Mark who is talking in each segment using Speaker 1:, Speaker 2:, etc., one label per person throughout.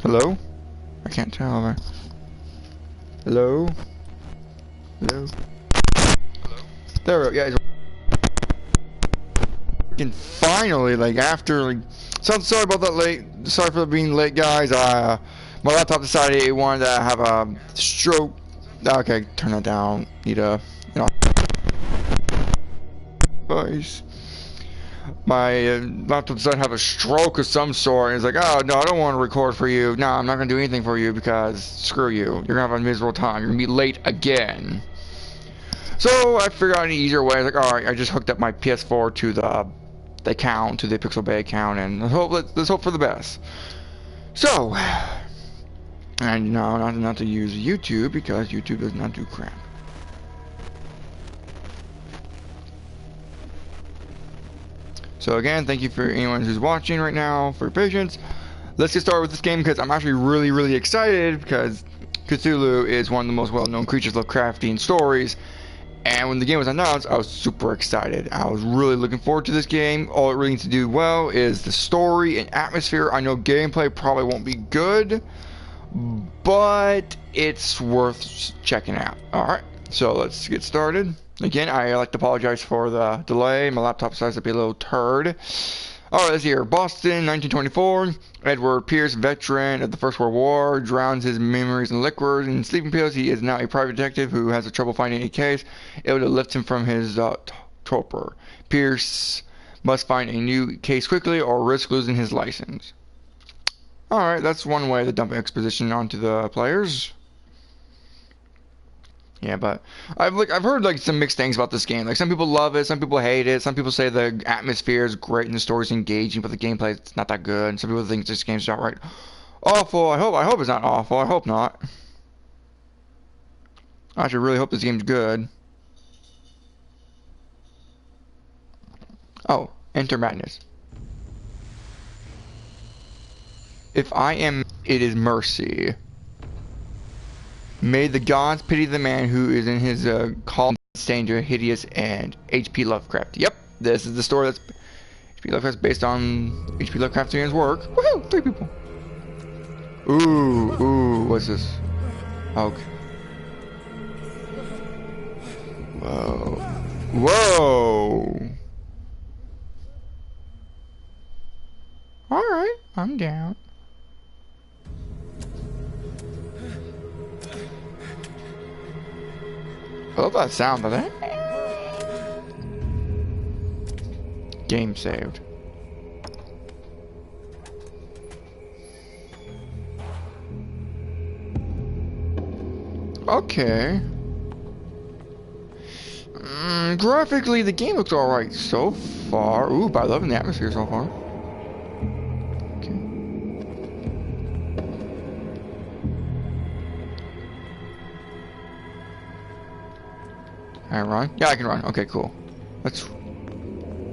Speaker 1: Hello? I can't tell. Hello? Hello? Hello? There we go, guys. And finally, like, after, like, so sorry about that late. Sorry for being late, guys. My laptop decided it wanted to have a stroke. Okay, turn that down. Need a, you know, voice. My laptop decided to have a stroke of some sort, and it's like, oh no, I don't want to record for you. No, I'm not gonna do anything for you because screw you. You're gonna have a miserable time. You're gonna be late again. So I figured out an easier way. I was like, all right, I just hooked up my PS4 to the account, to the PixelBay account, and let's hope for the best. So, and no, not to use YouTube because YouTube does not do crap. So again, thank you for anyone who's watching right now for your patience. Let's get started with this game because I'm actually really excited because Cthulhu is one of the most well-known creatures of Lovecraftian stories. And when the game was announced, I was super excited. I was really looking forward to this game. All it really needs to do well is the story and atmosphere. I know gameplay probably won't be good, but it's worth checking out. Alright, so let's get started. Again, I like to apologize for the delay. My laptop decides to be a little turd. Alright, let's see here. Boston, 1924. Edward Pierce, veteran of the First World War, drowns his memories in liquors and sleeping pills. He is now a private detective who has trouble finding a case able to lift him from his torpor. Pierce must find a new case quickly or risk losing his license. Alright, that's one way to dump exposition onto the players. Yeah, but I've heard like some mixed things about this game. Like some people love it, some people hate it. Some people say the atmosphere is great and the story's engaging, but the gameplay is not that good. And some people think this game's outright awful. I hope it's not awful. I hope not. I actually really hope this game's good. Oh, enter madness. If I am, it is mercy. May the gods pity the man who is in his call danger, hideous, and H.P. Lovecraft. Yep, this is the story that's H.P. Lovecraft's based on H.P. Lovecraftian's work. Woohoo! 3 people. Ooh, what's this? Okay. Whoa. Alright, I'm down. I love that sound of it. Game saved. Okay. Graphically, the game looks alright so far. Ooh, but I'm loving the atmosphere so far. Okay. Can I run? Yeah, I can run. Okay, cool. Let's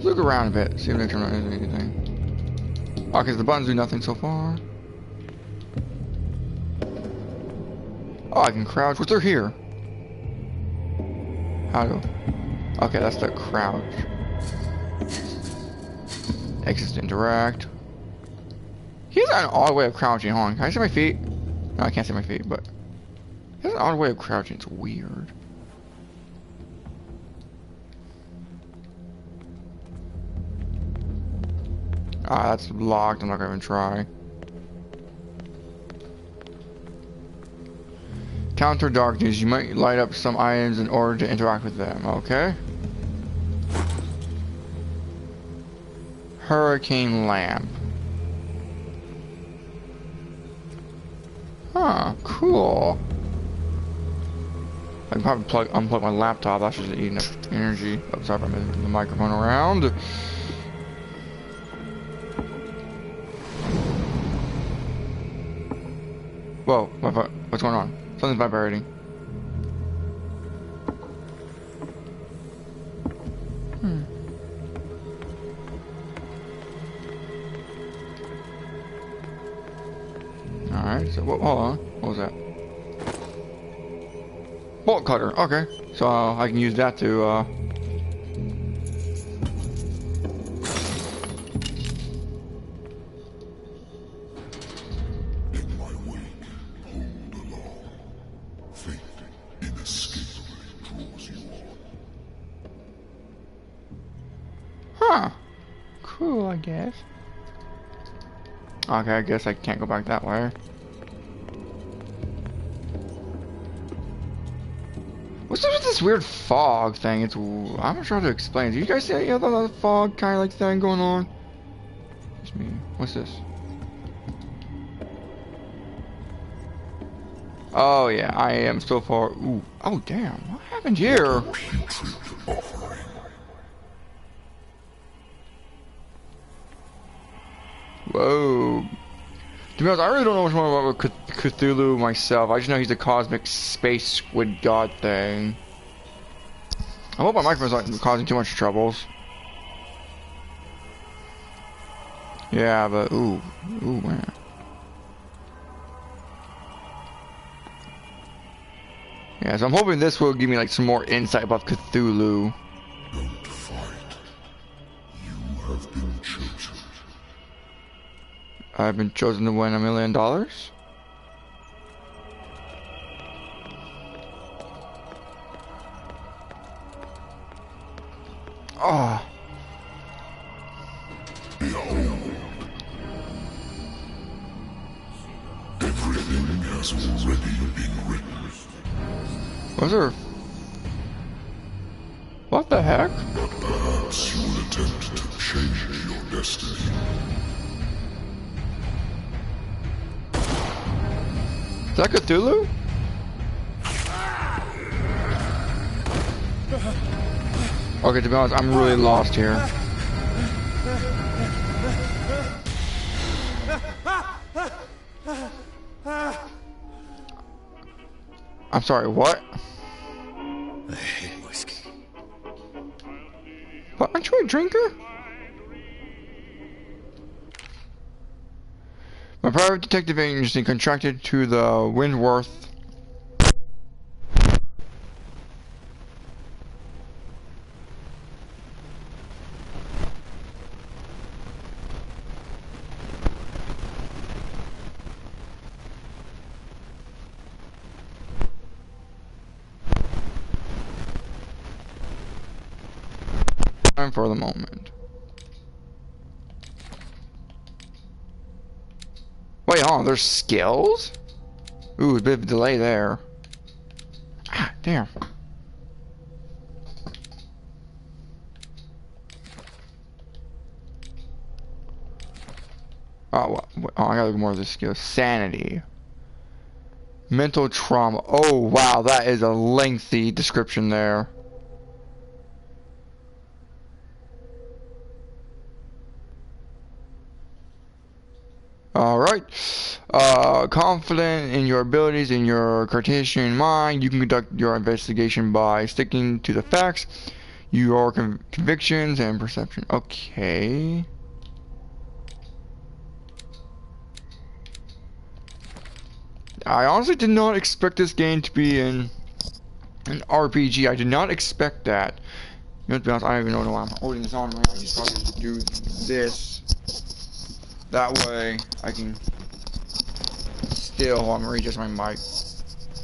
Speaker 1: look around a bit, see if I can run into anything. Okay, the buttons do nothing so far. Oh, I can crouch. What's there here? How do? Okay, that's the crouch. Exit to interact. He has an odd way of crouching. Hold on. Can I see my feet? No, I can't see my feet, but he has an odd way of crouching. It's weird. Ah, that's locked. I'm not gonna even try. Counter darkness. You might light up some items in order to interact with them. Okay. Hurricane lamp. Huh. Cool. I can probably unplug my laptop. That's just eating up energy. Oh, sorry if I'm moving the microphone around. Whoa, what's going on? Something's vibrating. Alright, so hold on. What was that? Bolt cutter, okay. So I can use that to Cthulhu, I guess. Okay, I guess I can't go back that way. What's up with this weird fog thing? I'm not sure how to explain. Do you guys see any other fog kind of like thing going on? It's me. What's this? Oh yeah, I am so far. Ooh. Oh damn! What happened here? Whoa. To be honest, I really don't know much more about Cthulhu myself. I just know he's a cosmic space squid god thing. I hope my microphone's not causing too much troubles. Yeah, but ooh, man. Yeah, so I'm hoping this will give me like some more insight about Cthulhu.
Speaker 2: Don't fight. You have been chosen.
Speaker 1: I've been chosen to win $1 million? Oh.
Speaker 2: Behold. Everything has already been written.
Speaker 1: Was there... What the heck?
Speaker 2: But perhaps you will attempt to change your destiny.
Speaker 1: Is that Cthulhu? Okay, to be honest, I'm really lost here. I'm sorry, what?
Speaker 3: I hate whiskey.
Speaker 1: But aren't you a drinker? My private detective agency contracted to the Windworth. For the moment. Wait, hold on, there's skills? Ooh, a bit of a delay there. Ah, damn. Oh, I gotta look more of the skills. Sanity. Mental trauma. Oh, wow, that is a lengthy description there. Alright. Confident in your abilities in your Cartesian mind, you can conduct your investigation by sticking to the facts, your convictions, and perception. Okay. I honestly did not expect this game to be an RPG. I did not expect that. You know, to be honest, I don't even know why I'm holding this on right now. I just thought to do this. That way, I can still, hold on, I'm gonna readjust my mic.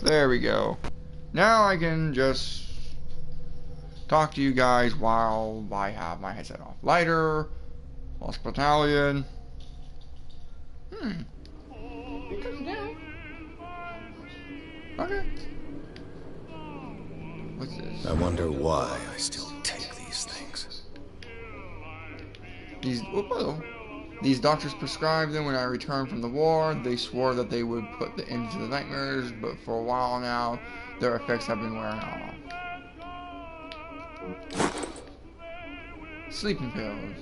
Speaker 1: There we go. Now I can just talk to you guys while I have my headset off. Lighter, Lost Battalion. It comes down. Okay. What's this?
Speaker 3: I wonder why I still take these things.
Speaker 1: These doctors prescribed them when I returned from the war. They swore that they would put the end to the nightmares, but for a while now, their effects have been wearing off. Sleeping pills.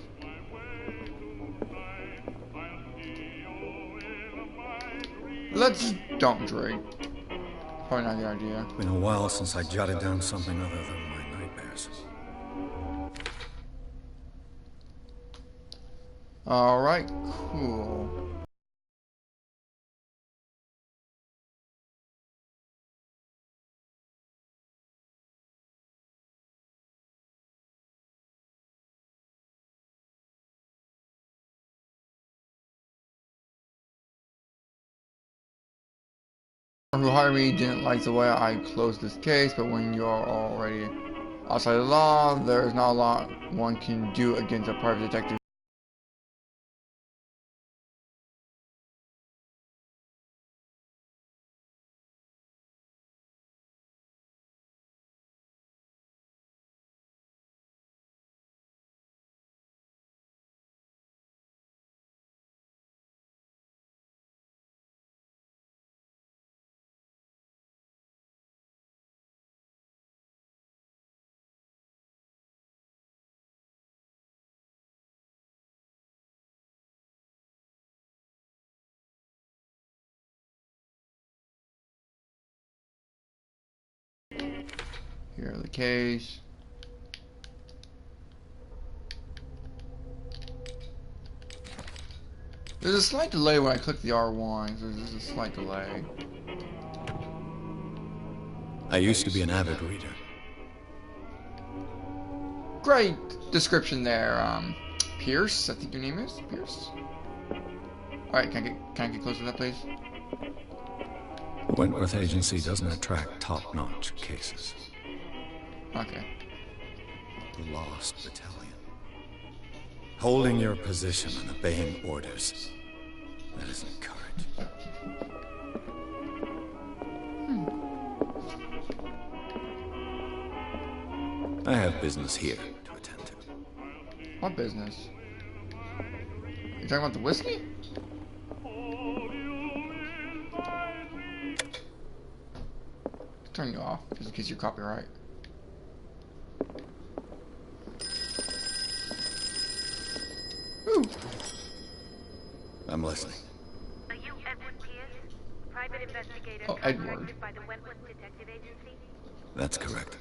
Speaker 1: Let's don't drink. Probably not a good idea.
Speaker 3: Been a while since I jotted down something other than my nightmares.
Speaker 1: Alright, cool. Who hired me didn't like the way I closed this case, but when you're already outside the law, there's not a lot one can do against a private detective. Here the case. There's a slight delay when I click the R1, so there's a slight delay.
Speaker 3: I used to be an avid reader.
Speaker 1: Great description there, Pierce, I think your name is? Pierce? Alright, can I get close to that, please?
Speaker 3: The Wentworth Agency doesn't attract top-notch cases.
Speaker 1: Okay.
Speaker 3: The Lost Battalion. Holding your position and obeying orders. That isn't courage. I have business here to attend to.
Speaker 1: What business? You talking about the whiskey? Turn you off, just in case you're copyright. Ooh.
Speaker 3: I'm listening.
Speaker 4: Are you Edward Pierce, private investigator
Speaker 1: Edward.
Speaker 4: by the Wentworth Detective Agency?
Speaker 3: That's correct.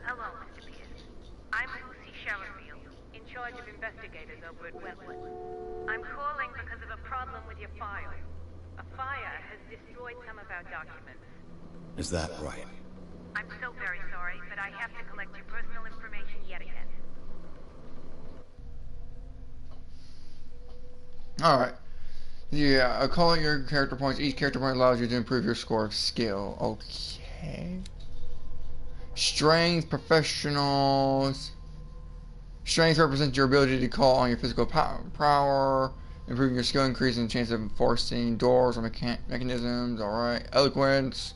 Speaker 4: Hello, Mr. Pierce. I'm Lucy Sherrifield, in charge of investigators over at Wentworth. I'm calling because of a problem with your file. A fire has destroyed some of our documents.
Speaker 3: Is that right?
Speaker 4: I'm so very sorry, but I have to collect your personal information yet again.
Speaker 1: Alright. Yeah, calling your character points. Each character point allows you to improve your score of skill. Okay. Strength, professionals. Strength represents your ability to call on your physical power. Improving your skill, increasing the chance of enforcing doors or mechanisms. Alright. Eloquence.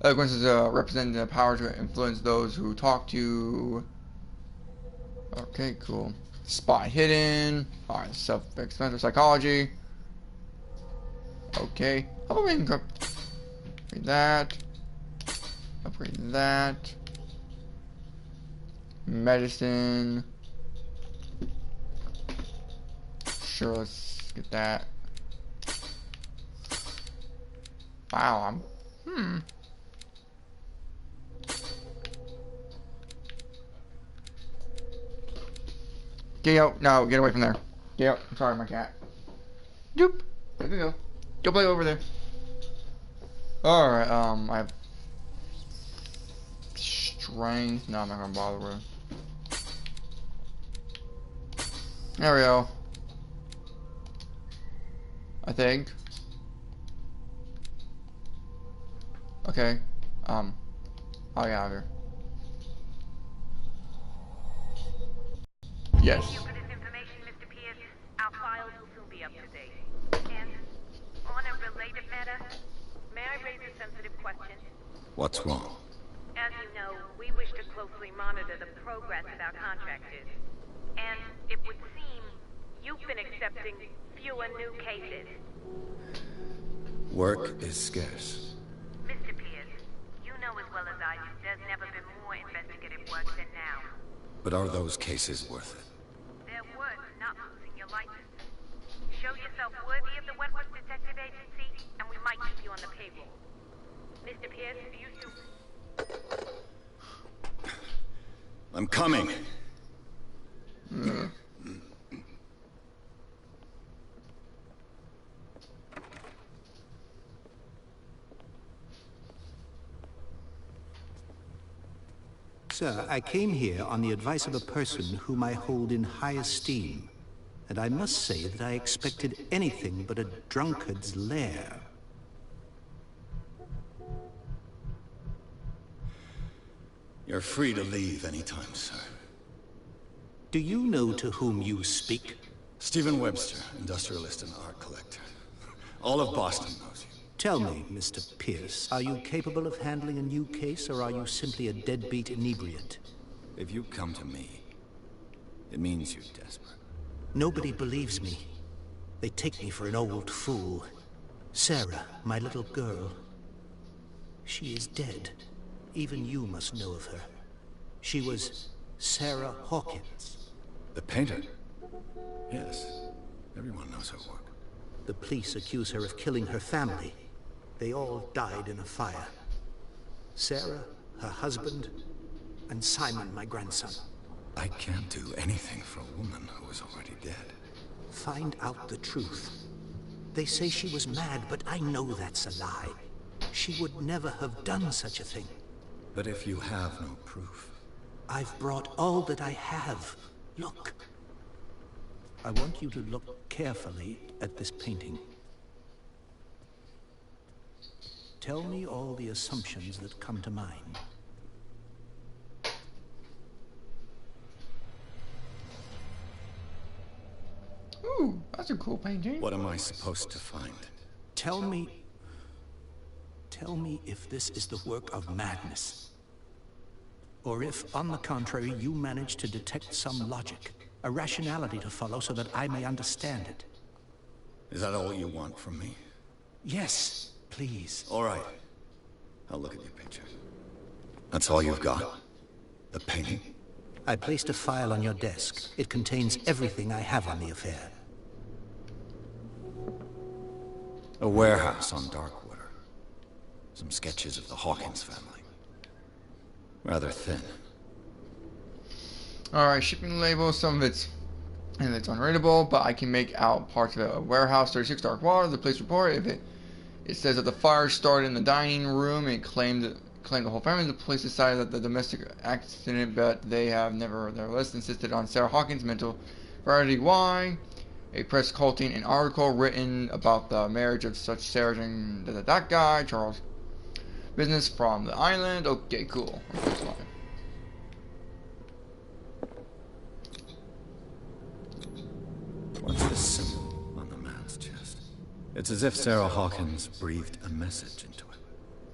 Speaker 1: Eloquence is representing the power to influence those who talk to you. Okay, cool. Spot hidden. Alright, self-explanatory psychology. Okay. Oh, we can upgrade that. Upgrade that. Medicine. Sure, let's get that. Wow, Get out. No, get away from there. Get out. I'm sorry, my cat. Doop. There we go. Go play over there. Alright, I have strength. No, I'm not gonna bother with it. There we go. I think. Okay. I'll get out of here. Yes.
Speaker 4: Thank you for this information, Mr. Pierce. Our files will soon be up to date. And on a related matter, may I raise a sensitive question?
Speaker 3: What's wrong?
Speaker 4: As you know, we wish to closely monitor the progress of our contractors. And it would seem you've been accepting fewer new cases.
Speaker 3: Work is scarce.
Speaker 4: Mr. Pierce, you know as well as I do there's never been more investigative work than now.
Speaker 3: But are those cases worth it?
Speaker 4: They're worth not losing your license. Show yourself worthy of the Wentworth Detective Agency, and we might keep you on the payroll. Mr. Pierce, do you still...
Speaker 3: I'm coming.
Speaker 5: Sir, I came here on the advice of a person whom I hold in high esteem, and I must say that I expected anything but a drunkard's lair.
Speaker 3: You're free to leave anytime, sir.
Speaker 5: Do you know to whom you speak?
Speaker 3: Stephen Webster, industrialist and art collector. All of Boston knows you.
Speaker 5: Tell me, Mr. Pierce, are you capable of handling a new case, or are you simply a deadbeat inebriate?
Speaker 3: If you come to me, it means you're desperate.
Speaker 5: Nobody believes me. They take me for an old fool. Sarah, my little girl. She is dead. Even you must know of her. She was Sarah Hawkins.
Speaker 3: The painter? Yes. Everyone knows her work.
Speaker 5: The police accuse her of killing her family. They all died in a fire. Sarah, her husband, and Simon, my grandson.
Speaker 3: I can't do anything for a woman who is already dead.
Speaker 5: Find out the truth. They say she was mad, but I know that's a lie. She would never have done such a thing.
Speaker 3: But if you have no proof...
Speaker 5: I've brought all that I have. Look. I want you to look carefully at this painting. Tell me all the assumptions that come to mind.
Speaker 1: Ooh, that's a cool painting.
Speaker 3: What am I supposed to find?
Speaker 5: Tell me if this is the work of madness. Or if, on the contrary, you manage to detect some logic, a rationality to follow so that I may understand it.
Speaker 3: Is that all you want from me?
Speaker 5: Yes, please.
Speaker 3: All right. I'll look at your picture. That's all you've got? The painting?
Speaker 5: I placed a file on your desk. It contains everything I have on the affair.
Speaker 3: A warehouse on Darkwater. Some sketches of the Hawkins family. Rather thin.
Speaker 1: Alright, shipping label, some of it's unreadable, but I can make out parts of it. A warehouse, 36 Darkwater, the police report. If it says that the fire started in the dining room, it claimed the whole family. The police decided that the domestic accident, but they have nevertheless insisted on Sarah Hawkins' mental variety. Why? A press quoting an article written about the marriage of such Sarah and that guy, Charles. Business from the island. Okay, cool. That's fine.
Speaker 3: What's this symbol on the man's chest? It's as if Sarah Hawkins breathed a message into it.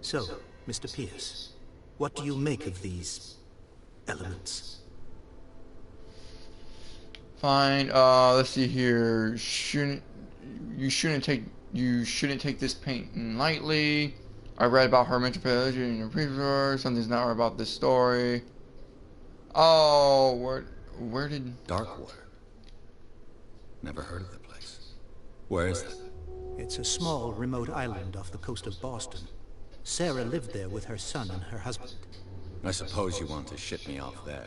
Speaker 5: So, Mr. Pierce, what do you make of these elements?
Speaker 1: Fine. Let's see here. You shouldn't take this painting lightly. I read about her mental failure in your previous. Something's not right about this story. Oh, where did
Speaker 3: Darkwater. Never heard of the place. Where is it?
Speaker 5: It's a small, remote island off the coast of Boston. Sarah lived there with her son and her husband.
Speaker 3: I suppose you want to ship me off there.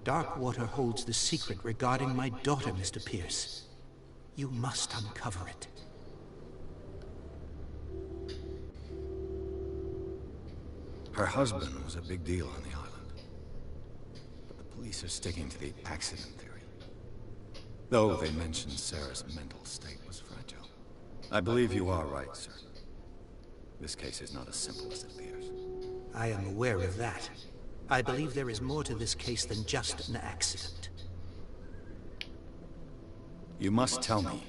Speaker 5: Darkwater holds the secret regarding my daughter, Mr. Pierce. You must uncover it.
Speaker 3: Her husband was a big deal on the island. But the police are sticking to the accident theory. Though they mentioned Sarah's mental state was fragile. I believe you are right, sir. This case is not as simple as it appears.
Speaker 5: I am aware of that. I believe there is more to this case than just an accident.
Speaker 3: You must tell me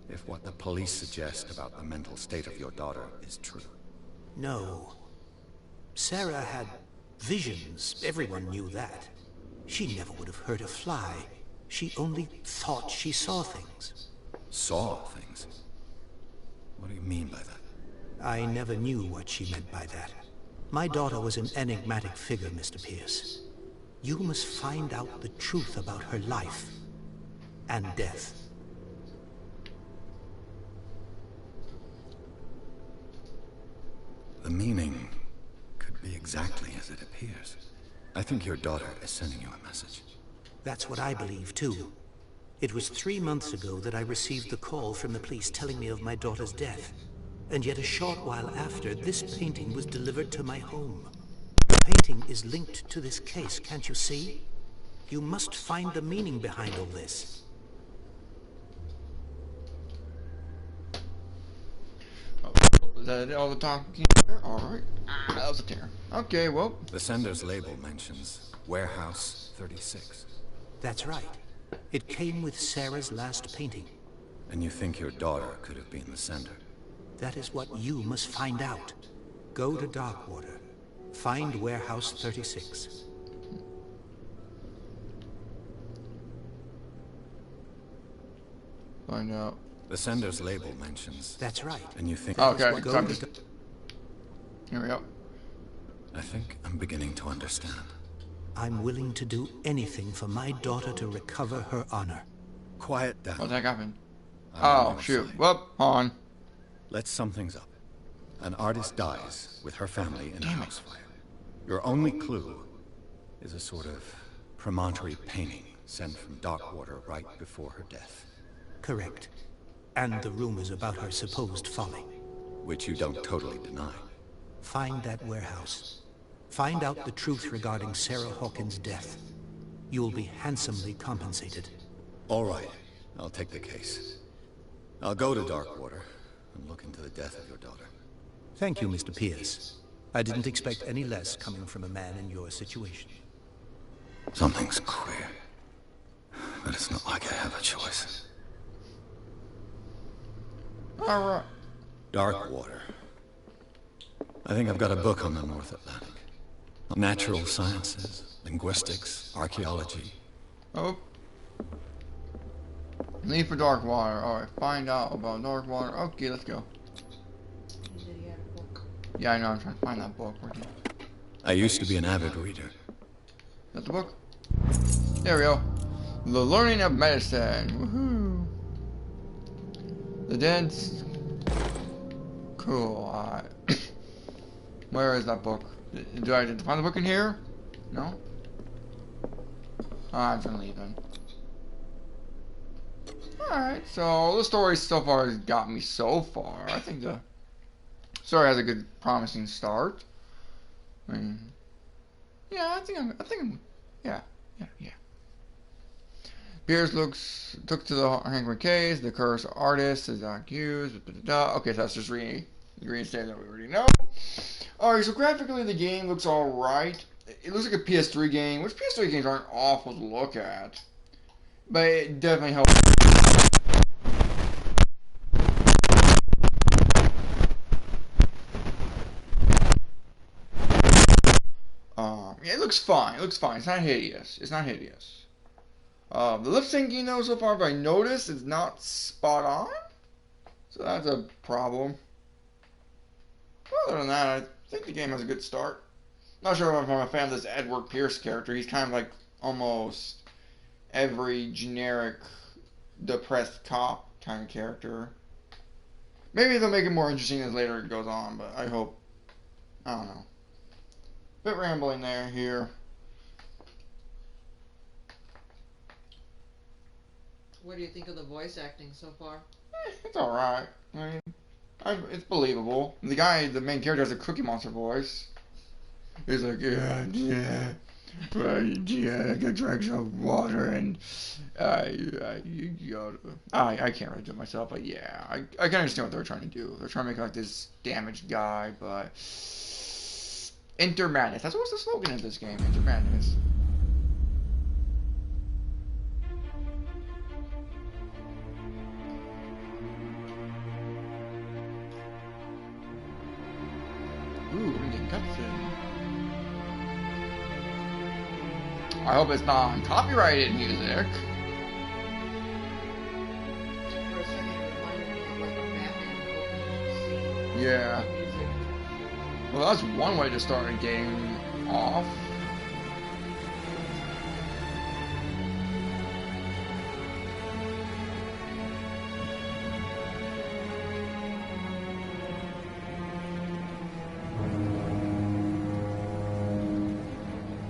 Speaker 3: if what the police suggest about the mental state of your daughter is true.
Speaker 5: No. Sarah had visions. Everyone knew that. She never would have hurt a fly. She only thought she saw things.
Speaker 3: Saw things? What do you mean by that?
Speaker 5: I never knew what she meant by that. My daughter was an enigmatic figure, Mr. Pierce. You must find out the truth about her life and death.
Speaker 3: The meaning could be exactly as it appears. I think your daughter is sending you a message.
Speaker 5: That's what I believe, too. It was 3 months ago that I received the call from the police telling me of my daughter's death. And yet a short while after, this painting was delivered to my home. The painting is linked to this case, can't you see? You must find the meaning behind all this.
Speaker 1: Is that all the talking? Alright. That was a tear. Okay, well.
Speaker 3: The sender's label mentions Warehouse 36.
Speaker 5: That's right. It came with Sarah's last painting.
Speaker 3: And you think your daughter could have been the sender?
Speaker 5: That is what you must find out. Go to Darkwater. Find Warehouse 36.
Speaker 1: Find out.
Speaker 3: The sender's label mentions...
Speaker 5: That's right.
Speaker 3: And you think...
Speaker 1: Okay,
Speaker 5: Go
Speaker 1: time
Speaker 5: to
Speaker 1: to... Here we go.
Speaker 3: I think I'm beginning to understand.
Speaker 5: I'm willing to do anything for my daughter to recover her honor.
Speaker 3: Quiet down.
Speaker 1: What the heck happened?
Speaker 3: I'm on
Speaker 1: Oh,
Speaker 3: your
Speaker 1: shoot.
Speaker 3: side.
Speaker 1: Whoop, on.
Speaker 3: Let's sum things up. An artist dies with her family in a house fire. Your only clue is a sort of promontory painting sent from Darkwater right before her death.
Speaker 5: Correct. And the rumors about her supposed folly.
Speaker 3: Which you don't totally deny.
Speaker 5: Find that warehouse. Find out the truth regarding Sarah Hawkins' death. You will be handsomely compensated.
Speaker 3: All right, I'll take the case. I'll go to Darkwater and look into the death of your daughter.
Speaker 5: Thank you, Mr. Pierce. I didn't expect any less coming from a man in your situation.
Speaker 3: Something's queer. But it's not like I have a choice.
Speaker 1: Alright.
Speaker 3: Darkwater. I think I've got a book on the North Atlantic. Natural sciences, linguistics, archaeology.
Speaker 1: Oh. Leave for Darkwater. Alright, find out about Darkwater. Okay, let's go. Yeah, I know, I'm trying to find that book.
Speaker 3: I used to be an avid reader.
Speaker 1: Is that the book? There we go. The Learning of Medicine. Woohoo. The Dead's... Cool, alright. Where is that book? Do I find the book in here? No? I'm gonna leave then. Alright, so the story so far has got me so far. I think the story has a good, promising start. I mean, yeah, I think I'm, yeah. Pierce took to the Hankman case. The cursed artist is accused. Okay, so that's just reinstating that we already know. Alright, so graphically the game looks alright. It looks like a PS3 game, which PS3 games aren't awful to look at. But it definitely helps. Yeah, it looks fine. It looks fine. It's not hideous. The lip syncing, though, so far, if I noticed, is not spot on. So that's a problem. Other than that, I think the game has a good start. Not sure if I'm a fan of this Edward Pierce character. He's kind of like almost every generic depressed cop kind of character. Maybe they'll make it more interesting as later it goes on, but I hope. I don't know. Bit rambling here.
Speaker 6: What do you think of the voice acting so far?
Speaker 1: It's alright. I mean, it's believable. The main character has a Cookie Monster voice. He's like, yeah, I got drank some water and I can't really do it myself, but yeah, I can understand what they're trying to do. They're trying to make like this damaged guy, but Enter Madness. That's what's the slogan of this game. Enter Madness. Ooh, we're getting cutscene. I hope it's not copyrighted music.
Speaker 6: For a second, it reminded me of like a Batman opening scene.
Speaker 1: Yeah.
Speaker 6: Music.
Speaker 1: Well, that's one way to start a game off.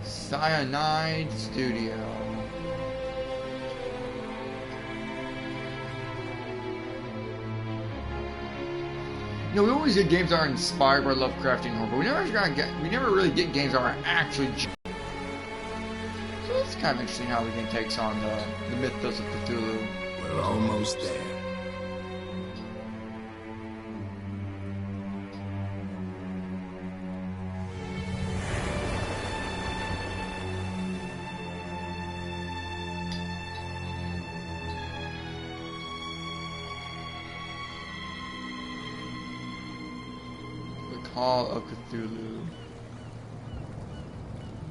Speaker 1: Cyanide Studio. You know, we always get games that are inspired by Lovecraftian horror, but we never really get games that are actually. So it's kind of interesting how the game takes on the mythos of Cthulhu.
Speaker 2: We're almost there.
Speaker 1: Call of Cthulhu.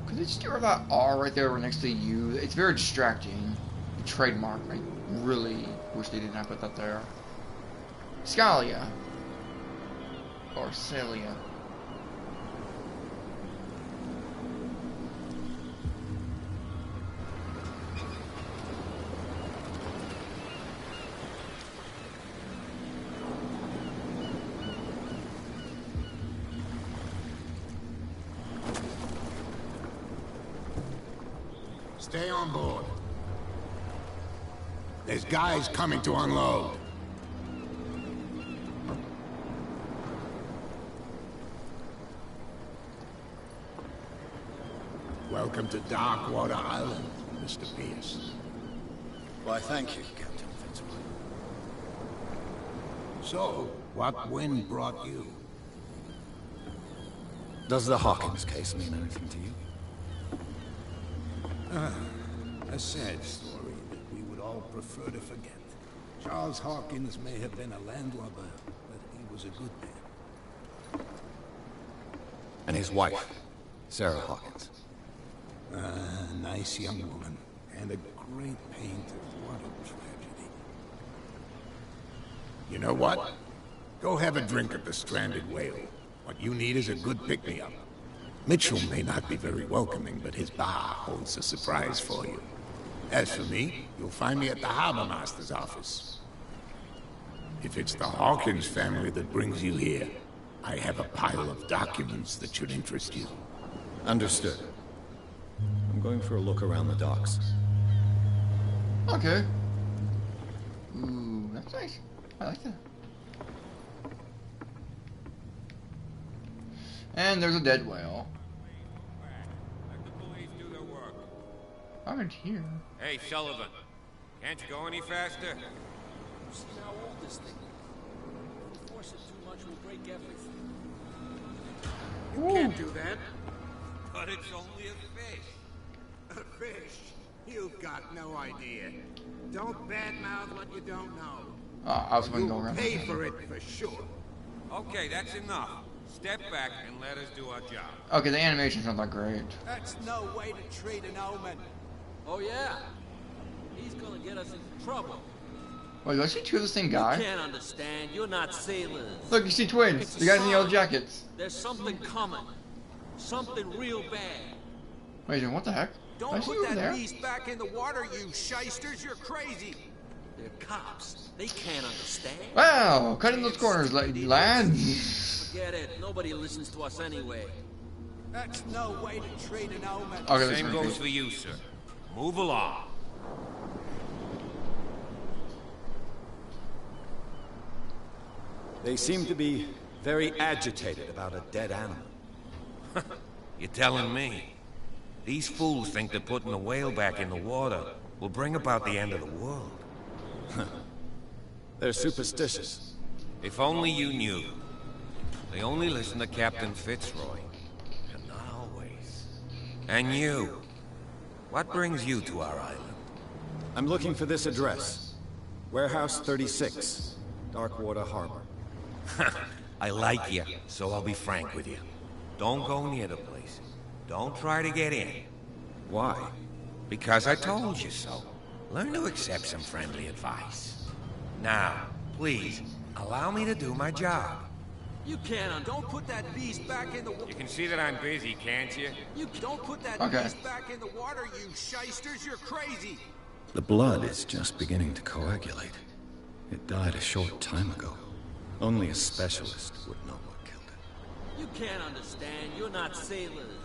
Speaker 1: Could they just get rid of that R right there next to U? It's very distracting. The trademark. I really wish they did not put that there. Scalia. Or Celia.
Speaker 7: Stay on board. There's guys coming to unload. Welcome to Darkwater Island, Mr. Pierce.
Speaker 3: Why, thank you, Captain Fitzroy.
Speaker 7: So, what wind brought you?
Speaker 3: Does the Hawkins case mean anything to you?
Speaker 7: A sad story that we would all prefer to forget. Charles Hawkins may have been a landlubber, but he was a good man.
Speaker 3: And his wife, Sarah Hawkins.
Speaker 7: A nice young woman, and a great painter. What a tragedy. You know what? Go have a drink at the Stranded Whale. What you need is a good pick-me-up. Mitchell may not be very welcoming, but his bar holds a surprise for you. As for me, you'll find me at the Harbor Master's office. If it's the Hawkins family that brings you here, I have a pile of documents that should interest you.
Speaker 3: Understood. I'm going for a look around the docks.
Speaker 1: Okay. Ooh, that's nice. I like that. And there's a dead whale.
Speaker 8: Let the police do their work.
Speaker 1: I'm in here.
Speaker 8: Hey, Sullivan. Can't you go any faster?
Speaker 9: See how old this thing is. If we force it too much, we'll break everything.
Speaker 7: You can't do that.
Speaker 8: But it's only a fish.
Speaker 7: A fish? You've got no idea. Don't badmouth what you don't know.
Speaker 1: Oh, I was going to go
Speaker 7: You'll
Speaker 1: around.
Speaker 7: pay for it for sure.
Speaker 8: Okay, that's enough. Step back and let us do our job.
Speaker 1: Okay, the animation's not that great.
Speaker 9: That's no way to treat an omen. Oh, yeah? He's gonna get us into trouble.
Speaker 1: Wait, do I see two of the same guy?
Speaker 9: You can't understand. You're not sailors.
Speaker 1: Look, you see twins.
Speaker 9: It's a
Speaker 1: The guys in the yellow
Speaker 9: sign.
Speaker 1: jackets.
Speaker 9: There's something coming. Something real bad.
Speaker 1: Wait, what the heck?
Speaker 9: Don't
Speaker 1: I see
Speaker 9: put
Speaker 1: you over
Speaker 9: that
Speaker 1: there.
Speaker 9: beast back in the water, you shysters. You're crazy. They're cops. They can't understand.
Speaker 1: Wow, cutting those corners, like lads.
Speaker 9: Forget it. Nobody listens to us anyway. That's no way to treat an omen.
Speaker 1: Okay, that's
Speaker 8: Same
Speaker 1: pretty
Speaker 8: goes
Speaker 1: good.
Speaker 8: for you, sir. Move along.
Speaker 3: They seem to be very agitated about a dead animal.
Speaker 8: You're telling me? These fools think that putting the whale back in the water will bring about the end of the world.
Speaker 3: They're superstitious.
Speaker 8: If only you knew. They only listen to Captain Fitzroy. And not always. And you. What brings you to our island?
Speaker 3: I'm looking for this address. Warehouse 36, Darkwater Harbor.
Speaker 8: I like you, so I'll be frank with you. Don't go near the place. Don't try to get in.
Speaker 3: Why?
Speaker 8: Because I told you so. Learn to accept some friendly advice. Now, please, allow me to do my job.
Speaker 9: You can't. Don't put that beast back in the water.
Speaker 8: You can see that I'm busy, can't you?
Speaker 9: You don't put that
Speaker 1: Okay.
Speaker 9: beast back in the water, you shysters. You're crazy.
Speaker 3: The blood is just beginning to coagulate. It died a short time ago. Only a specialist would know what killed it.
Speaker 9: You can't understand. You're not sailors.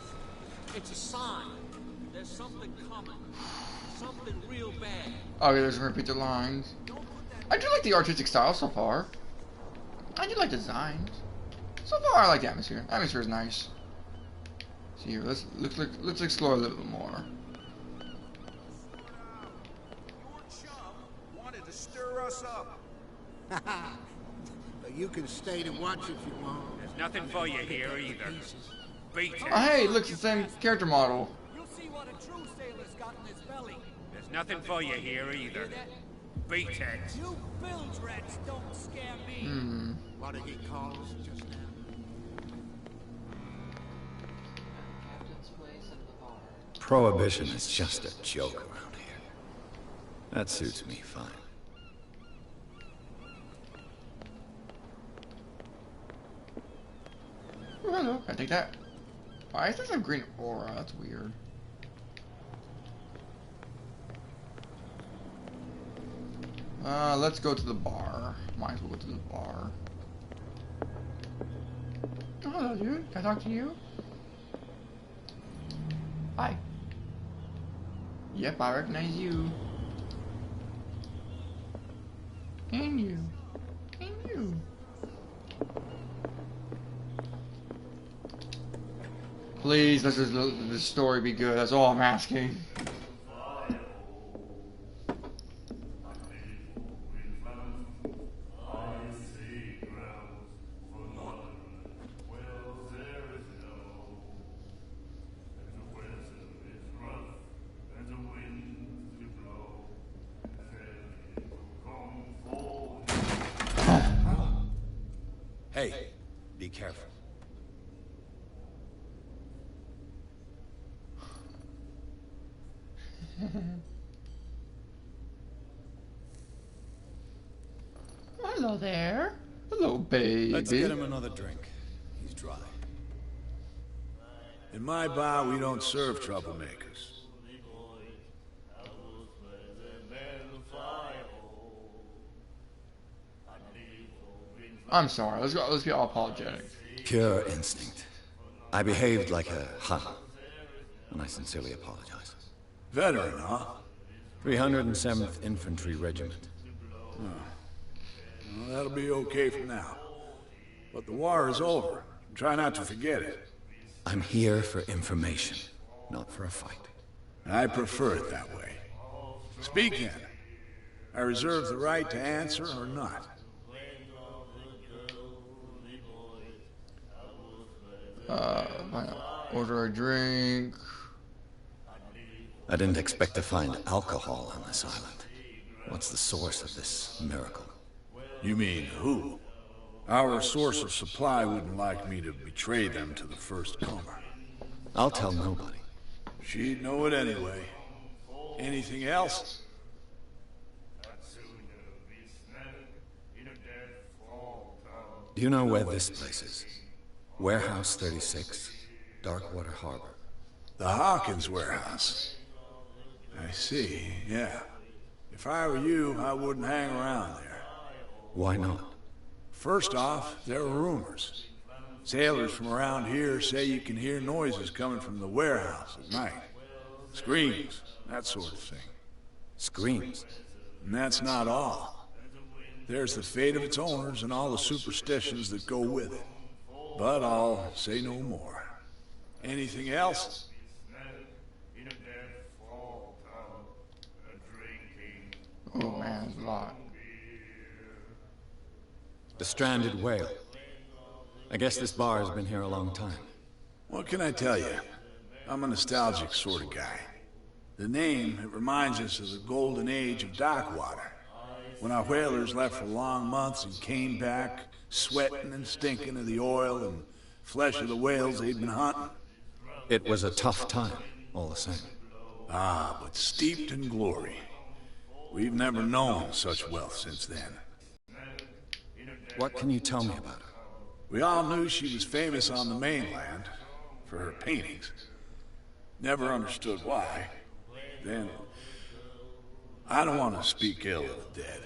Speaker 9: It's a sign. There's something coming. Something real bad.
Speaker 1: Okay, there's some repeated lines. I do like the artistic style so far. I do like the designs. So far, I like the atmosphere. The atmosphere is nice. See here, let's explore a little bit more.
Speaker 9: Your chum wanted to stir us up.
Speaker 7: You can stay to watch if you want.
Speaker 8: There's nothing for you here either. Beat it.
Speaker 1: Oh, hey, it looks the same character model.
Speaker 9: You'll see what a true sailor's got in his belly.
Speaker 8: There's nothing for you here either. Beat it.
Speaker 9: You bilge rats don't scare me.
Speaker 7: What did he call us just now?
Speaker 6: Captain's place and the bar.
Speaker 3: Prohibition is just a joke around here. That suits me fine.
Speaker 1: Oh, hello, can I take that? Why is there some green aura? That's weird. Let's go to the bar. Might as well go to the bar. Oh, hello, dude. Can I talk to you? Hi. Yep, I recognize you. And you. And you. Please, let this story be good. That's all I'm asking.
Speaker 3: Hey, be careful.
Speaker 1: Hello there. Hello, baby.
Speaker 3: Let's get him another drink. He's dry.
Speaker 7: In my bar, we don't serve troublemakers.
Speaker 1: I'm sorry. Let's be all apologetic.
Speaker 3: Pure instinct. I behaved like a Hun, and I sincerely apologize.
Speaker 7: Veteran, huh?
Speaker 3: 307th Infantry Regiment.
Speaker 7: Well, that'll be okay for now. But the war is over. Try not to forget it.
Speaker 3: I'm here for information, not for a fight.
Speaker 7: I prefer it that way. Speak then. I reserve the right to answer or not.
Speaker 1: Order a drink.
Speaker 3: I didn't expect to find alcohol on this island. What's the source of this miracle?
Speaker 7: You mean who? Our source of supply wouldn't like me to betray them to the first comer.
Speaker 3: I'll tell nobody.
Speaker 7: She'd know it anyway. Anything else?
Speaker 3: Do you know where this place is? Warehouse 36, Darkwater Harbor.
Speaker 7: The Hawkins warehouse. I see, yeah. If I were you, I wouldn't hang around there.
Speaker 3: Why not?
Speaker 7: First off, there are rumors. Sailors from around here say you can hear noises coming from the warehouse at night. Screams, that sort of thing.
Speaker 3: Screams?
Speaker 7: And that's not all. There's the fate of its owners and all the superstitions that go with it. But I'll say no more. Anything else?
Speaker 1: Oh man, there's a lot.
Speaker 3: The stranded whale. I guess this bar has been here a long time.
Speaker 7: What can I tell you? I'm a nostalgic sort of guy. The name, it reminds us of the golden age of Darkwater. When our whalers left for long months and came back, sweating and stinking of the oil and flesh of the whales they'd been hunting.
Speaker 3: It was a tough time, all the same.
Speaker 7: Ah, but steeped in glory. We've never known such wealth since then.
Speaker 3: What can you tell me about her?
Speaker 7: We all knew she was famous on the mainland for her paintings. Never understood why. Then, I don't want to speak ill of the dead.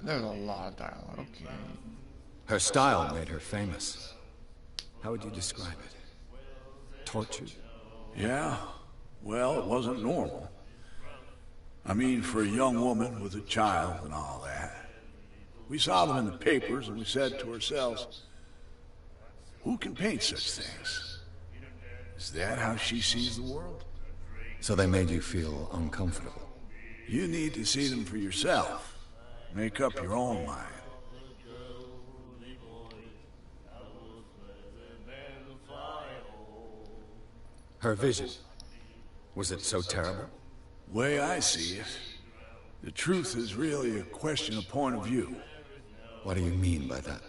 Speaker 1: There's a lot of dialogue. Okay.
Speaker 3: Her style made her famous. How would you describe it? Tortured?
Speaker 7: Yeah? Well, it wasn't normal. I mean, for a young woman with a child and all that. We saw them in the papers and we said to ourselves, who can paint such things? Is that how she sees the world?
Speaker 3: So they made you feel uncomfortable?
Speaker 7: You need to see them for yourself. Make up your own mind.
Speaker 3: Her vision. Was it so terrible?
Speaker 7: Way I see it, the truth is really a question of point of view.
Speaker 3: What do you mean by that?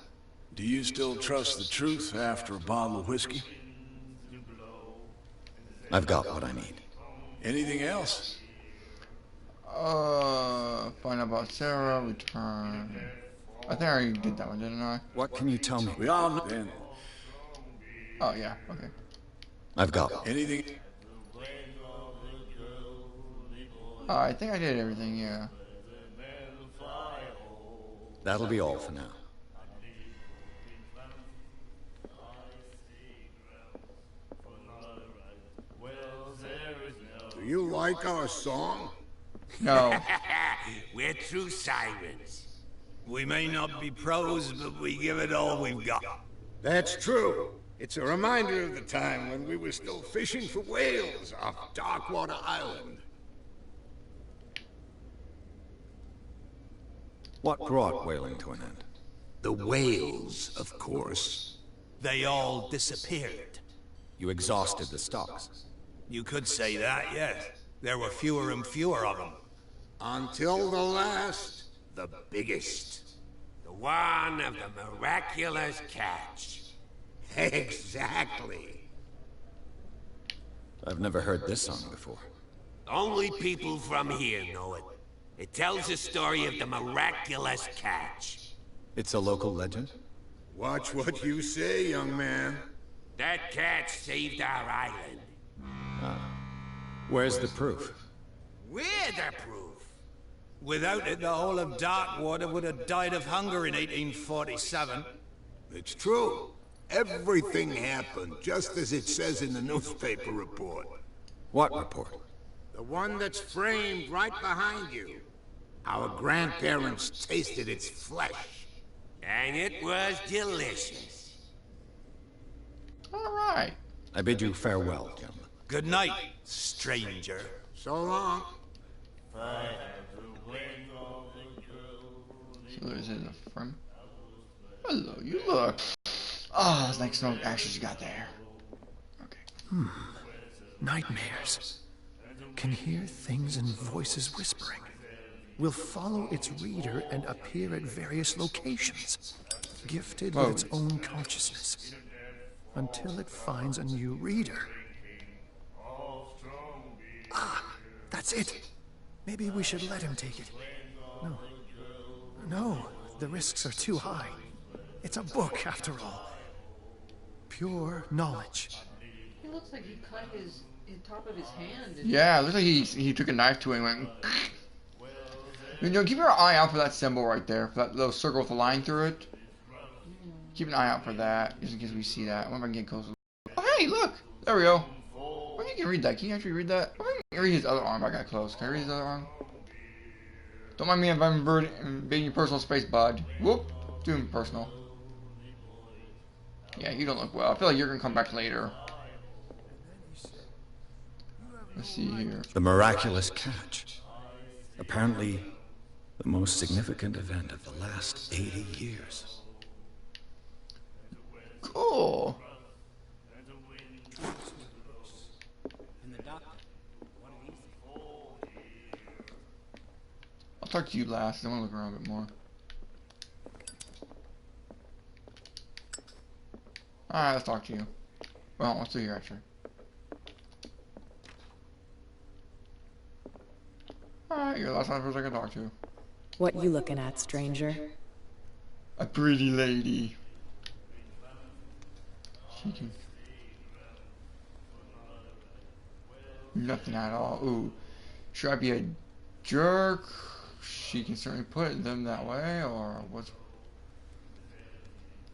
Speaker 7: Do you still trust the truth after a bottle of whiskey?
Speaker 3: I've got what I need.
Speaker 7: Anything else?
Speaker 1: Find out about Sarah, return. I think I already did that one, didn't I?
Speaker 3: What can you tell me?
Speaker 7: We all know then.
Speaker 1: Oh, yeah, okay.
Speaker 3: I've got one.
Speaker 7: Anything?
Speaker 1: I think I did everything, yeah.
Speaker 3: That'll be all for now.
Speaker 7: like our song?
Speaker 1: No.
Speaker 10: We're true sirens.
Speaker 3: We may not be pros, but we give it all we've got.
Speaker 7: That's true. It's a reminder of the time when we were still fishing for whales off Darkwater Island.
Speaker 3: What brought whaling to an end?
Speaker 7: The whales, of course.
Speaker 5: They all disappeared.
Speaker 3: You exhausted the stocks.
Speaker 5: You could say that, yes. There were fewer and fewer of them.
Speaker 7: Until the last, the biggest.
Speaker 10: The one of the miraculous catch.
Speaker 7: Exactly.
Speaker 3: I've never heard this song before.
Speaker 10: Only people from here know it. It tells the story of the miraculous catch.
Speaker 3: It's a local legend?
Speaker 7: Watch what you say, young man.
Speaker 10: That catch saved our island.
Speaker 3: Where's the proof?
Speaker 10: We're the proof.
Speaker 5: Without it, the whole of Darkwater would have died of hunger in 1847.
Speaker 7: It's true. Everything happened just as it says in the newspaper report.
Speaker 3: What report?
Speaker 7: The one that's framed right behind you. Our grandparents tasted its flesh.
Speaker 10: And it was delicious.
Speaker 1: All right.
Speaker 3: I bid you farewell, gentlemen.
Speaker 5: Good night, stranger.
Speaker 7: So long.
Speaker 1: So is it a front? Hello, you look. Oh, it's like smoke ashes you got there. Okay.
Speaker 11: Nightmares. Can hear things and voices whispering. Will follow its reader and appear at various locations, gifted with its own consciousness, until it finds a new reader. Ah, that's it. Maybe we should let him take it. No. No, the risks are too high. It's a book, after all. Pure knowledge.
Speaker 6: He looks like he cut his top of his hand.
Speaker 1: Yeah, it looks like he took a knife to it and went. You know, keep your eye out for that symbol right there, for that little circle with a line through it. Keep an eye out for that, just in case we see that. I wonder if I can get closer. Oh, hey, look! There we go. Oh, you can read that. Can you actually read that? Oh, I can read his other arm. I got close. Can I read his other arm? Don't mind me if I'm invading your personal space, bud. Whoop. Doing personal. Yeah, you don't look well. I feel like you're gonna come back later. Let's see here.
Speaker 3: The miraculous catch. Apparently, the most significant event of the last 80 years.
Speaker 1: Cool. I'll talk to you last. I want to look around a bit more. Alright, let's talk to you. Well, let's do your actually. Alright, you're the last one I can talk to.
Speaker 12: What you looking at, stranger?
Speaker 1: A pretty lady. She can... Nothing at all. Ooh. Should I be a jerk? She can certainly put them that way, or what's...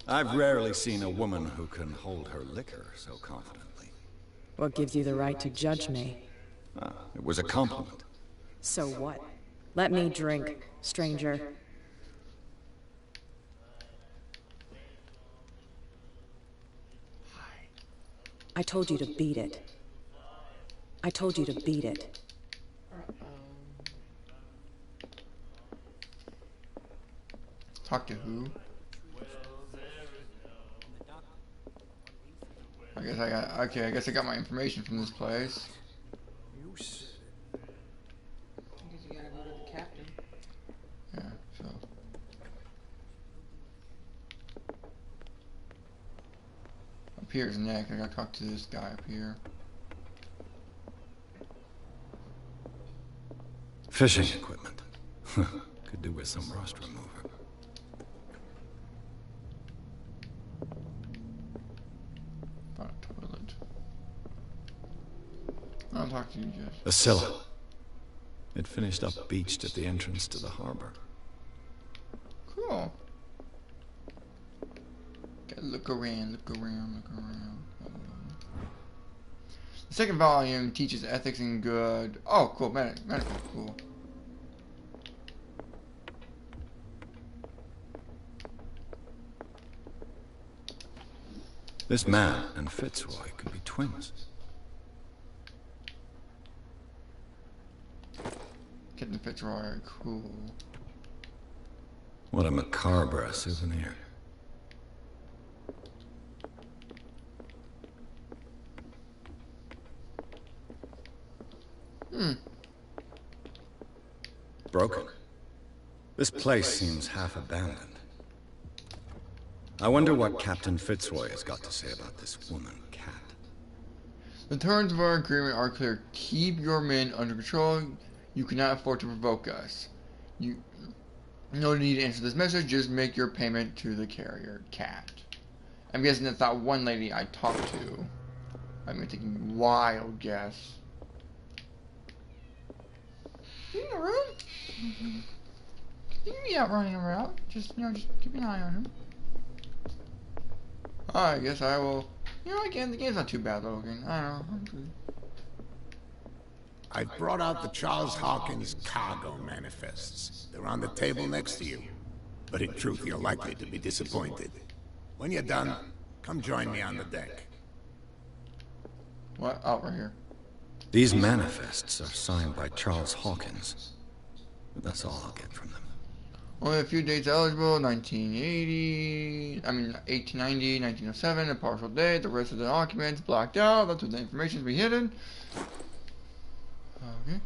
Speaker 3: I've rarely seen a woman who can hold her liquor so confidently.
Speaker 12: What gives you the right to judge me?
Speaker 3: It was a compliment.
Speaker 12: So what? Let me drink, stranger. I told you to beat it. I told you to beat it.
Speaker 1: Talk to who? I guess I got my information from this place.
Speaker 6: I guess you gotta go to the captain.
Speaker 1: Yeah, so. Up here's Nick. I gotta talk to this guy up here.
Speaker 3: Fishing equipment. Could do with some rust remover.
Speaker 1: Not a toilet. I'll talk to you, Jess.
Speaker 3: A cellar. It finished up beached at the entrance to the harbor.
Speaker 1: Cool. Gotta look around, look around, look around. The second volume teaches ethics and good. Oh, cool. Medical. Cool.
Speaker 3: This man and Fitzroy could be twins.
Speaker 1: Captain Fitzroy, cool.
Speaker 3: What a macabre souvenir. Broken. This place seems half abandoned. I wonder what Captain Fitzroy has got to say about this woman cat.
Speaker 1: The terms of our agreement are clear. Keep your men under control. You cannot afford to provoke us. No need to answer this message. Just make your payment to the carrier cat. I'm guessing that's that one lady I talked to. I'm taking wild guess. You in the room? You can be out running around. Just just keep an eye on him. I guess I will. Again, the game's not too bad looking. I don't know. I'm good.
Speaker 7: I brought out the Charles Hawkins cargo manifests. They're on the table next to you. But in truth, you're likely to be disappointed. When you're done, come join me on the deck.
Speaker 1: What? Oh, right here.
Speaker 3: These manifests are signed by Charles Hawkins. But that's all I'll get from them.
Speaker 1: Only a few dates eligible. 1890, 1907, a partial date. The rest of the documents blacked out. That's what the information be hidden. Okay.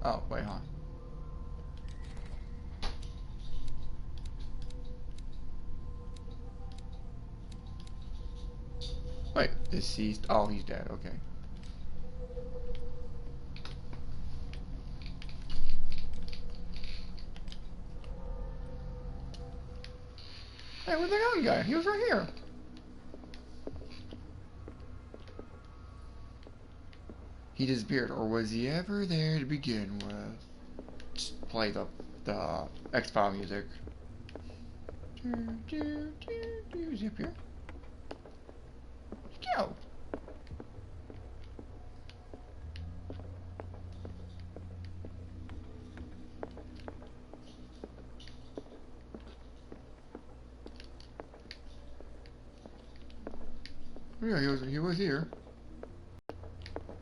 Speaker 1: Oh, wait, huh? Wait, deceased. Oh, he's dead. Okay. Hey, where's the young guy? He was right here. He disappeared, or was he ever there to begin with? Just play the X-File music. Is he up here? Go. Yeah, he was here.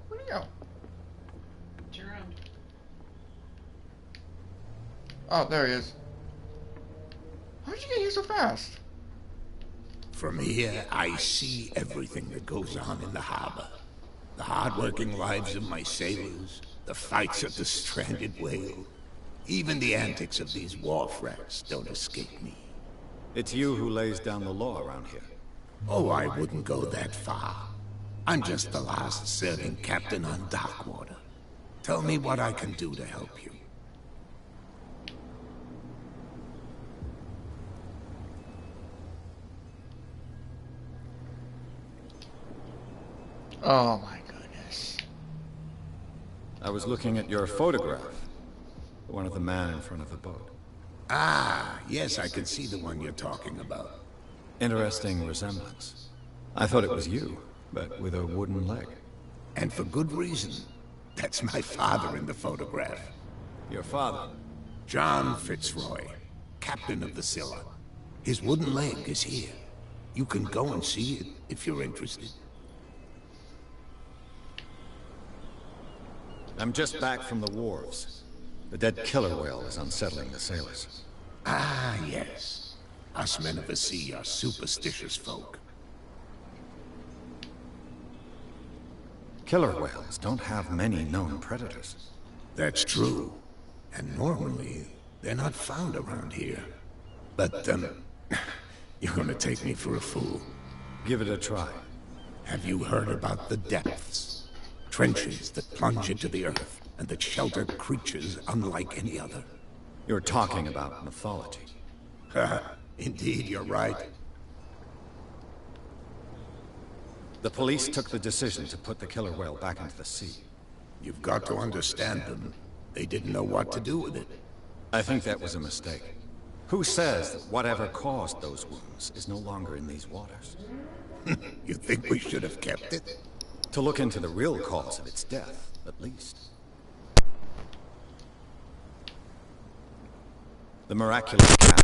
Speaker 1: Where'd he go?
Speaker 6: Turn around.
Speaker 1: Oh, there he is. How'd you get here so fast?
Speaker 7: From here, I see everything that goes on in the harbor. The hard-working lives of my sailors, the fights at the stranded whale. Even the antics of these wharf rats don't escape me.
Speaker 3: It's you who lays down the law around here.
Speaker 7: Oh, I wouldn't go that far. I'm just the last serving captain on Darkwater. Tell me what I can do to help you.
Speaker 1: Oh my goodness.
Speaker 3: I was looking at your photograph. The one of the man in front of the boat.
Speaker 7: Ah, yes, I can see the one you're talking about.
Speaker 3: Interesting resemblance. I thought it was you, but with a wooden leg.
Speaker 7: And for good reason. That's my father in the photograph.
Speaker 3: Your father?
Speaker 7: John Fitzroy, captain of the Scylla. His wooden leg is here. You can go and see it if you're interested.
Speaker 3: I'm just back from the wharves. The dead killer whale is unsettling the sailors.
Speaker 7: Ah, yes. Us men of the sea are superstitious folk.
Speaker 3: Killer whales don't have many known predators.
Speaker 7: That's true. And normally, they're not found around here. But, you're gonna take me for a fool.
Speaker 3: Give it a try.
Speaker 7: Have you heard about the depths? Trenches that plunge into the earth, and that shelter creatures unlike any other.
Speaker 3: You're talking about mythology.
Speaker 7: Indeed, you're right.
Speaker 3: The police took the decision to put the killer whale back into the sea.
Speaker 7: You've got to understand them. They didn't know what to do with it.
Speaker 3: I think that was a mistake. Who says that whatever caused those wounds is no longer in these waters?
Speaker 7: You think we should have kept it?
Speaker 3: To look into the real cause of its death, at least. The miraculous cat.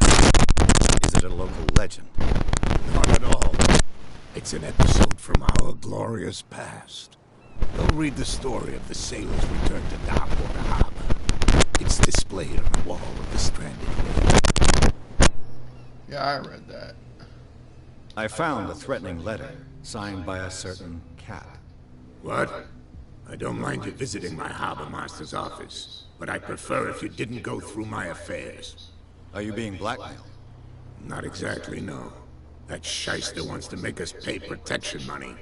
Speaker 3: Is it a local legend?
Speaker 7: Not at all. It's an episode from our glorious past. Go read the story of the sailors' return to Darkwater Harbor. It's displayed on the wall of the stranded whale.
Speaker 1: Yeah, I read that.
Speaker 3: I found a threatening letter signed by a certain cat.
Speaker 7: What? I don't mind you visiting my harbor master's office, but I prefer if you didn't go through my affairs.
Speaker 3: Are you being blackmailed?
Speaker 7: Not exactly, no. That shyster wants to make us pay protection money.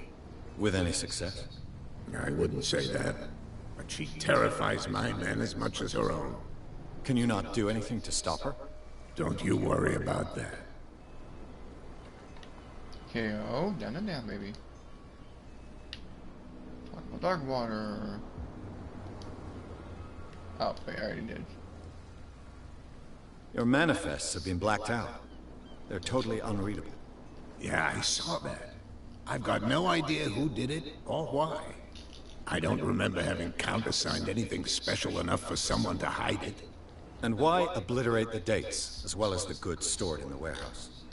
Speaker 3: With any success?
Speaker 7: I wouldn't say that, but she terrifies my men as much as her own.
Speaker 3: Can you not do anything to stop her?
Speaker 7: Don't you worry about that.
Speaker 1: KO, down and down, baby. Talk about dark water. Oh, wait, I already did.
Speaker 3: Your manifests have been blacked out. They're totally unreadable.
Speaker 7: Yeah, I saw that. I've got no idea who did it or why. I don't remember having countersigned anything special enough for someone to hide it.
Speaker 3: And why obliterate the dates, as well as the goods stored in the warehouse?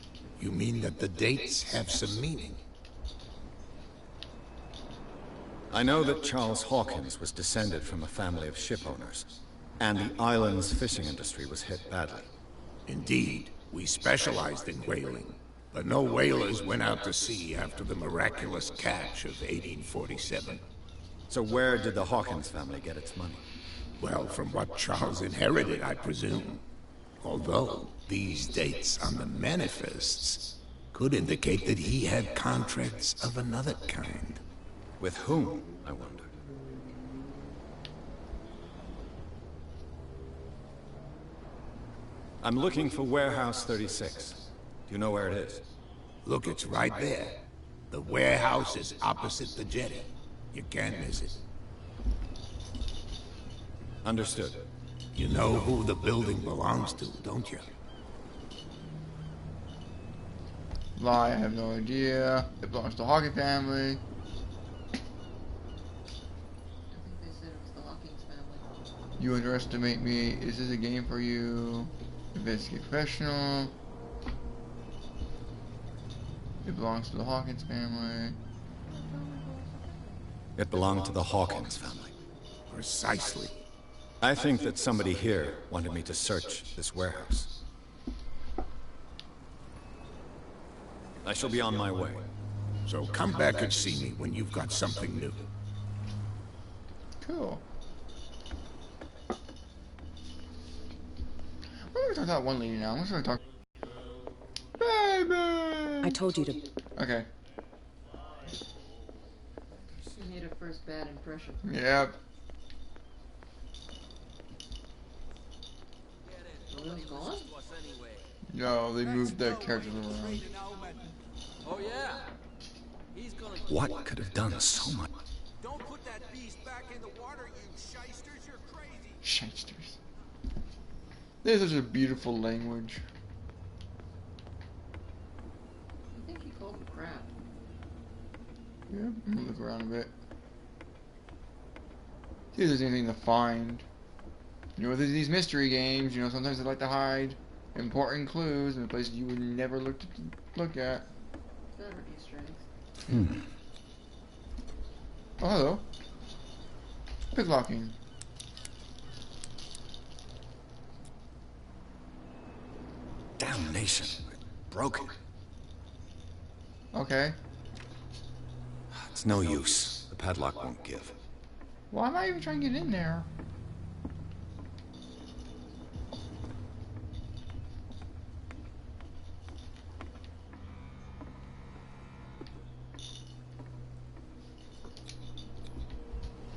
Speaker 7: You mean that the dates have some meaning?
Speaker 3: I know that Charles Hawkins was descended from a family of ship owners, and the island's fishing industry was hit badly.
Speaker 7: Indeed, we specialized in whaling, but no whalers went out to sea after the miraculous catch of 1847.
Speaker 3: So where did the Hawkins family get its money?
Speaker 7: Well, from what Charles inherited, I presume. Although, these dates on the manifests could indicate that he had contracts of another kind.
Speaker 3: With whom, I wonder? I'm looking for Warehouse 36. Do you know where it is?
Speaker 7: Look, it's right there. The warehouse is opposite the jetty. You can't miss it.
Speaker 3: Understood.
Speaker 7: You know who the building belongs to, don't you?
Speaker 1: Lie, I have no idea. It belongs to the Hawkins family. You underestimate me. Is this a game for you? Investigate professional. It belongs to the Hawkins family.
Speaker 3: It belonged to the Hawkins family.
Speaker 7: Precisely.
Speaker 3: I think that somebody here wanted me to search this warehouse. I shall be on my way.
Speaker 7: So come back and see me when you've got something new.
Speaker 1: Cool. We're gonna talk to that one lady now. Let's talk. Baby!
Speaker 12: I told you to...
Speaker 1: Okay.
Speaker 6: You made a first bad impression.
Speaker 1: Yep.
Speaker 6: Everyone's gone?
Speaker 1: No, they moved the characters around.
Speaker 9: Oh yeah. He's gonna.
Speaker 3: What could have done so much?
Speaker 10: Don't put that beast back in the water, you shysters. You're crazy.
Speaker 1: Shysters. This is a beautiful language.
Speaker 6: I think he called him crap.
Speaker 1: Yeah, I'm gonna look around a bit. See if there's anything to find. You know, with these mystery games, you know, sometimes they like to hide important clues in places you would never look at.
Speaker 6: That are Easter eggs.
Speaker 1: Oh, hello. Picklocking.
Speaker 3: Damnation. Broken.
Speaker 1: Okay.
Speaker 3: It's no use. The padlock won't give.
Speaker 1: Why am I even trying to get in there?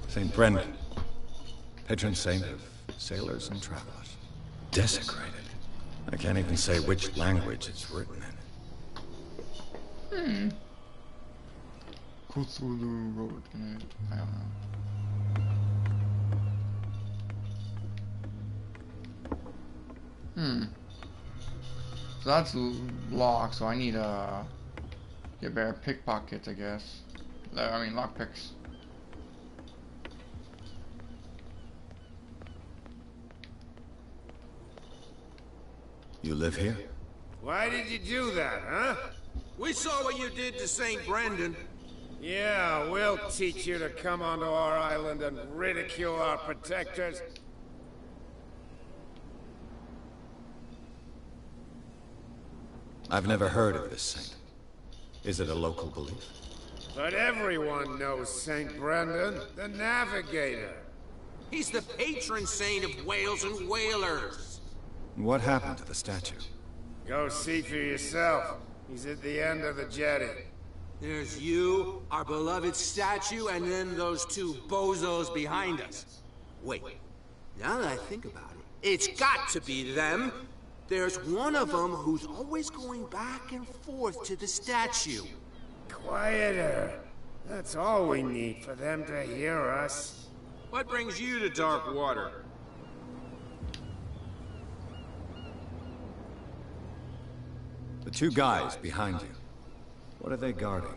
Speaker 3: St. Brendan, patron saint of sailors and travelers. Desecrated. I can't even say which language it's written in.
Speaker 1: Cthulhu wrote in it. I don't know. So that's locked, so I need get better pickpockets, I guess. I mean lockpicks.
Speaker 3: You live here?
Speaker 10: Why did you do that, huh? We saw what you did to St. Brendan.
Speaker 13: Yeah, we'll teach you to come onto our island and ridicule our protectors.
Speaker 3: I've never heard of this saint. Is it a local belief?
Speaker 13: But everyone knows St. Brendan, the Navigator.
Speaker 10: He's the patron saint of whales and whalers.
Speaker 3: What happened to the statue?
Speaker 13: Go see for yourself. He's at the end of the jetty.
Speaker 9: There's you, our beloved statue, and then those two bozos behind us. Wait, now that I think about it, it's got to be them. There's one of them who's always going back and forth to the statue.
Speaker 13: Quieter. That's all we need for them to hear us.
Speaker 9: What brings you to dark water?
Speaker 3: The two guys behind you. What are they guarding?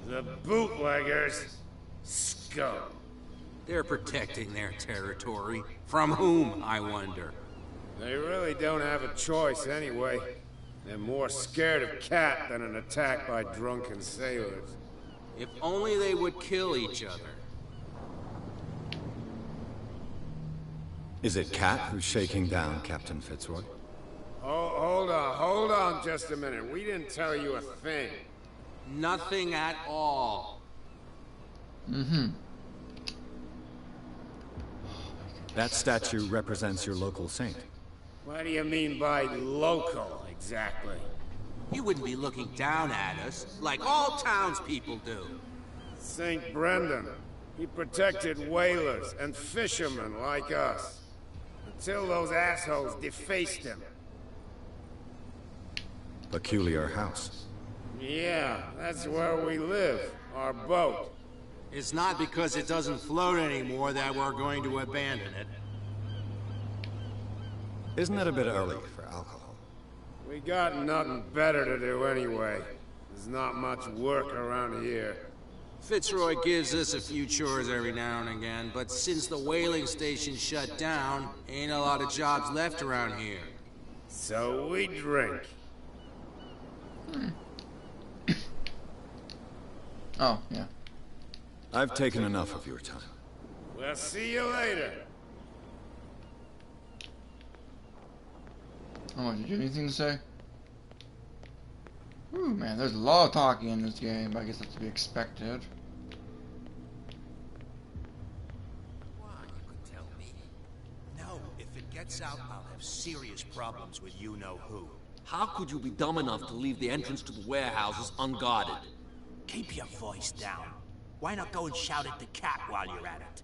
Speaker 13: The bootleggers. Scum.
Speaker 9: They're protecting their territory. From whom, I wonder?
Speaker 13: They really don't have a choice anyway. They're more scared of Cat than an attack by drunken sailors.
Speaker 9: If only they would kill each other.
Speaker 3: Is it Cat who's shaking down Captain Fitzroy?
Speaker 13: Oh, hold on just a minute. We didn't tell you a thing.
Speaker 9: Nothing at all.
Speaker 3: That statue represents your local saint.
Speaker 13: What do you mean by local, exactly?
Speaker 9: You wouldn't be looking down at us, like all townspeople do.
Speaker 13: St. Brendan. He protected whalers and fishermen like us. Until those assholes defaced him.
Speaker 3: Peculiar house.
Speaker 13: Yeah, that's where we live. Our boat.
Speaker 9: It's not because it doesn't float anymore that we're going to abandon it.
Speaker 3: Isn't it a bit early for alcohol?
Speaker 13: We got nothing better to do anyway. There's not much work around here.
Speaker 9: Fitzroy gives us a few chores every now and again, but since the whaling station shut down, ain't a lot of jobs left around here.
Speaker 13: So we drink.
Speaker 1: Oh, yeah.
Speaker 3: I've taken enough of your time.
Speaker 13: We'll see you later.
Speaker 1: Oh, did you have anything to say? Ooh, man, there's a lot of talking in this game, but I guess that's to be expected.
Speaker 5: Why, you could tell me. No, if it gets out, I'll have serious problems with you-know-who.
Speaker 14: How could you be dumb enough to leave the entrance to the warehouses unguarded?
Speaker 5: Keep your voice down. Why not go and shout at the cat while you're at it?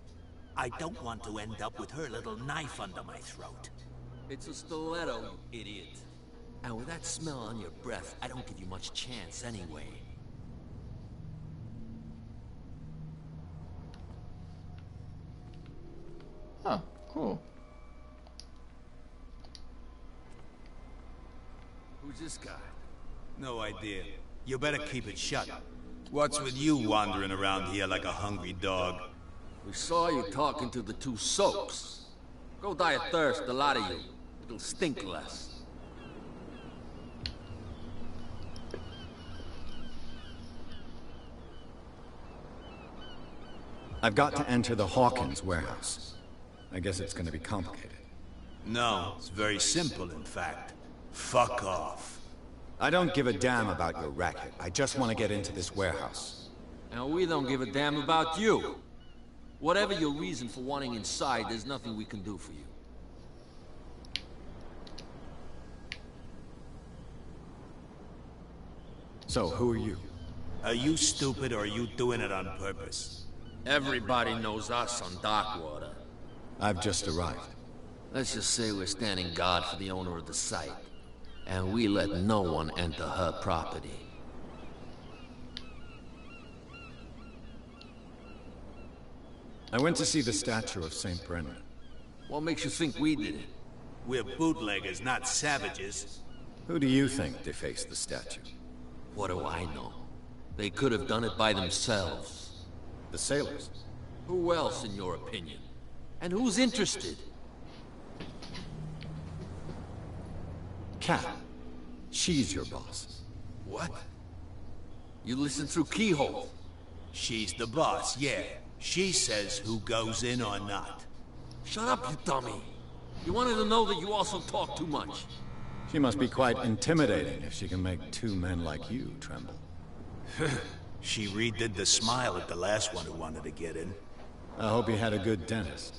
Speaker 5: I don't want to end up with her little knife under my throat.
Speaker 14: It's a stiletto, you idiot. And with that smell on your breath, I don't give you much chance anyway.
Speaker 1: Oh, cool.
Speaker 15: Who's this guy?
Speaker 16: No idea. You better keep it shut. What's with you wandering around here like a hungry dog?
Speaker 14: We saw you talking to the two soaks. Go die of thirst, the lot of you. It'll stink less.
Speaker 3: I've got to enter the Hawkins warehouse. I guess it's gonna be complicated.
Speaker 16: No, it's very simple, in fact. Fuck off.
Speaker 3: I don't give a damn about your racket. I just want to get into this warehouse.
Speaker 14: And we don't give a damn about you. Whatever your reason for wanting inside, there's nothing we can do for you.
Speaker 3: So, who are you?
Speaker 16: Are you stupid or are you doing it on purpose?
Speaker 14: Everybody knows us on Darkwater.
Speaker 3: I've just arrived.
Speaker 14: Let's just say we're standing guard for the owner of the site. And we let no one enter her property.
Speaker 3: I went to see the statue of St. Brendan.
Speaker 14: What makes you think we did it?
Speaker 16: We're bootleggers, not savages.
Speaker 3: Who do you think defaced the statue?
Speaker 14: What do I know? They could have done it by themselves.
Speaker 3: The sailors?
Speaker 14: Who else, in your opinion? And who's interested?
Speaker 3: Cat. She's your boss.
Speaker 14: What? You listen through keyhole.
Speaker 16: She's the boss, yeah. She says who goes in or not.
Speaker 14: Shut up, you dummy. You wanted to know that you also talk too much.
Speaker 3: She must be quite intimidating if she can make two men like you tremble.
Speaker 16: She redid the smile at the last one who wanted to get in.
Speaker 3: I hope he had a good dentist.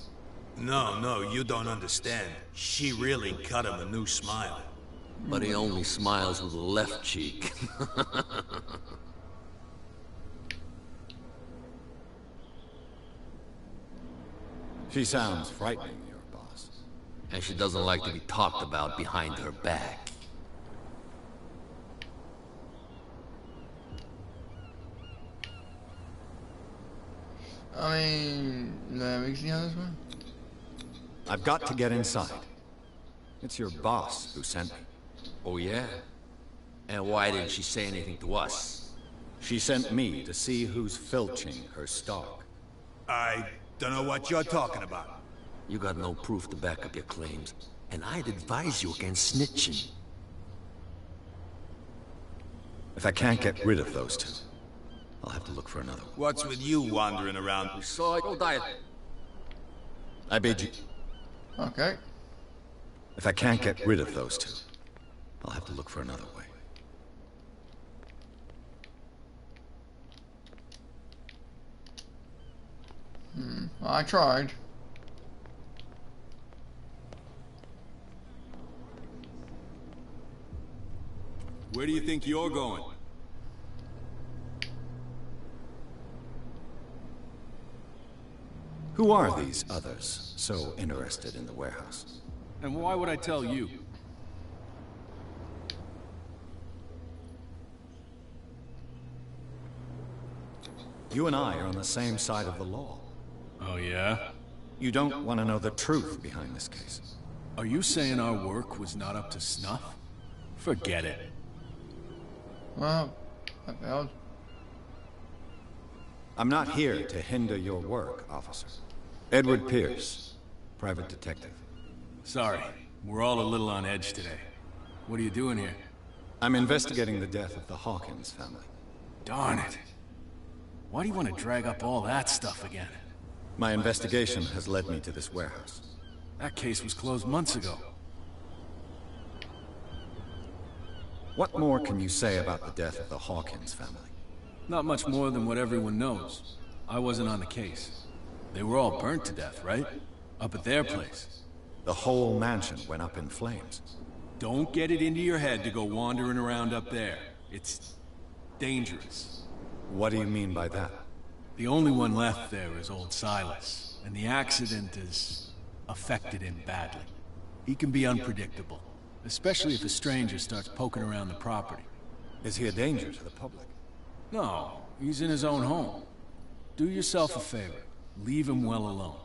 Speaker 16: No, you don't understand. She really cut him a new smile.
Speaker 14: But he only smiles with the left cheek.
Speaker 3: She sounds frightening, your boss.
Speaker 14: And she doesn't like to be talked about behind her back.
Speaker 1: I mean, we can see how this one.
Speaker 3: I've got to get inside. It's your boss who sent me.
Speaker 14: Oh, yeah? And why didn't she say anything to us?
Speaker 3: She sent me to see who's filching her stock.
Speaker 16: I don't know what you're talking about.
Speaker 14: You got no proof to back up your claims, and I'd advise you against snitching.
Speaker 3: If I can't get rid of those two, I'll have to look for another one.
Speaker 16: What's with you wandering around?
Speaker 14: We saw it. Go die.
Speaker 3: I bid you.
Speaker 1: Okay.
Speaker 3: If I can't get rid of those two, I'll have to look for another way.
Speaker 1: Well, I tried.
Speaker 16: Where do you think you're going?
Speaker 3: Who are these others so interested in the warehouse?
Speaker 15: And why would I tell you?
Speaker 3: You and I are on the same side of the law.
Speaker 15: Oh, yeah?
Speaker 3: You don't want to know the truth behind this case.
Speaker 15: Are you saying our work was not up to snuff? Forget it.
Speaker 1: Well, I failed.
Speaker 3: I'm not here to hinder your work, officer. Edward Pierce, private detective.
Speaker 15: Sorry, we're all a little on edge today. What are you doing here?
Speaker 3: I'm investigating the death of the Hawkins family.
Speaker 15: Darn it. Why do you want to drag up all that stuff again?
Speaker 3: My investigation has led me to this warehouse.
Speaker 15: That case was closed months ago.
Speaker 3: What more can you say about the death of the Hawkins family?
Speaker 15: Not much more than what everyone knows. I wasn't on the case. They were all burnt to death, right? Up at their place.
Speaker 3: The whole mansion went up in flames.
Speaker 15: Don't get it into your head to go wandering around up there. It's dangerous.
Speaker 3: What do you mean by that?
Speaker 15: The only one left there is old Silas, and the accident has affected him badly. He can be unpredictable, especially if a stranger starts poking around the property.
Speaker 3: Is he a danger to the public?
Speaker 15: No, he's in his own home. Do yourself a favor. Leave him well alone.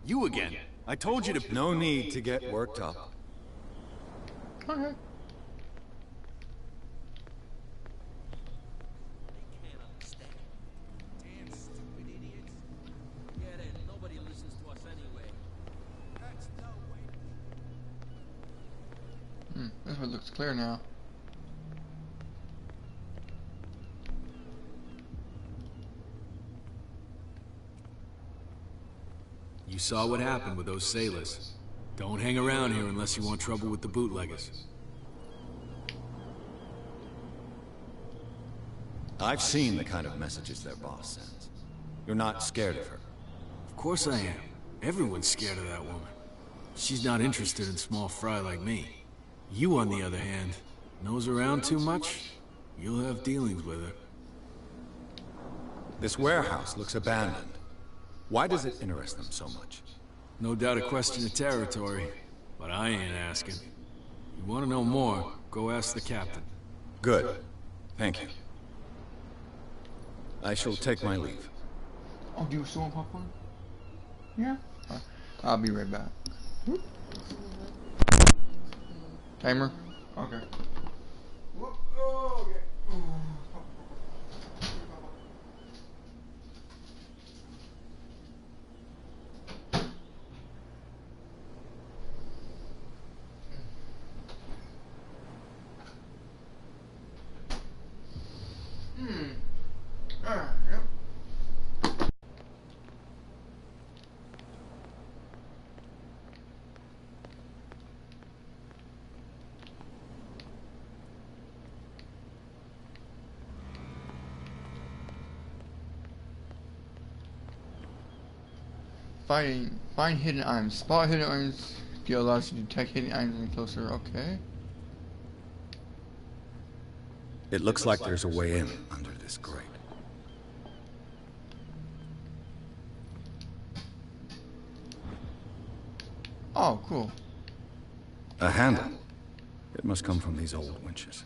Speaker 15: You again. I told you to...
Speaker 3: No need to get worked up.
Speaker 1: Okay. This one looks clear now.
Speaker 15: You saw what happened with those sailors. Don't hang around here unless you want trouble with the bootleggers.
Speaker 3: I've seen the kind of messages their boss sends. You're not scared of her.
Speaker 15: Of course I am. Everyone's scared of that woman. She's not interested in small fry like me. You, on the other hand, nose around too much, you'll have dealings with her.
Speaker 3: This warehouse looks abandoned. Why does it interest them so much?
Speaker 15: No doubt a question of territory, but I ain't asking. You want to know more, go ask the captain.
Speaker 3: Good. Thank you. I shall take my leave.
Speaker 1: Oh, do you still want popcorn? Yeah. I'll be right back. Timer? Okay. Okay. Yep. Find hidden items. Spot hidden items. Skill allows you to detect hidden items when closer. Okay.
Speaker 3: It looks like there's a way in under this grate.
Speaker 1: Oh, cool.
Speaker 3: A handle. It must come from these old winches.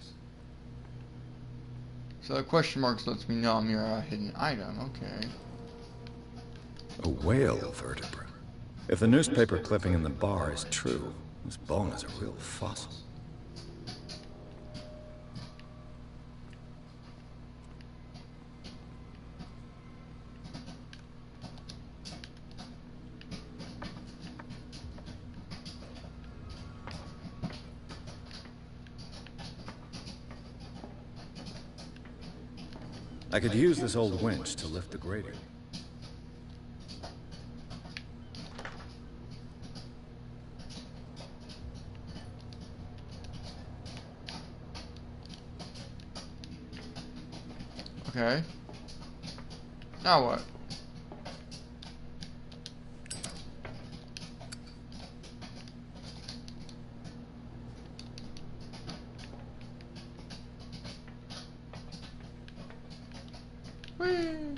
Speaker 1: So the question marks lets me know I'm near a hidden item. Okay.
Speaker 3: A whale vertebra. If the newspaper clipping in the bar is true, this bone is a real fossil. I could use this old winch to lift the grating.
Speaker 1: Okay. Now what? Whee!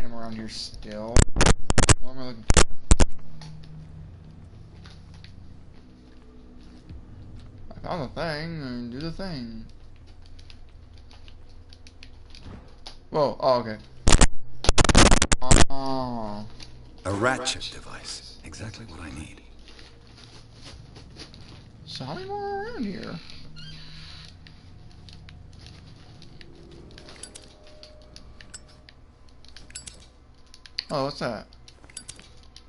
Speaker 1: I'm around here still. What am I looking for? I found the thing and do the thing. Whoa, oh, okay. Oh.
Speaker 3: A ratchet device. Exactly what I need.
Speaker 1: So how many more are around here? Oh, what's that?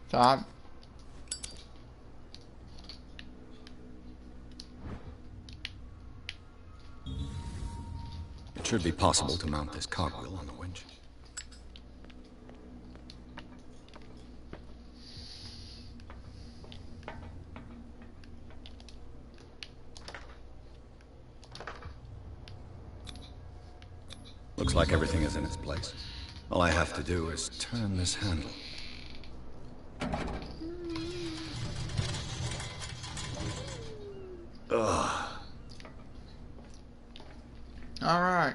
Speaker 1: Top.
Speaker 3: It should be possible to mount this cogwheel on the winch. Looks like everything is in its place. All I have to do is turn this handle. Ugh.
Speaker 1: All right.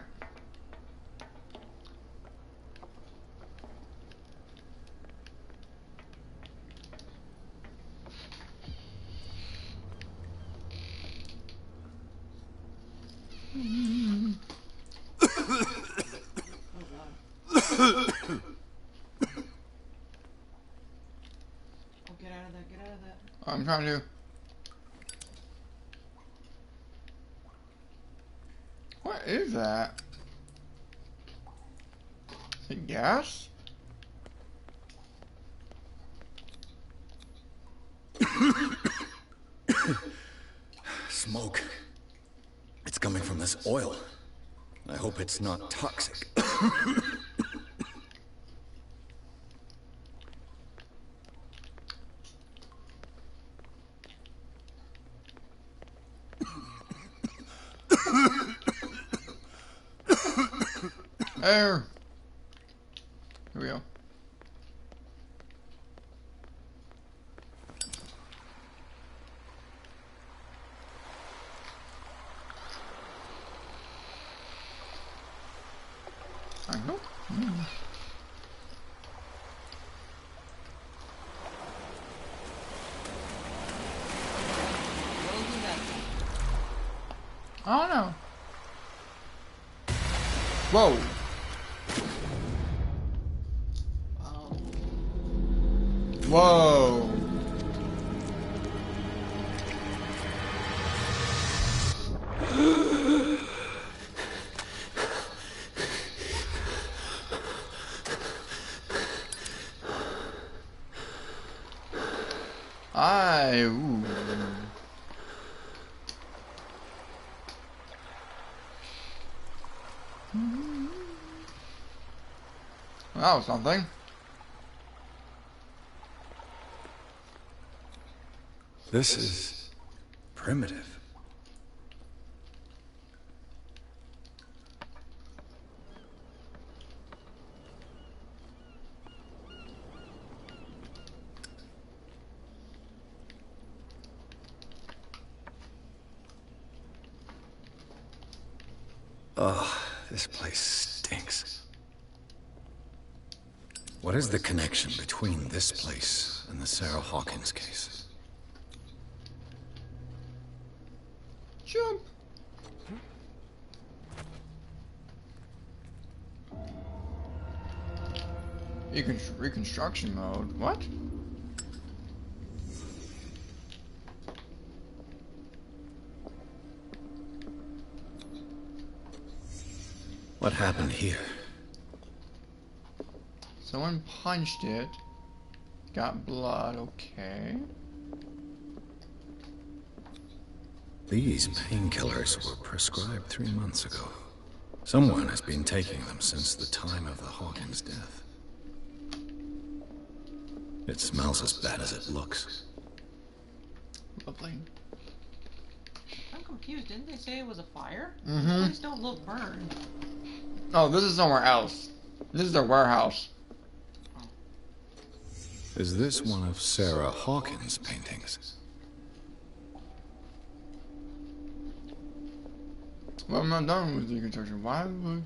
Speaker 1: I'm trying to. What is that? Is it gas?
Speaker 3: Smoke. It's coming from this oil. I hope it's not toxic.
Speaker 1: There. Here we go. I know. I don't know. Whoa. Whoa. Ooh. That was something.
Speaker 3: This is primitive. Ugh, this place stinks. What is the connection between this place and the Sarah Hawkins case?
Speaker 1: Jump. Reconstruction mode. What?
Speaker 3: What happened here?
Speaker 1: Someone punched it. Got blood, okay.
Speaker 3: These painkillers were prescribed 3 months ago. Someone has been taking them since the time of the Hawkins death. It smells as bad as it looks.
Speaker 1: Lovely.
Speaker 6: I'm confused. Didn't they say it was a fire?
Speaker 1: Mm-hmm.
Speaker 6: These don't look burned.
Speaker 1: Oh, this is somewhere else. This is a warehouse.
Speaker 3: Is this one of Sarah Hawkins' paintings?
Speaker 1: Well, I'm not done with the reconstruction. Why would...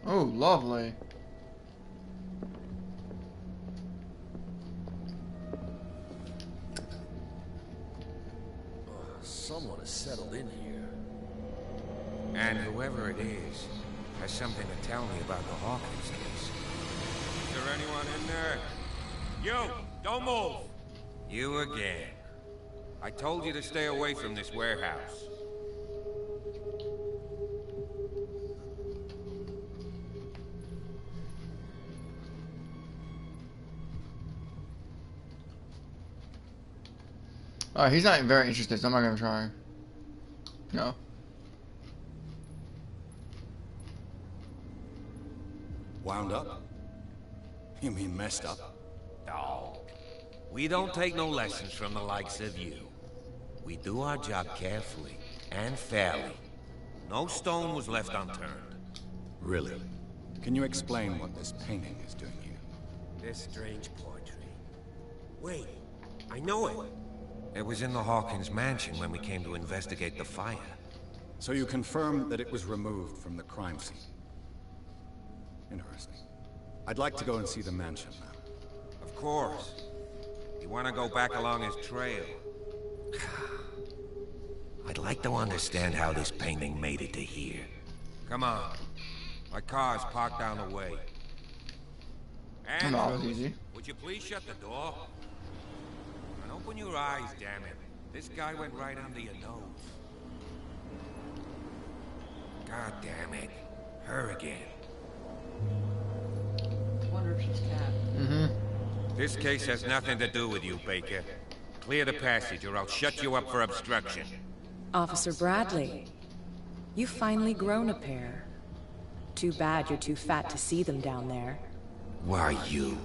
Speaker 1: Oh, lovely.
Speaker 10: Someone has settled in here.
Speaker 8: And whoever it is has something to tell me about the Hawkins case. Is there anyone in there? You! Don't move! You again. I told you to stay away from this warehouse.
Speaker 1: He's not very interested, so I'm not gonna try. No.
Speaker 3: Wound up? You mean messed up?
Speaker 8: No. We don't take no lessons from the likes of you. We do our job carefully and fairly. No stone was left unturned.
Speaker 3: Really? Can you explain what this painting is doing here?
Speaker 10: This strange portrait. Wait, I know it.
Speaker 8: It was in the Hawkins mansion when we came to investigate the fire.
Speaker 3: So you confirm that it was removed from the crime scene? Interesting. I'd like to go and see the mansion now.
Speaker 8: Of course. You want to go back along his trail? I'd like to understand how this painting made it to here. Come on. My car's parked down the way. And would you please shut the door? And open your eyes, damn it. This guy went right under your nose. God damn it. Her again.
Speaker 6: Wonder if she's cat.
Speaker 1: Mm-hmm.
Speaker 8: This case has nothing to do with you, Baker. Clear the passage or I'll shut you up for obstruction.
Speaker 12: Officer Bradley, you've finally grown a pair. Too bad you're too fat to see them down there.
Speaker 8: Why you?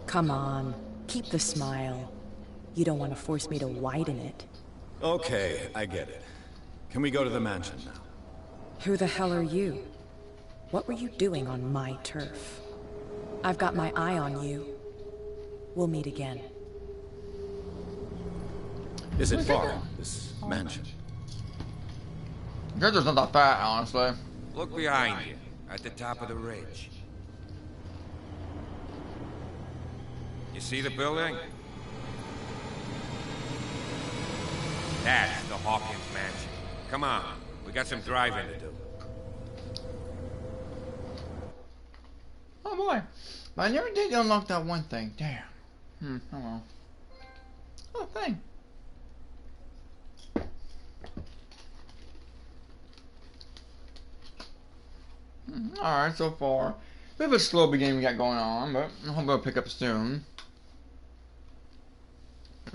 Speaker 12: Come on, keep the smile. You don't want to force me to widen it.
Speaker 3: Okay, I get it. Can we go to the mansion now?
Speaker 12: Who the hell are you? What were you doing on my turf? I've got my eye on you. We'll meet again.
Speaker 3: Is it far, this mansion?
Speaker 1: Gator's not that fat, honestly.
Speaker 8: Look behind you, at the top of the ridge. You see the building? That's the Hawkins mansion. Come on, we got some driving to do.
Speaker 1: Oh boy. But I never did unlock that one thing. Damn. Oh well. Oh, thing. Alright, so far. Bit of a slow beginning we got going on, but I hope it'll pick up soon.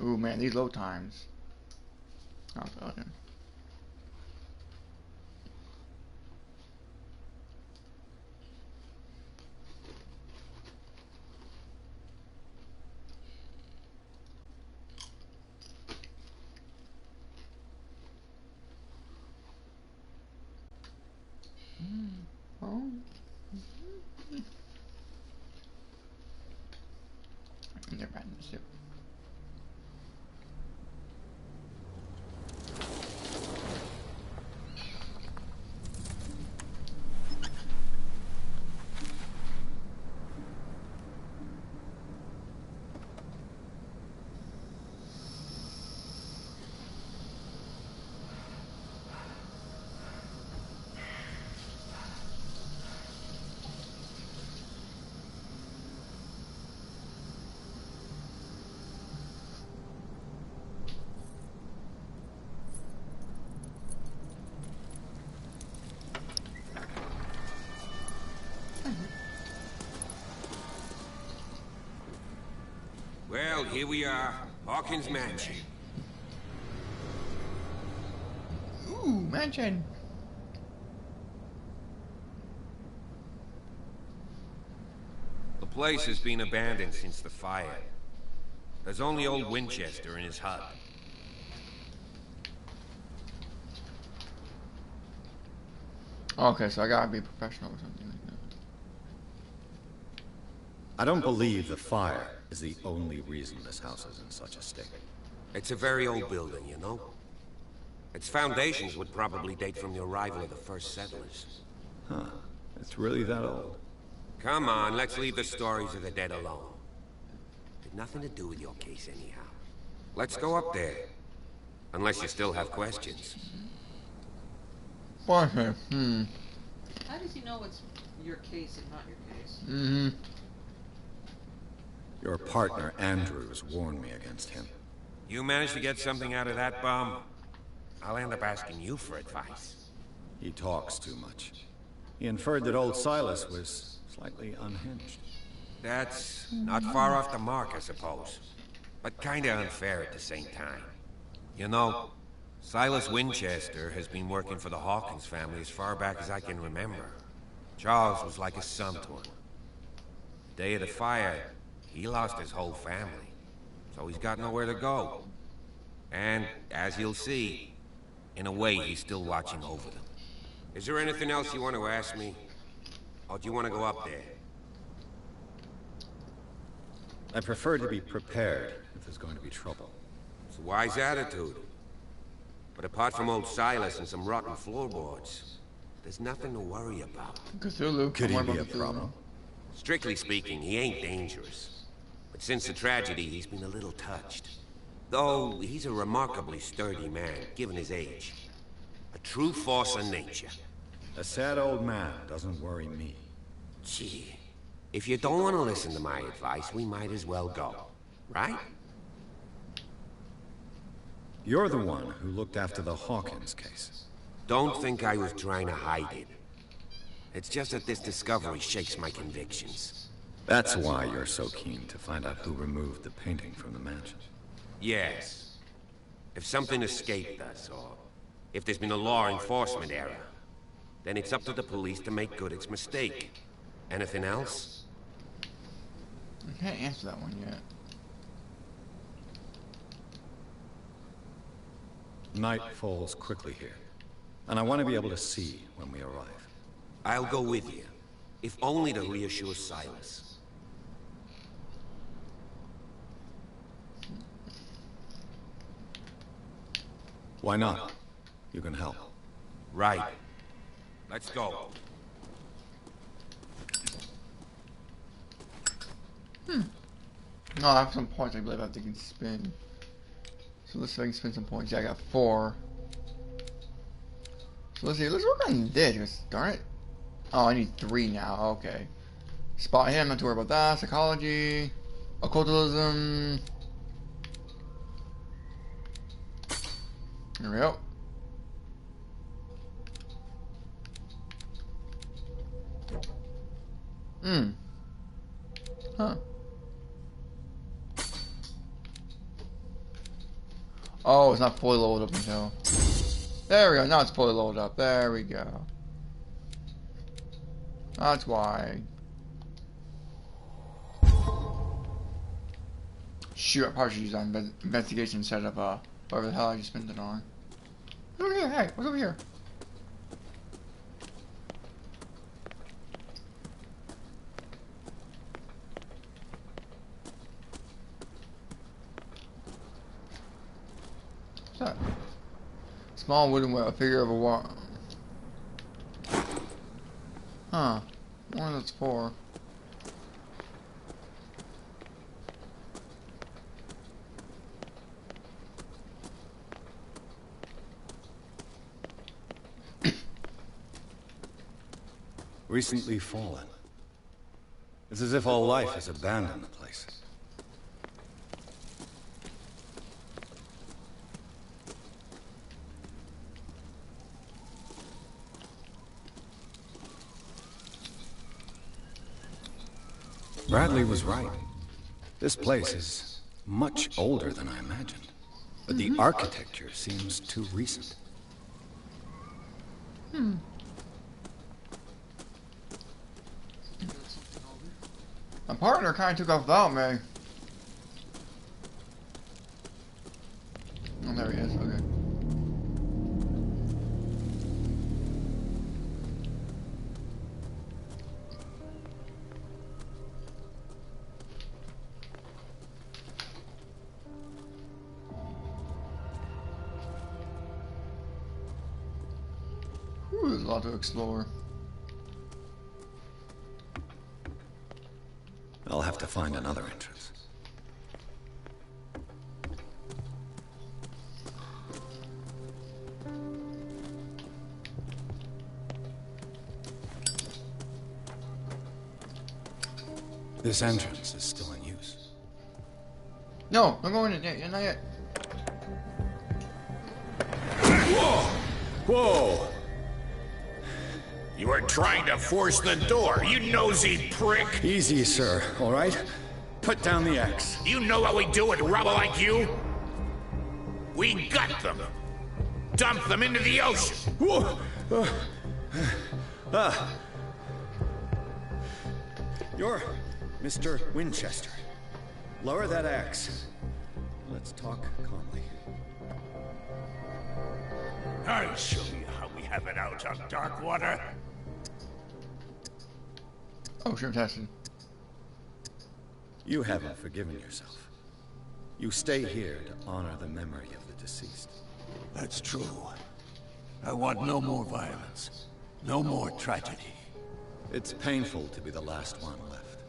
Speaker 1: Ooh, man, these load times. I'll tell you. And they're batting the soup.
Speaker 8: Well, here we are, Hawkins Mansion.
Speaker 1: Ooh, mansion.
Speaker 8: The place has been abandoned since the fire. There's only old Winchester in his hut.
Speaker 1: Okay, so I gotta be professional or something like that.
Speaker 3: I don't believe the fire is the only reason this house is in such a state.
Speaker 8: It's a very old building, you know? Its foundations would probably date from the arrival of the first settlers.
Speaker 3: Huh. It's really that old.
Speaker 8: Come on, let's leave the stories of the dead alone. Had nothing to do with your case anyhow. Let's go up there. Unless you still have questions.
Speaker 1: What?
Speaker 6: How does he know it's your case and not your case?
Speaker 1: Mm-hmm.
Speaker 3: Your partner, Andrews, warned me against him.
Speaker 8: You managed to get something out of that bum? I'll end up asking you for advice.
Speaker 3: He talks too much. He inferred that old Silas was slightly unhinged.
Speaker 8: That's not far off the mark, I suppose. But kinda unfair at the same time. You know, Silas Winchester has been working for the Hawkins family as far back as I can remember. Charles was like a son to him. The day of the fire, he lost his whole family. So he's got nowhere to go. And, as you'll see, in a way he's still watching over them. Is there anything else you want to ask me? Or do you want to go up there?
Speaker 3: I prefer to be prepared if there's going to be trouble.
Speaker 8: It's a wise attitude. But apart from old Silas and some rotten floorboards, there's nothing to worry about.
Speaker 1: Cthulhu.
Speaker 3: Could he be a problem?
Speaker 8: Strictly speaking, he ain't dangerous. But since the tragedy, he's been a little touched. Though, he's a remarkably sturdy man, given his age. A true force of nature.
Speaker 3: A sad old man doesn't worry me.
Speaker 8: Gee, if you don't want to listen to my advice, we might as well go. Right?
Speaker 3: You're the one who looked after the Hawkins case.
Speaker 8: Don't think I was trying to hide it. It's just that this discovery shakes my convictions.
Speaker 3: That's why you're so keen to find out who removed the painting from the mansion.
Speaker 8: Yes. If something escaped us, or if there's been a law enforcement error, then it's up to the police to make good its mistake. Anything else?
Speaker 1: I can't answer that one yet.
Speaker 3: Night falls quickly here, and I want to be able to see when we arrive.
Speaker 10: I'll go with you, if only to reassure Silas.
Speaker 3: Why not? You can help.
Speaker 10: Right. Let's go.
Speaker 1: No, I have some points I believe I can spin. So let's see if I can spin some points. Yeah, I got 4. So let's see, let's work on this, 'cause darn it. Oh, I need 3 now, okay. Spot him, not to worry about that. Psychology. Occultism. There we go. Huh. Oh, it's not fully loaded up until... There we go, now it's fully loaded up. There we go. That's why. Shoot, I probably should use that investigation instead of, whatever the hell I just spent it on. What's over here? Hey, what's over here? What's that? Small wooden well, figure of a wall. Huh. One that's 4.
Speaker 3: Recently fallen. It's as if all life has abandoned the place. Bradley was right. This place is much older than I imagined. But the architecture seems too recent.
Speaker 1: My partner kind of took off without me. Oh, there he is. Okay. Ooh, there's a lot to explore.
Speaker 3: I'll have to find another entrance. This entrance is still in use.
Speaker 1: No, don't go in it yet. Not yet.
Speaker 7: Whoa!
Speaker 3: Whoa!
Speaker 7: You are trying to force the door, you nosy prick!
Speaker 3: Easy, sir, all right? Put down the axe.
Speaker 7: You know how we do it, rebel like you? We got them! Dump them into the ocean!
Speaker 3: Whoa! You're Mr. Winchester. Lower that axe. Let's talk calmly.
Speaker 10: I'll show you how we have it out on dark water.
Speaker 1: Oh, sure, testing.
Speaker 3: You haven't forgiven yourself. You stay here to honor the memory of the deceased.
Speaker 10: That's true. I want no more violence. No more tragedy.
Speaker 3: It's painful to be the last one left.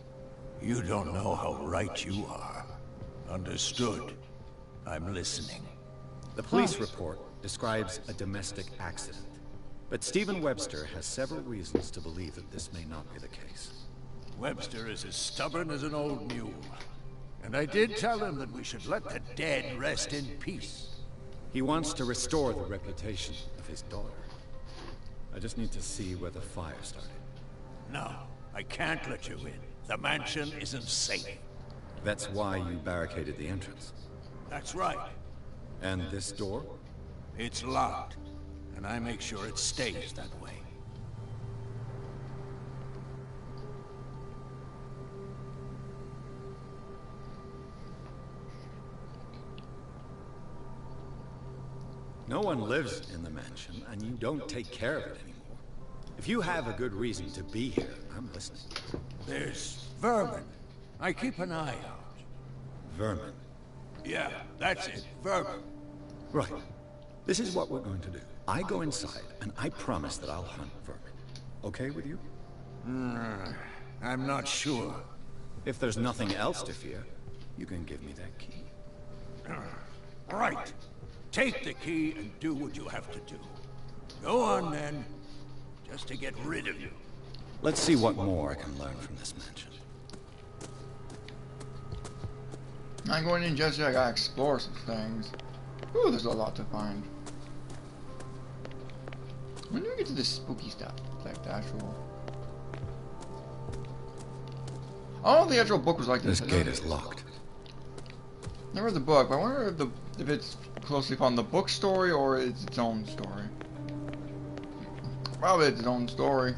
Speaker 10: You don't know how right you are. Understood. I'm listening.
Speaker 3: The police report describes a domestic accident. But Stephen Webster has several reasons to believe that this may not be the case.
Speaker 10: Webster is as stubborn as an old mule. And I did tell him that we should let the dead rest in peace.
Speaker 3: He wants to restore the reputation of his daughter. I just need to see where the fire started.
Speaker 10: No, I can't let you in. The mansion isn't safe.
Speaker 3: That's why you barricaded the entrance.
Speaker 10: That's right.
Speaker 3: And this door?
Speaker 10: It's locked, and I make sure it stays that way.
Speaker 3: No one lives in the mansion, and you don't take care of it anymore. If you have a good reason to be here, I'm listening.
Speaker 10: There's vermin. I keep an eye out.
Speaker 3: Vermin?
Speaker 10: Yeah, that's it. Vermin.
Speaker 3: Right. This is what we're going to do. I go inside, and I promise that I'll hunt vermin. Okay with you?
Speaker 10: I'm not sure.
Speaker 3: If there's nothing else to fear, you can give me that key.
Speaker 10: Right. Take the key and do what you have to do. Go on, then. Just to get rid of you.
Speaker 3: Let's see what more I can learn from this mansion.
Speaker 1: I'm going in just yet. I gotta explore some things. Ooh, there's a lot to find. When do we get to this spooky stuff? Like the actual... Oh, the actual book was like this.
Speaker 3: This gate is locked.
Speaker 1: Never the book, but I wonder if it's closely upon the book story or it's its own story. Probably it's its own story.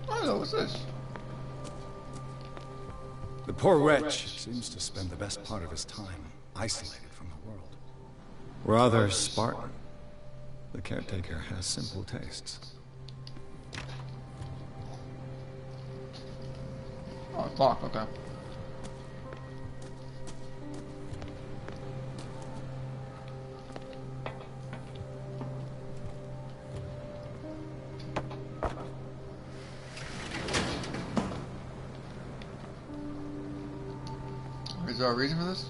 Speaker 1: Oh, what's this?
Speaker 3: The poor wretch seems to spend the best part of his time isolated from the world. Rather Spartan. The caretaker has simple tastes.
Speaker 1: Oh, it's locked, okay. Is there a reason for this?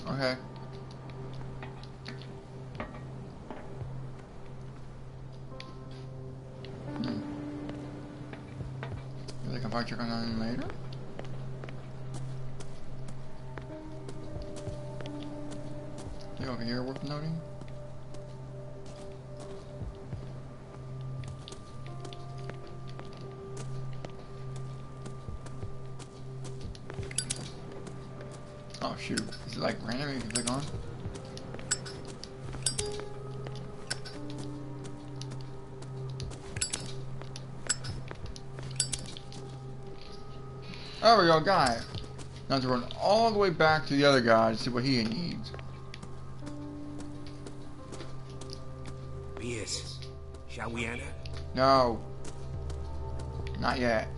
Speaker 1: Okay. Maybe I can probably check on that later. Think over here worth noting? Oh shoot, is it like random you can click on? There we go, guy. Now to run all the way back to the other guy to see what he needs.
Speaker 8: Yes. Shall we enter?
Speaker 1: No. Not yet.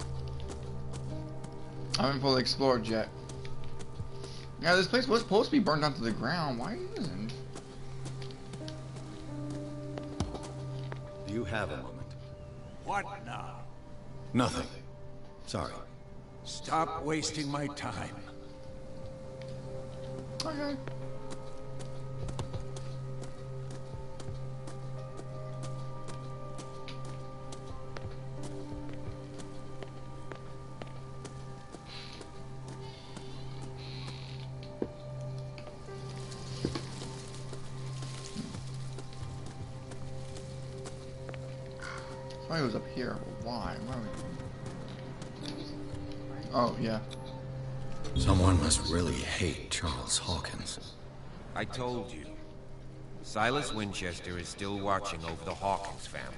Speaker 1: I haven't fully explored yet. Yeah, this place was supposed to be burned down to the ground. Why isn't?
Speaker 3: Do you have a moment?
Speaker 10: What now?
Speaker 3: Nothing. Sorry.
Speaker 10: Stop wasting my time.
Speaker 1: Okay. I was up here, but why? Where are we going? Oh, yeah.
Speaker 3: Someone must really hate Charles Hawkins.
Speaker 8: I told you. Silas Winchester is still watching over the Hawkins family.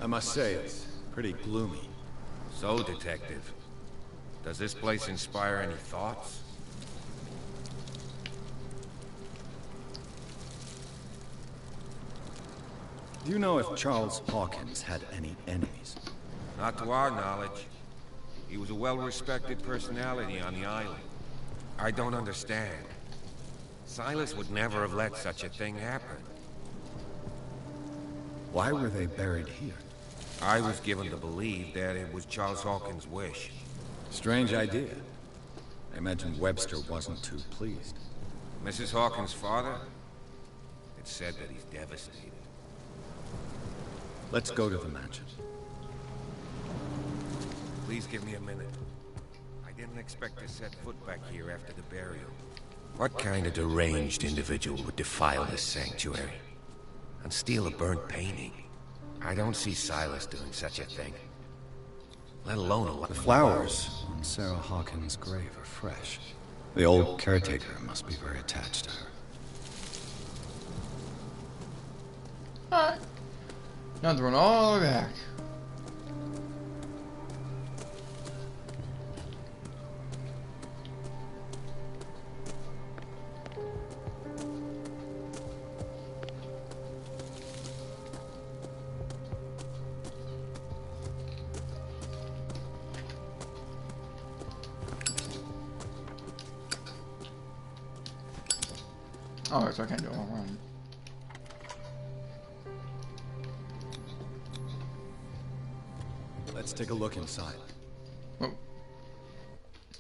Speaker 3: I must say, it's pretty gloomy.
Speaker 8: So, Detective, does this place inspire any thoughts?
Speaker 3: Do you know if Charles Hawkins had any enemies?
Speaker 8: Not to our knowledge. He was a well-respected personality on the island. I don't understand. Silas would never have let such a thing happen.
Speaker 3: Why were they buried here?
Speaker 8: I was given to believe that it was Charles Hawkins' wish.
Speaker 3: Strange idea. I imagine Webster wasn't too pleased.
Speaker 8: Mrs. Hawkins' father? It's said that he's devastated.
Speaker 3: Let's go to the mansion.
Speaker 8: Please give me a minute. I didn't expect to set foot back here after the burial. What kind of deranged individual would defile this sanctuary? And steal a burnt painting? I don't see Silas doing such a thing. Let alone a...
Speaker 3: The flowers on Sarah Hawkins' grave are fresh. The old caretaker must be very attached to her.
Speaker 1: Alright. Now to run all the way back. Oh, so I can't do it all wrong.
Speaker 3: Let's take a look inside.
Speaker 1: Oh.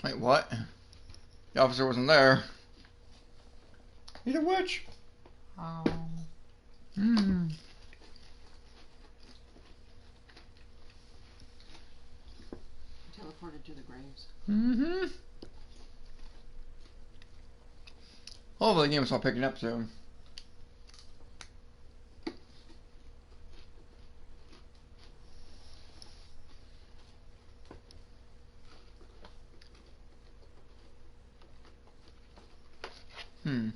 Speaker 1: Wait, what? The officer wasn't there. He's a witch.
Speaker 6: Oh.
Speaker 1: Hmm.
Speaker 6: Teleported to the graves.
Speaker 1: Mm-hmm. Hopefully the game will start picking up soon. Hmm.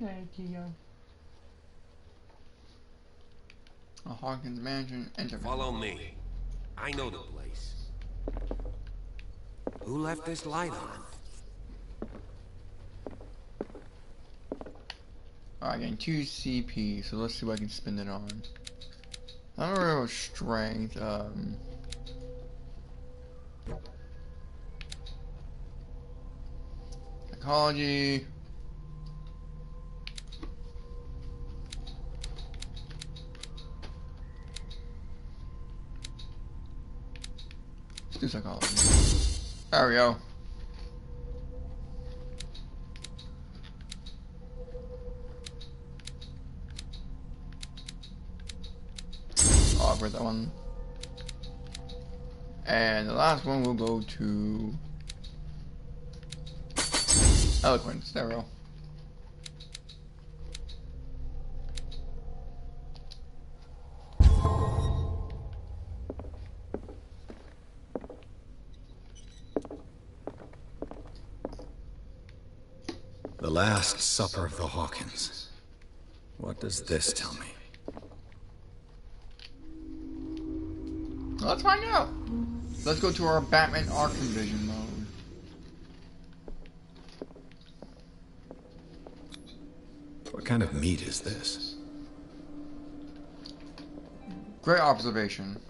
Speaker 1: Thank you. A Hawkins mansion. Enter.
Speaker 8: Follow me. I know the place. Who left this light on?
Speaker 1: Alright, getting 2 CP, so let's see what I can spend it on. I don't know strength, psychology. Let's do psychology. There we go. I'll upgrade that one. And the last one will go to eloquence. There we go.
Speaker 3: The Last Supper of the Hawkins. What does this tell me?
Speaker 1: Let's find out. Let's go to our Batman Arkham Vision mode.
Speaker 3: What kind of meat is this?
Speaker 1: Great observation.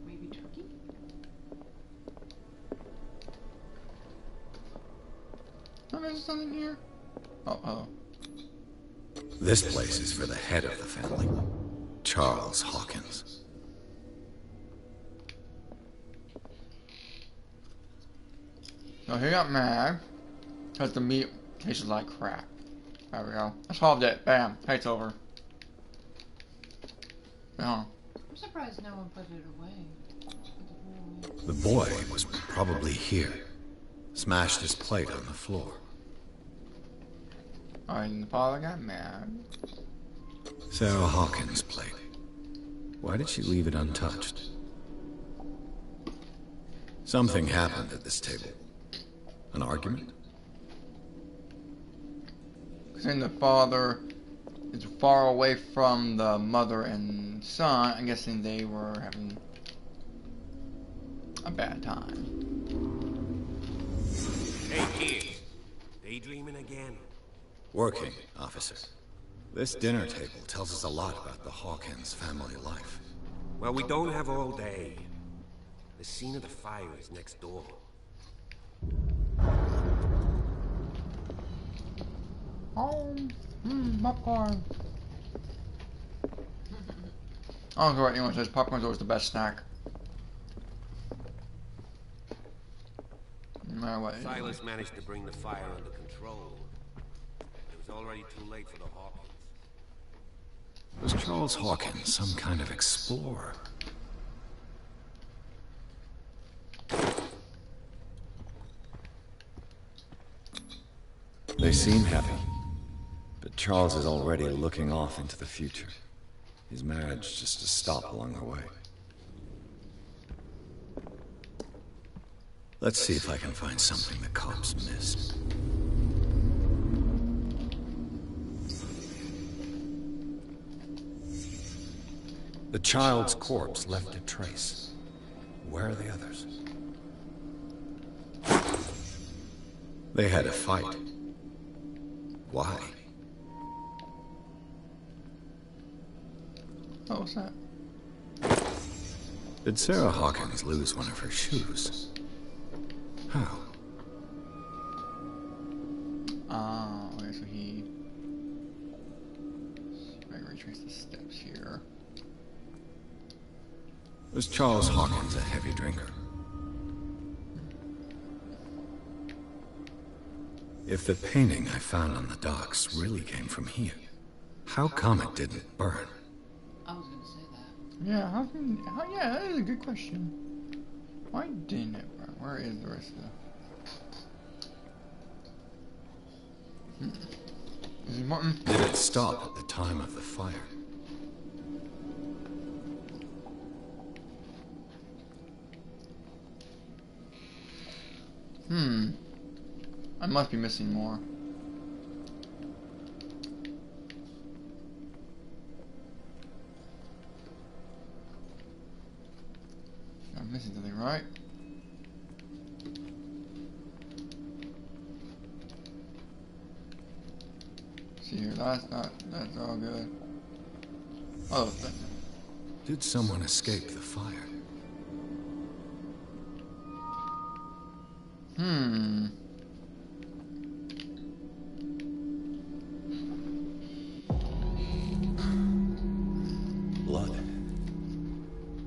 Speaker 6: Maybe turkey?
Speaker 1: Oh, there's something here. Oh.
Speaker 3: This place is for the head of the family, Charles Hawkins.
Speaker 1: So he got mad because the meat tasted like crap. There we go. I solved it. Bam. It's over. Yeah.
Speaker 6: I'm surprised no one put it away.
Speaker 3: The boy was probably here. Smashed his plate on the floor.
Speaker 1: And the father got mad.
Speaker 3: Sarah Hawkins' plate. Why did she leave it untouched? Something happened at this table. An argument?
Speaker 1: Because the father is far away from the mother and son, I'm guessing they were having a bad time.
Speaker 8: Hey, kid. Daydreaming again?
Speaker 3: Working, officer. This dinner table tells us a lot about the Hawkins family life.
Speaker 8: Well, we don't have all day. The scene of the fire is next door.
Speaker 1: Oh, popcorn. I don't care what anyone says, popcorn's always the best snack. No matter what.
Speaker 8: Silas managed to bring the fire under control. It was already too late for the Hawkins.
Speaker 3: Was Charles Hawkins some kind of explorer? They seem happy, but Charles is already looking off into the future. His marriage just a stop along the way. Let's see if I can find something the cops missed. The child's corpse left a trace. Where are the others? They had a fight. Why?
Speaker 1: Oh, what's that?
Speaker 3: Did Sarah Hawkins lose one of her shoes? How?
Speaker 1: Okay, so he... I can retrace the steps here.
Speaker 3: Was Charles Hawkins a heavy drinker? If the painting I found on the docks really came from here, how come it didn't burn?
Speaker 6: I was gonna say that.
Speaker 1: Yeah, yeah, that is a good question. Why didn't it burn? Where is the rest of the... Is it Martin?
Speaker 3: Did it stop at the time of the fire?
Speaker 1: I must be missing more. I'm missing something, right? See here, that's all good. Oh,
Speaker 3: did someone escape the fire? Blood.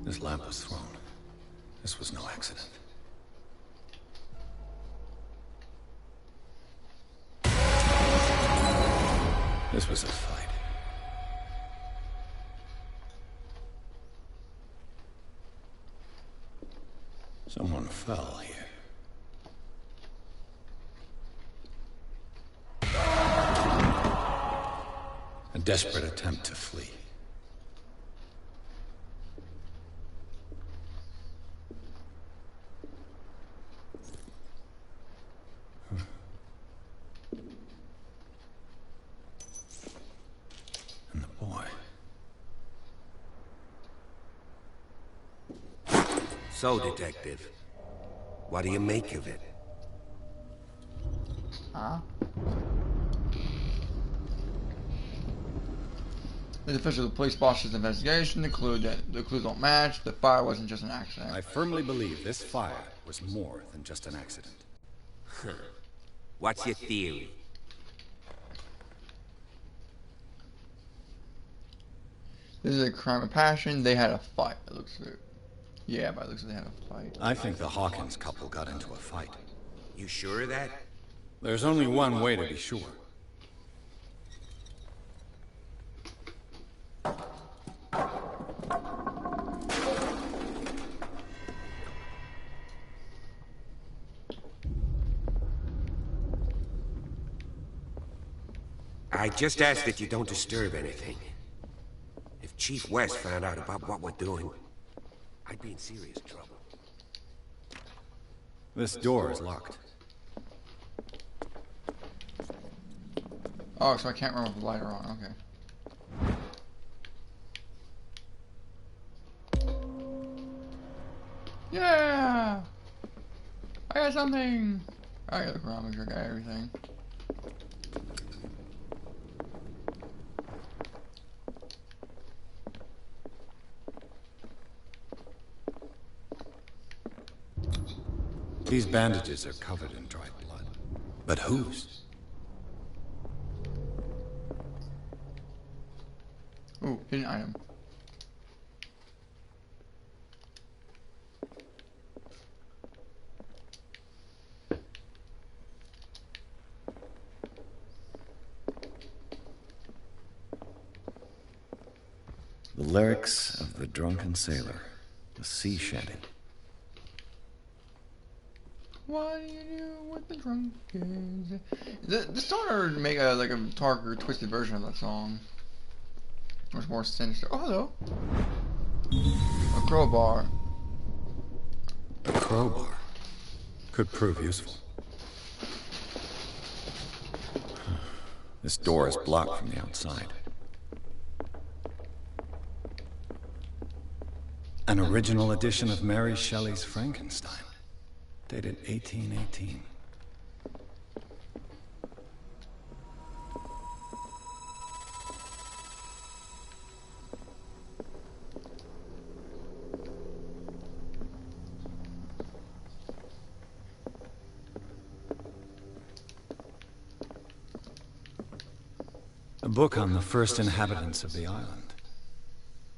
Speaker 3: This lamp was thrown. This was no accident. This was a fight. Someone fell here. A desperate attempt to flee. And the boy.
Speaker 8: So, Detective, what do you make of it?
Speaker 1: Huh? The official police boss's investigation, the clues don't match, the fire wasn't just an accident.
Speaker 3: I firmly believe this fire was more than just an accident.
Speaker 8: What's your theory?
Speaker 1: This is a crime of passion. They had a fight, it looks like. Yeah, but it looks like they had a fight.
Speaker 3: I think the Hawkins couple got into a fight.
Speaker 8: You sure of that?
Speaker 3: There's only one way to be sure.
Speaker 8: I just ask that you don't disturb anything. If Chief West found out about what we're doing, I'd be in serious trouble.
Speaker 3: This door is locked.
Speaker 1: Oh, so I can't run with the lighter on, okay. Yeah! I got something! I gotta look around, make sure I got everything.
Speaker 3: These bandages are covered in dried blood. But whose?
Speaker 1: Ooh, hidden item.
Speaker 3: The lyrics of the drunken sailor, the sea shanty.
Speaker 1: What do you do with the drunkards? The song make like a darker, twisted version of that song. It was more sinister. Oh, hello. A crowbar.
Speaker 3: A crowbar could prove useful. This door is blocked from the outside. An original edition of Mary Shelley's Frankenstein, dated 1818. A book on the first inhabitants of the island.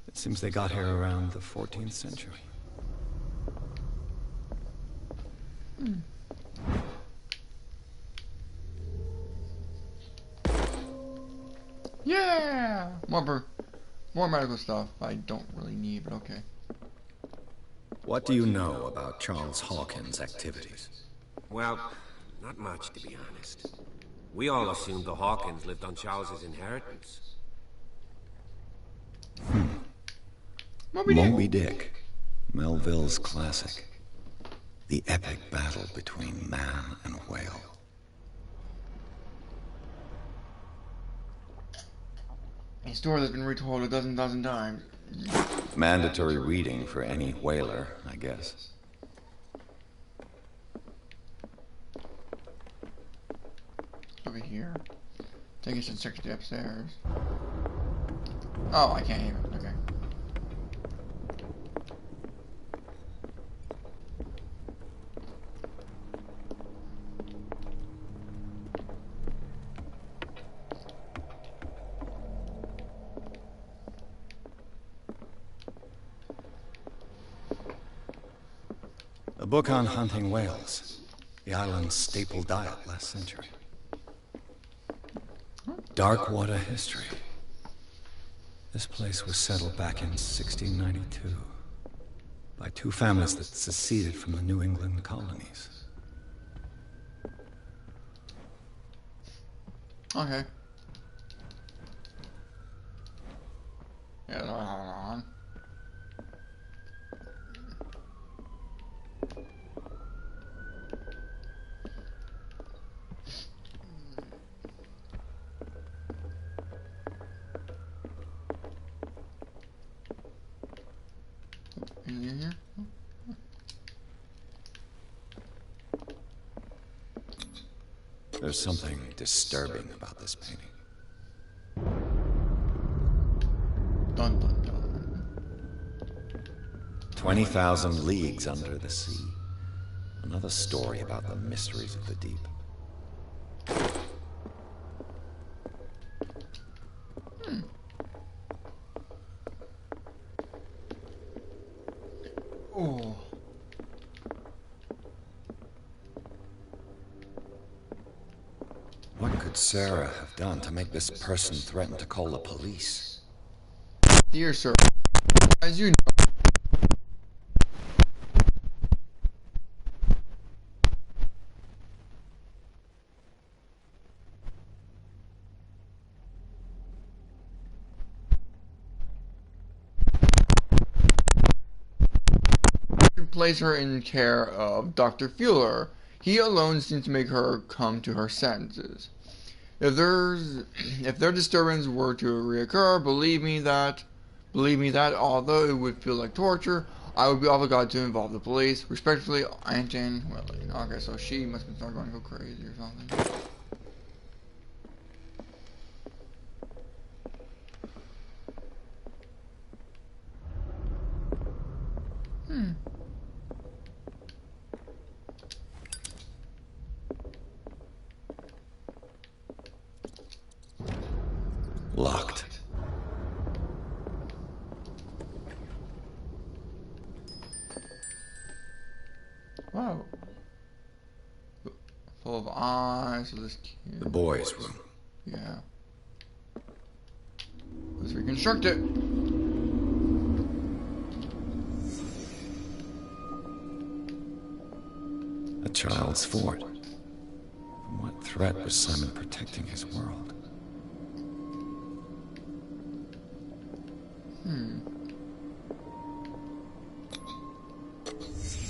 Speaker 3: It seems they got here around the 14th century.
Speaker 1: Yeah! More medical stuff I don't really need, but okay.
Speaker 3: What do you know about Charles Hawkins' activities?
Speaker 9: Well, not much, to be honest. We all assumed the Hawkins lived on Charles's inheritance.
Speaker 3: Moby Dick, Melville's classic. The epic battle between man and whale.
Speaker 1: A story that's been retold a dozen times.
Speaker 3: Mandatory reading for any whaler, I guess.
Speaker 1: Over here. Take us in secretary upstairs. Oh, I can't even. Okay.
Speaker 3: A book on hunting whales. The island's staple diet last century. Dark water history. This place was settled back in 1692 by two families that seceded from the New England colonies.
Speaker 1: Okay. Yeah, hold on. Anything here?
Speaker 3: There's something disturbing about this painting.
Speaker 1: Dun dun dun.
Speaker 3: 20,000 leagues under the sea. Another story about the mysteries of the deep.
Speaker 1: Oh.
Speaker 3: What could Sarah have done to make this person threaten to call the police?
Speaker 1: Dear sir, as you know, place her in care of Dr. Fuller. He alone seems to make her come to her senses. If their disturbance were to reoccur, believe me that, although it would feel like torture, I would be obligated to involve the police. Respectfully, Anton. Well, okay, so she must have been starting to go crazy or something.
Speaker 3: Locked.
Speaker 1: Wow. Full of eyes for this kid.
Speaker 3: The boys' room.
Speaker 1: Yeah. Let's reconstruct it.
Speaker 3: A child's fort. From what threat was Simon protecting his world?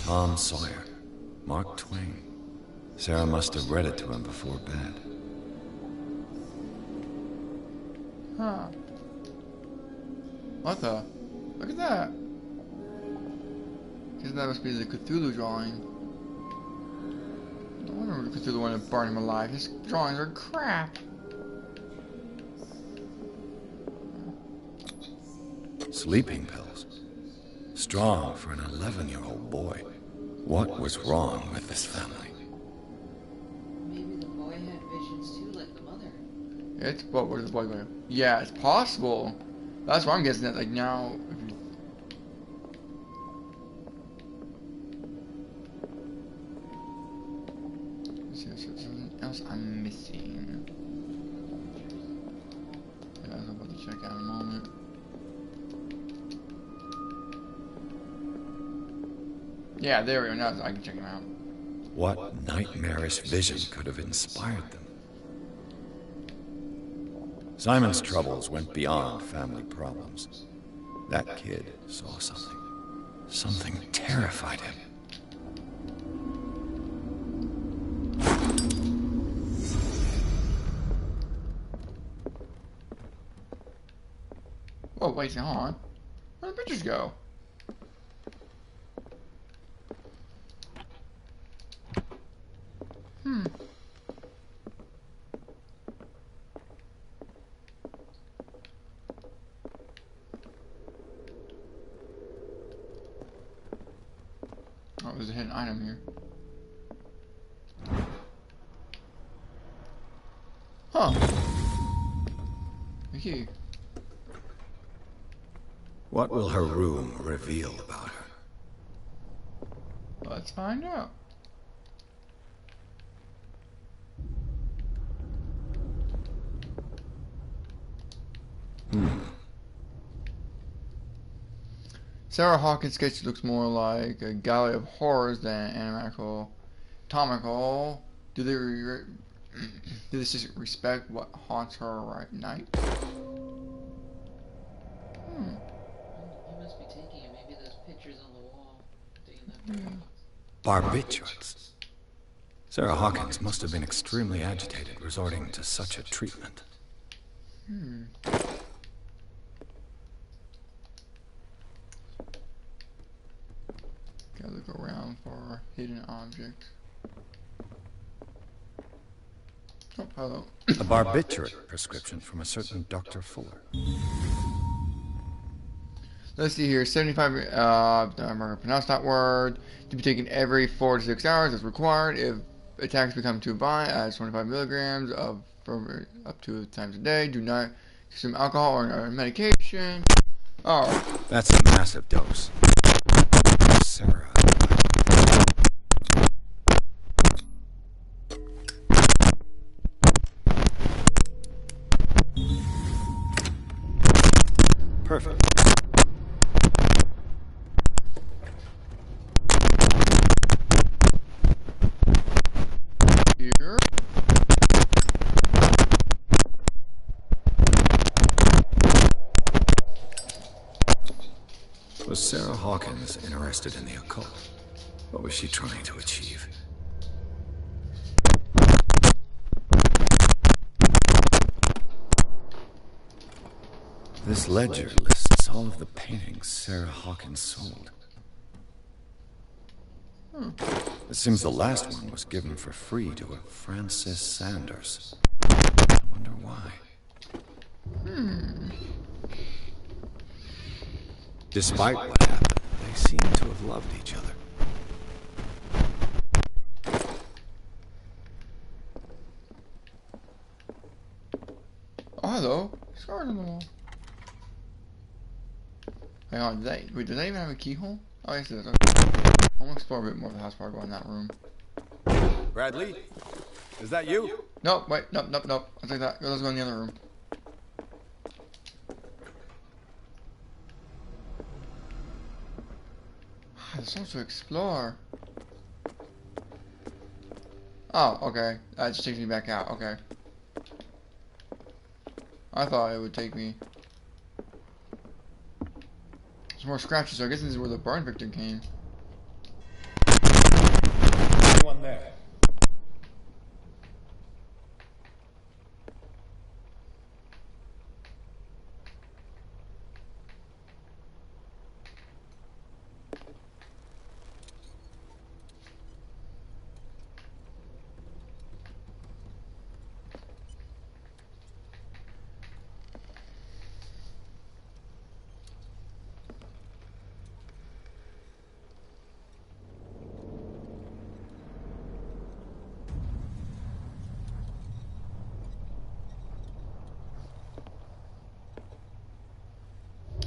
Speaker 3: Tom Sawyer. Mark Twain. Sarah must have read it to him before bed.
Speaker 1: Huh. What the? Look at that. Guess that must be the Cthulhu drawing. No wonder Cthulhu wanted to burn him alive. His drawings are crap.
Speaker 3: Sleeping pills. Strong for an 11-year-old boy. What was wrong with this family?
Speaker 6: Maybe the boy had visions too, like the mother.
Speaker 1: It's what was the boy going? Yeah, it's possible. That's what I'm guessing. That like now, if you let's see, there's something else I'm missing. Yeah, I was about to check out in a moment. Yeah, there we go. Now I can check them out.
Speaker 3: What nightmarish vision could have inspired them? Simon's troubles went beyond family problems. That kid saw something. Something terrified him.
Speaker 1: Whoa, wait, hold on. Where'd the pictures go? Oh, there's a hidden item here. Huh. A key.
Speaker 3: What will her room reveal about her?
Speaker 1: Let's find out. Sarah Hawkins' sketch looks more like a gallery of horrors than anatomical. Do they just respect what haunts her at night?
Speaker 6: He must be taking it. Maybe those pictures on the wall.
Speaker 3: Barbiturates. Sarah Hawkins must have been extremely agitated, resorting to such a treatment.
Speaker 1: Gotta look around for hidden objects. Oh, hello.
Speaker 3: A barbiturate prescription from a certain Dr. Fuller.
Speaker 1: Let's see here. 75. I'm not gonna pronounce that word. To be taken every 4 to 6 hours as required. If attacks become too violent, adds 25 milligrams of for up to times a day. Do not consume alcohol or another medication. Oh,
Speaker 3: That's a massive dose. Sarah. Perfect.
Speaker 1: here.
Speaker 3: Was Sarah Hawkins interested in the occult? What was she trying to achieve? This ledger lists all of the paintings Sarah Hawkins sold. It seems the last one was given for free to a Francis Sanders. I wonder why. Despite what happened, they seem to have loved each other.
Speaker 1: Oh, hello. Scars on the wall. Hang on, wait, does that even have a keyhole? Oh, yes, it does. Okay. I want to explore a bit more of the house before I go in that room.
Speaker 17: Bradley? Is that you?
Speaker 1: Nope, wait, nope. I'll take that. Let's go in the other room. There's so much to explore. Oh, okay. That just takes me back out. Okay. I thought it would take me. There's more scratches, so I guess this is where the burn victim came.
Speaker 7: Anyone there?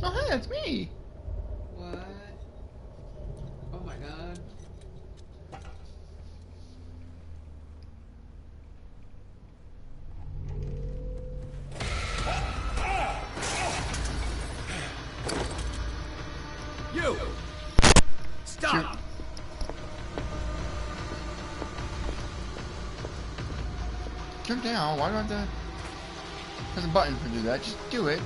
Speaker 1: Oh, hey, it's me!
Speaker 6: What? Oh my god.
Speaker 9: You! Stop!
Speaker 1: Jump down. Why do I have to? There's a button to do that. Just do it.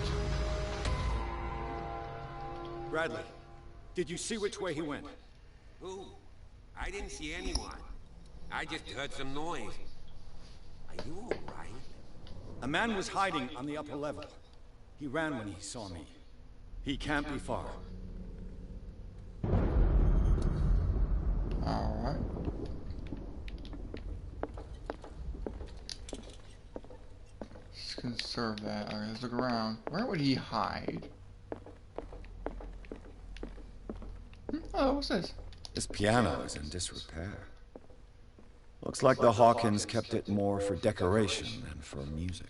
Speaker 3: Bradley, did you see which way he went?
Speaker 8: Who? I didn't see anyone. I just heard some noise. Are you alright?
Speaker 3: A man was hiding on the upper level. He ran when he saw me. He can't be far.
Speaker 1: Alright. Let's conserve that. Alright, let's look around. Where would he hide? Oh, what's this?
Speaker 3: This piano is in disrepair. Looks like the Hawkins kept it more for decoration than for music.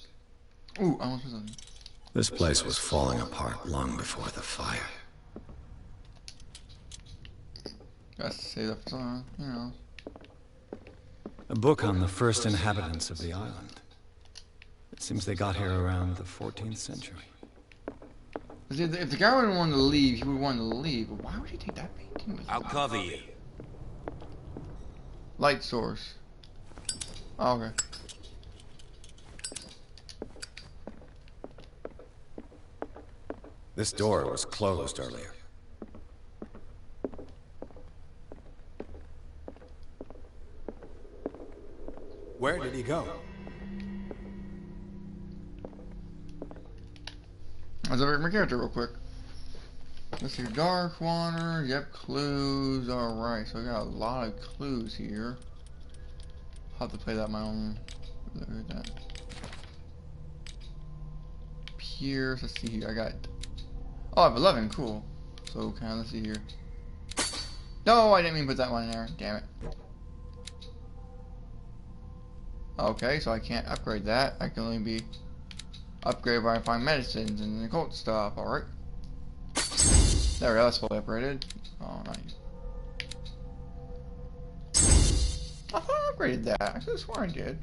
Speaker 1: Ooh, I almost missed something.
Speaker 3: This place was falling apart long before the fire.
Speaker 1: Gotta say that for someone, you know.
Speaker 3: A book on the first inhabitants of the island. It seems they got here around the 14th century.
Speaker 1: If the guy would want to leave, he would want to leave. But why would he take that painting with him?
Speaker 8: I'll cover you.
Speaker 1: Light source. Oh, okay.
Speaker 3: This door was closed earlier. Where did he go?
Speaker 1: Let's upgrade my character real quick. Let's see, dark water, yep, clues, alright, so I got a lot of clues here. I'll have to play that my own. Look at that. Pierce, let's see here, I got. Oh, I have 11, cool. So, okay, let's see here. No, I didn't mean to put that one in there, damn it. Okay, so I can't upgrade that, I can only be upgraded when I find medicines and occult stuff, alright. There we go, that's fully upgraded. Oh, nice. I thought I upgraded that. I could have sworn I did.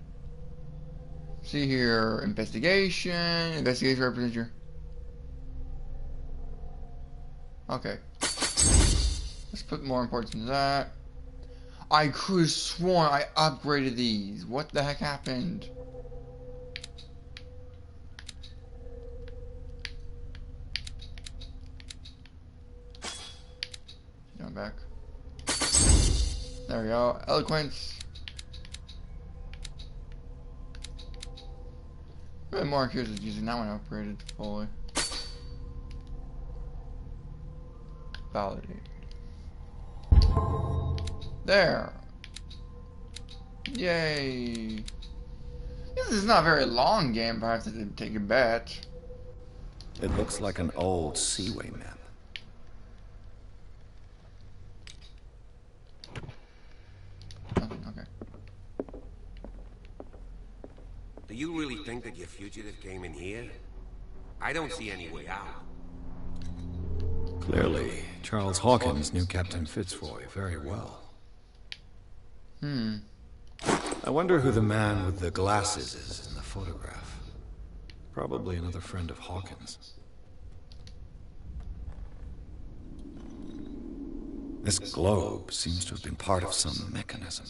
Speaker 1: See here, investigation. Investigation represents your. Okay. Let's put more importance into that. I could have sworn I upgraded these. What the heck happened? Going back. There we go. Eloquence. A bit more curious is using that one upgraded fully. Validate. There. Yay. This is not a very long game, but I have to take a bet.
Speaker 3: It looks like an old Seaway map.
Speaker 1: Okay.
Speaker 8: Do you really think that your fugitive came in here? I don't see any way out.
Speaker 3: Clearly, Charles Hawkins knew Captain Fitzroy very well. I wonder who the man with the glasses is in the photograph. Probably another friend of Hawkins. This globe seems to have been part of some mechanism.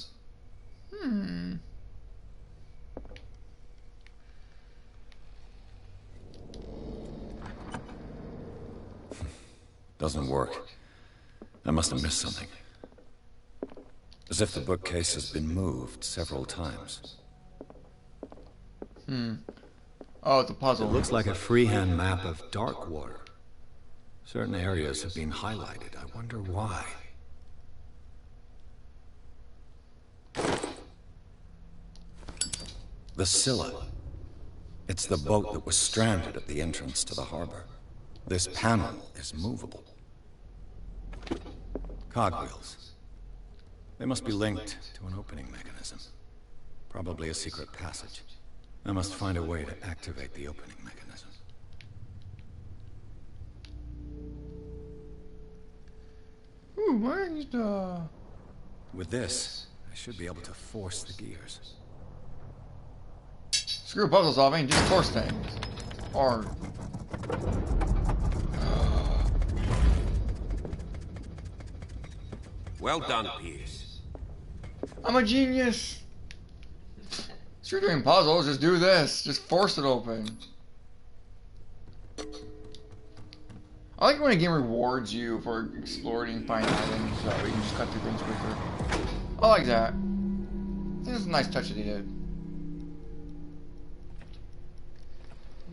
Speaker 3: Doesn't work. I must have missed something. As if the bookcase has been moved several times.
Speaker 1: Oh, it's a puzzle.
Speaker 3: It looks like a freehand map of Darkwater. Certain areas have been highlighted. I wonder why. The Scylla. It's the boat that was stranded at the entrance to the harbor. This panel is movable. Cogwheels. They must be linked to an opening mechanism. Probably a secret passage. I must find a way to activate the opening mechanism.
Speaker 1: Ooh, where's the...
Speaker 3: With this, I should be able to force the gears.
Speaker 1: Screw puzzle solving, just force things. Or...
Speaker 8: Well done, Pierce.
Speaker 1: I'm a genius! If you're doing puzzles, just do this. Just force it open. I like when a game rewards you for exploring, finding items, so you can just cut through things quicker. I like that. I think that's a nice touch that he did.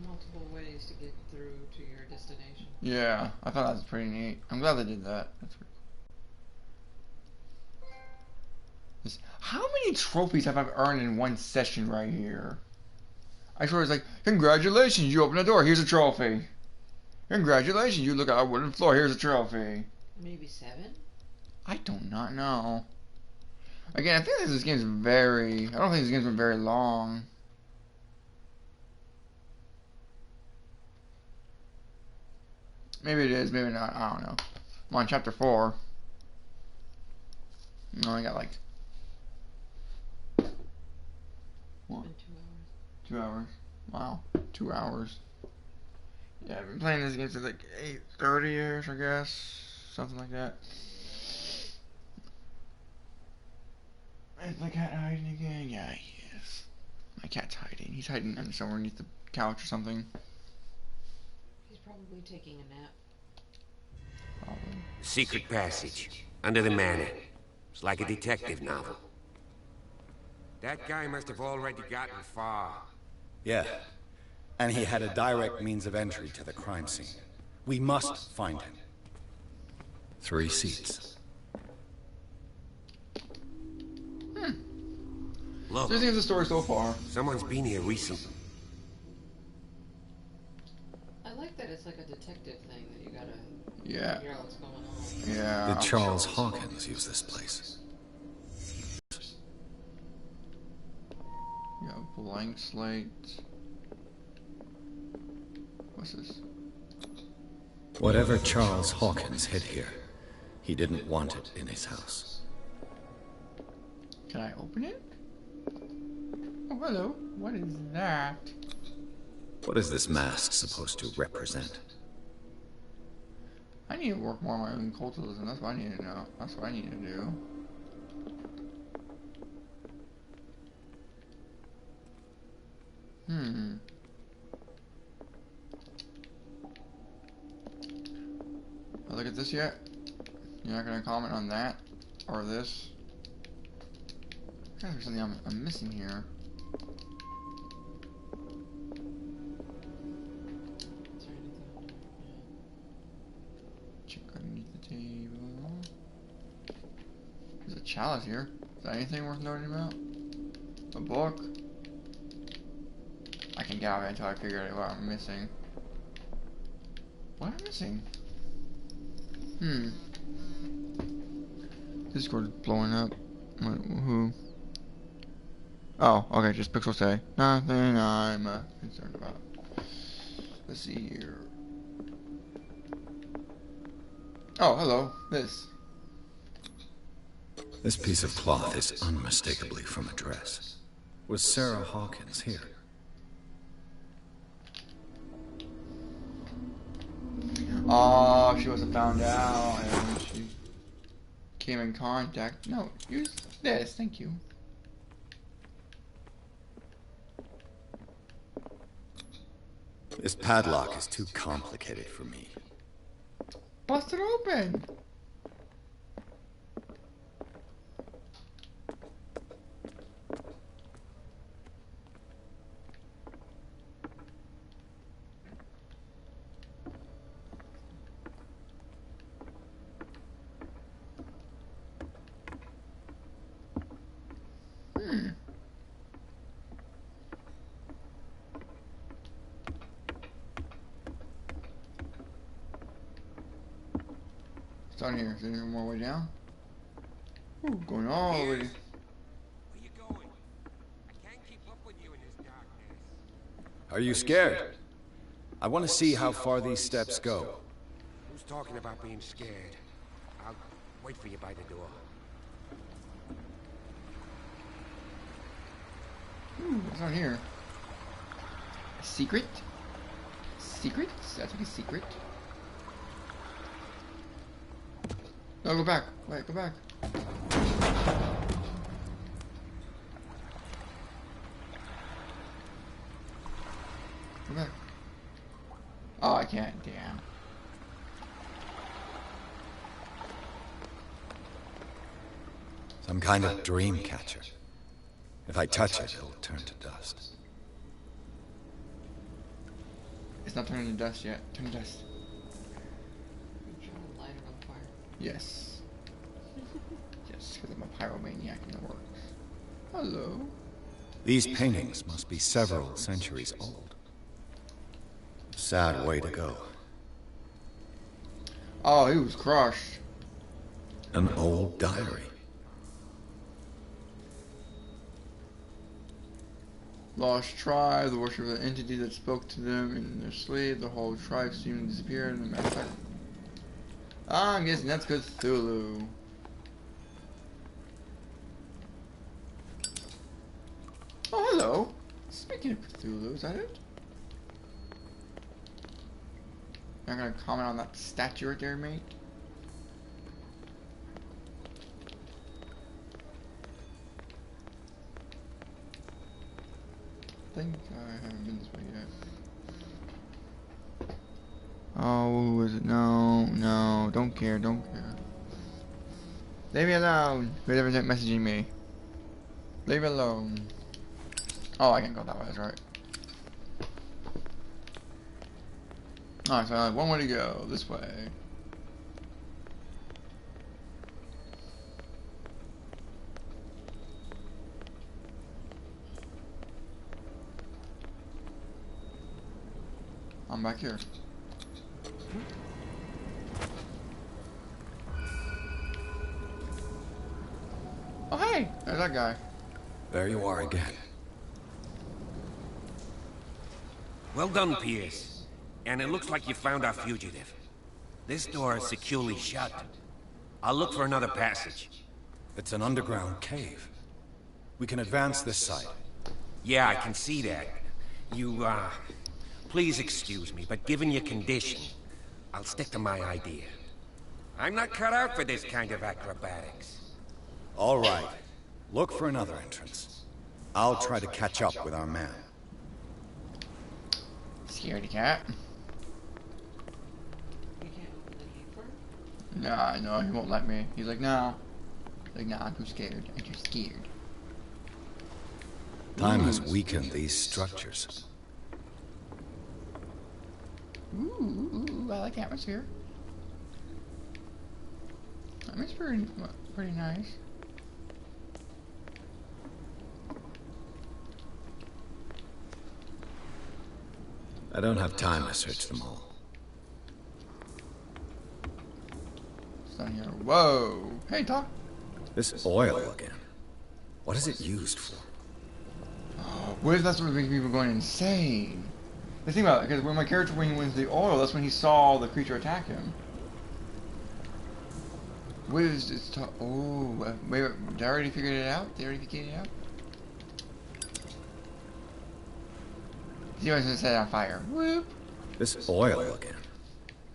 Speaker 6: Multiple ways to get through to your destination.
Speaker 1: Yeah, I thought that was pretty neat. I'm glad they did that. That's pretty cool. How many trophies have I earned in one session right here? I swear it's like, congratulations, you opened a door, here's a trophy. Congratulations, you look at a wooden floor, here's a trophy.
Speaker 6: Maybe 7?
Speaker 1: I do not know. Again, I think this game's very... I don't think this game's been very long. Maybe it is, maybe not, I don't know. I'm on chapter 4. No, I got like... What? 2 hours. Wow, 2 hours. Yeah, I've been playing this game since like 8:30ish, I guess. Something like that. Is my cat hiding again? Yeah, he is. My cat's hiding. He's hiding under somewhere underneath the couch or something.
Speaker 6: He's probably taking a nap.
Speaker 1: Probably.
Speaker 8: Secret passage. Under the manor. It's like a detective novel. That guy must have already gotten far.
Speaker 3: Yeah. And he had a direct means of entry to the crime scene. We must find him. 3 seats.
Speaker 8: Look.
Speaker 1: This is the story so far.
Speaker 8: Someone's been here recently.
Speaker 6: I like that it's like a detective thing that you gotta
Speaker 1: figure
Speaker 6: out what's going on.
Speaker 1: Yeah.
Speaker 3: Did Charles Hawkins use this place?
Speaker 1: Yeah, blank slate. What's this?
Speaker 3: Whatever Charles Hawkins hid here, he didn't want it in his house.
Speaker 1: Can I open it? Oh, hello. What is that?
Speaker 3: What is this mask supposed to represent?
Speaker 1: I need to work more on my own cultism. That's what I need to know. That's what I need to do. Look at this yet? You're not gonna comment on that or this? There's something I'm missing here. Check underneath the table. There's a chalice here. Is that anything worth noting about? A book? I can get out of it until I figure out what I'm missing. What am I missing? Discord's blowing up. Who? Oh, okay, just Pixel say. Nothing I'm concerned about. Let's see here. Oh, hello.
Speaker 3: This piece of cloth is unmistakably from a dress. Was Sarah Hawkins here?
Speaker 1: Oh, she wasn't found out and she came in contact. No, use this, thank you.
Speaker 3: This padlock is too complicated for me.
Speaker 1: Bust it open. It's on here. Is there any more way down? Ooh, going all the way.
Speaker 8: Where you going? I can't keep up with you in this darkness.
Speaker 17: Are you scared? I want to see how far these steps go.
Speaker 8: Who's talking about being scared? I'll wait for you by the door.
Speaker 1: Ooh, what's on here? A secret? Secret? That's like a secret. No, go back. Wait, go back. Go back. Oh, I can't. Damn.
Speaker 3: Some kind of dream catcher. If I touch it, it'll turn to dust.
Speaker 1: It's not turning to dust yet. Turn to dust.
Speaker 6: Light it on fire.
Speaker 1: Yes. Yes, because I'm a pyromaniac and it works. Hello.
Speaker 3: These paintings must be several centuries old. Sad way to go.
Speaker 1: Oh, he was crushed.
Speaker 3: An old diary.
Speaker 1: Lost tribe, the worship of the entity that spoke to them in their sleep. The whole tribe seemed to disappear in the massacre. Ah, I'm guessing that's Cthulhu. Oh, hello. Speaking of Cthulhu, is that it? Not gonna comment on that statue right there, mate. I think I haven't been this way yet. Oh, who is it? No, no, don't care, don't care. Leave me alone. Whoever's messaging me. Leave me alone. Oh, I can go that way, that's right. Alright, so I have one way to go. This way. I'm back here. Oh, hey! There's that guy.
Speaker 3: There you are again.
Speaker 8: Well done, Pierce. And it looks like you found our fugitive. This door is securely shut. I'll look for another passage.
Speaker 3: It's an underground cave. We can advance this side.
Speaker 8: Yeah, I can see that. You, please excuse me, but given your condition, I'll stick to my idea. I'm not cut out for this kind of acrobatics.
Speaker 3: All right. Look for another entrance. I'll try to catch up with our man.
Speaker 1: Scaredy cat.
Speaker 6: You can't open the gate for it?
Speaker 1: Nah, no, he won't let me. He's like, no. He's like, nah, I'm too scared. I'm too scared.
Speaker 3: Time has weakened these structures.
Speaker 1: Ooh, I like the atmosphere. Atmosphere pretty nice.
Speaker 3: I don't have time to search them all.
Speaker 1: It's down here. Whoa. Hey, talk.
Speaker 3: This oil again. What is it used for?
Speaker 1: Oh, what if that's what makes people going insane? Let's think about it, because when my character, when he went into the oil, that's when he saw the creature attack him. What is this? Oh, wait, did I already figure it out? Did I already figure it out? He was gonna set it on fire. Whoop.
Speaker 3: This oil again.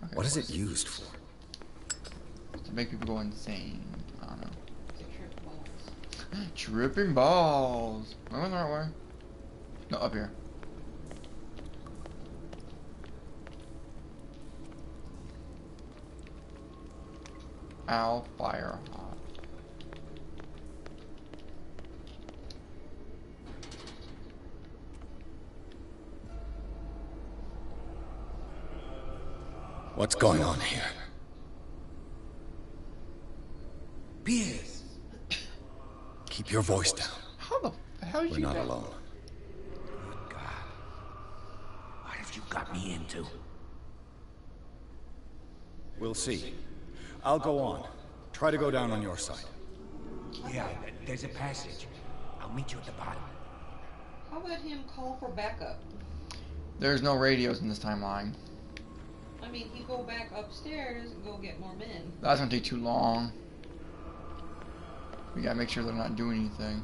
Speaker 1: Okay,
Speaker 3: what is it used for?
Speaker 1: To make people go insane. I don't know.
Speaker 6: To trip balls.
Speaker 1: Tripping balls. Am I going the right way? No, up here. Al Firehawk.
Speaker 3: What's going on here?
Speaker 9: Piers!
Speaker 3: Keep your voice down.
Speaker 1: How the hell did
Speaker 3: We're
Speaker 1: you
Speaker 3: not
Speaker 1: know?
Speaker 3: alone.
Speaker 9: Good God. What have you got me into?
Speaker 17: We'll see. I'll go on. Try to go down on your side.
Speaker 9: Yeah, there's a passage. I'll meet you at the bottom.
Speaker 6: How about him call for backup?
Speaker 1: There's no radios in this timeline.
Speaker 6: I mean, he go back upstairs and go get more men.
Speaker 1: That's gonna take too long. We gotta make sure they're not doing anything.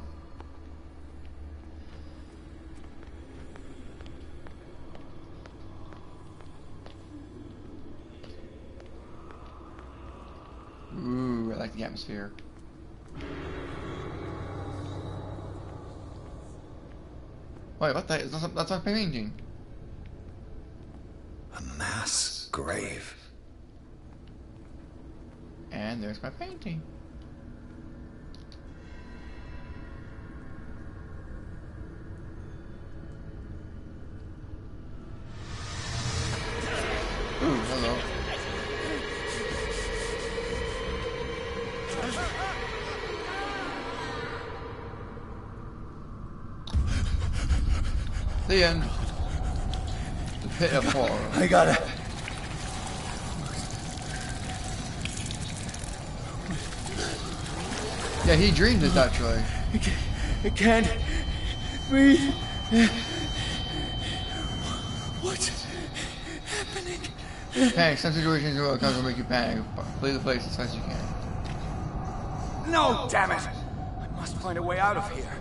Speaker 1: Ooh, I like the atmosphere. Wait, what the? That's not painting.
Speaker 3: A mass grave.
Speaker 1: And there's my painting. Ooh, hello. The end. The pit of horror.
Speaker 17: I gotta...
Speaker 1: Yeah, he dreamed this actually.
Speaker 11: I can't breathe. What's happening?
Speaker 1: Panic. Some situations will make you panic. Leave the place as fast as you can.
Speaker 9: No, damn it! I must find a way out of here.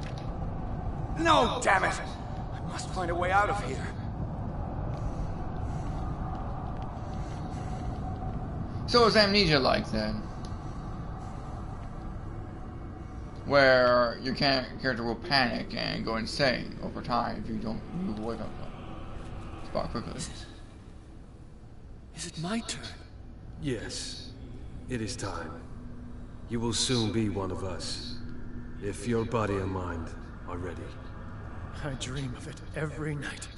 Speaker 9: No, damn it! I must find a way out of here.
Speaker 1: So is amnesia like then? Where your character will panic and go insane over time if you don't move away from the spot quickly.
Speaker 11: Is it my turn?
Speaker 18: Yes, it is time. You will soon be one of us, if your body and mind are ready.
Speaker 11: I dream of it every night.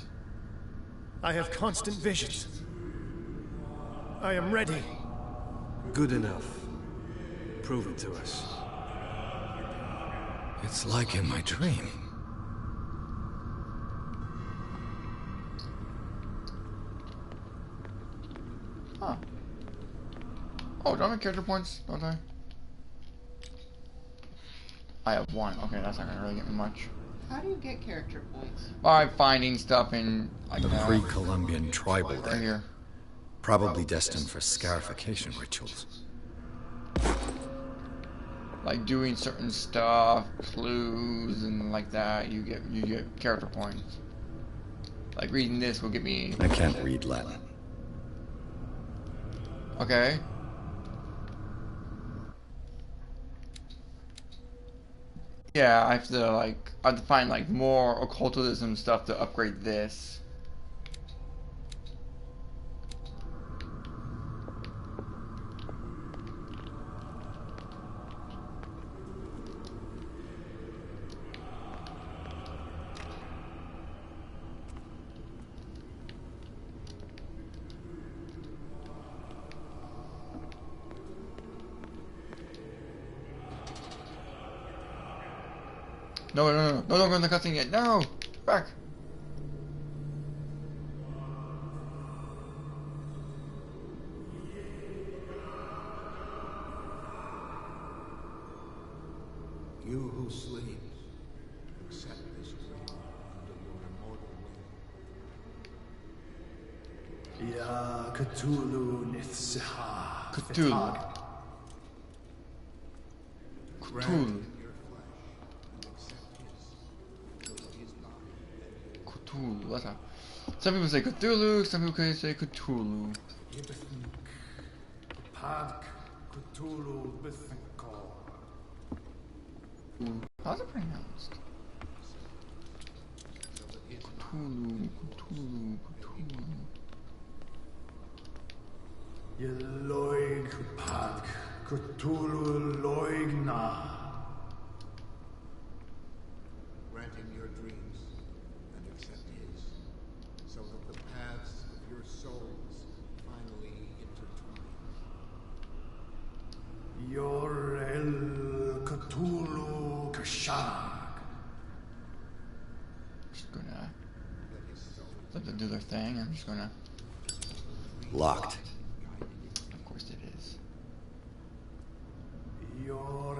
Speaker 11: I have constant visions. I am ready.
Speaker 18: Good enough. Prove it to us.
Speaker 3: It's like in my dream.
Speaker 1: Huh. Oh, do I have character points? Don't I? I have one. Okay, that's not gonna really get me much.
Speaker 6: How do you get character points?
Speaker 1: By finding stuff in like
Speaker 3: The pre-Columbian tribal
Speaker 1: right here.
Speaker 3: Probably destined for scarification rituals.
Speaker 1: Like doing certain stuff, clues, and like that, you get character points. Like reading this will get me.
Speaker 3: I can't read Latin.
Speaker 1: Okay. Yeah, I have to find like more occultism stuff to upgrade this. No, don't go in the cutscene yet. No! Back!
Speaker 7: You who sleep, accept this dream under your immortal will.
Speaker 11: Ya Cthulhu Nithsiha.
Speaker 1: Cthulhu. Cthulhu. Cthulhu, what's up? Some people say Cthulhu, some people say Cthulhu. How's it pronounced? Cthulhu, Cthulhu, Cthulhu.
Speaker 11: Yeloig Padk
Speaker 19: Cthulhu Loigna.
Speaker 7: Grant him your dreams and accept his, so that the paths of your souls finally intertwine.
Speaker 19: Yor Cthulhu Kashag.
Speaker 1: Just gonna let them do their thing. I'm just gonna.
Speaker 17: Locked.
Speaker 1: Of course it is.
Speaker 19: Yor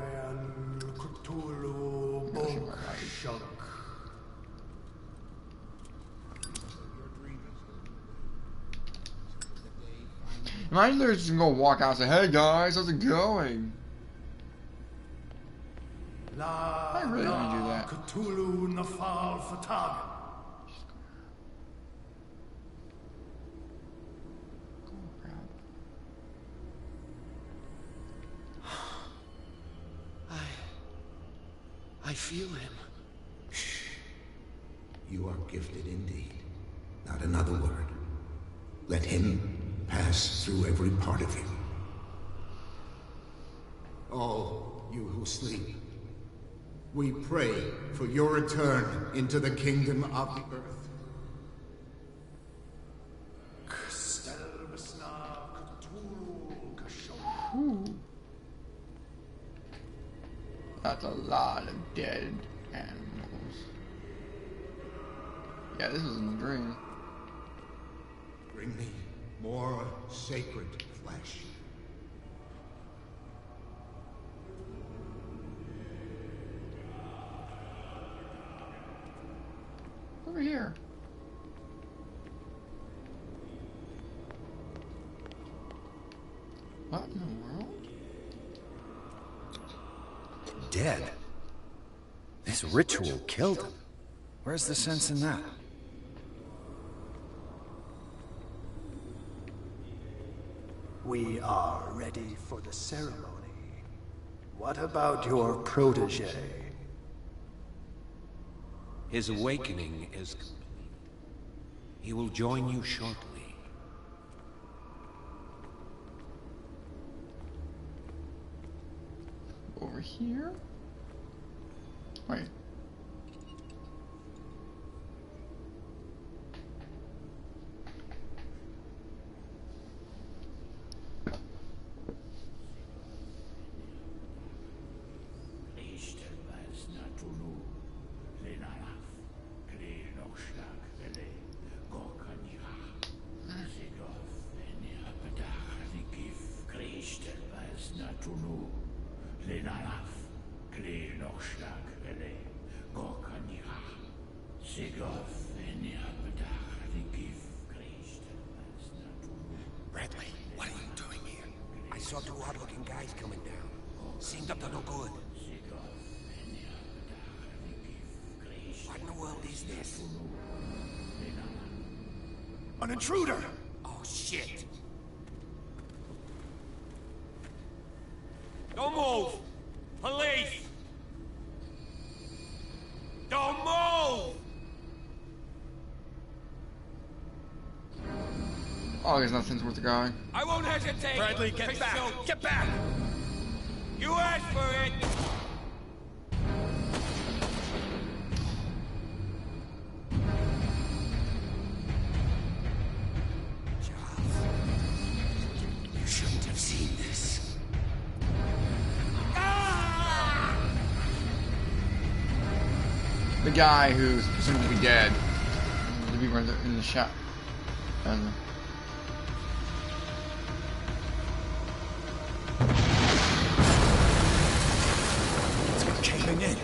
Speaker 19: Cthulhu Bokshuk.
Speaker 1: Imagine they're just gonna walk out and say, "Hey guys, how's it going?" I really want to do that.
Speaker 19: Cthulhu Nafal Fatag.
Speaker 5: I feel him.
Speaker 7: Shh. You are gifted indeed. Not another word. Let him pass through every part of you. All you who sleep, we pray for your return into the kingdom of the earth.
Speaker 1: That's a lot of dead animals. Yeah, this was in the dream.
Speaker 7: Bring me more sacred flesh.
Speaker 1: Over here. What in the world?
Speaker 17: Dead? This ritual killed him. Where's the sense in that?
Speaker 11: We are ready for the ceremony. What about your protege?
Speaker 8: His awakening is complete. He will join you shortly.
Speaker 1: Over here? Wait.
Speaker 9: Bradley, what are you doing here? I saw two odd-looking guys coming down. Seemed up to no good. What in the world is this?
Speaker 19: An intruder!
Speaker 9: Oh, shit!
Speaker 8: Don't move! Police! Don't move!
Speaker 1: Oh, there's nothing's worth going.
Speaker 8: I won't hesitate!
Speaker 9: Bradley, get back! Get back!
Speaker 8: You asked for it!
Speaker 9: You shouldn't have seen this.
Speaker 1: The guy who's presumed to be dead. The people in the shop.
Speaker 9: It's caving in.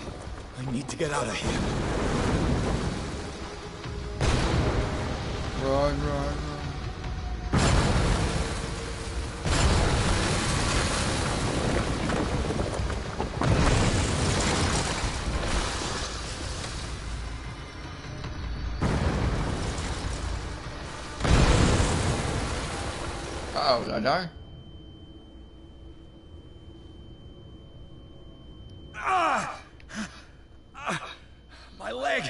Speaker 9: I need to get out of here.
Speaker 1: Run, run, run. Uh-oh, did I die?
Speaker 9: My leg!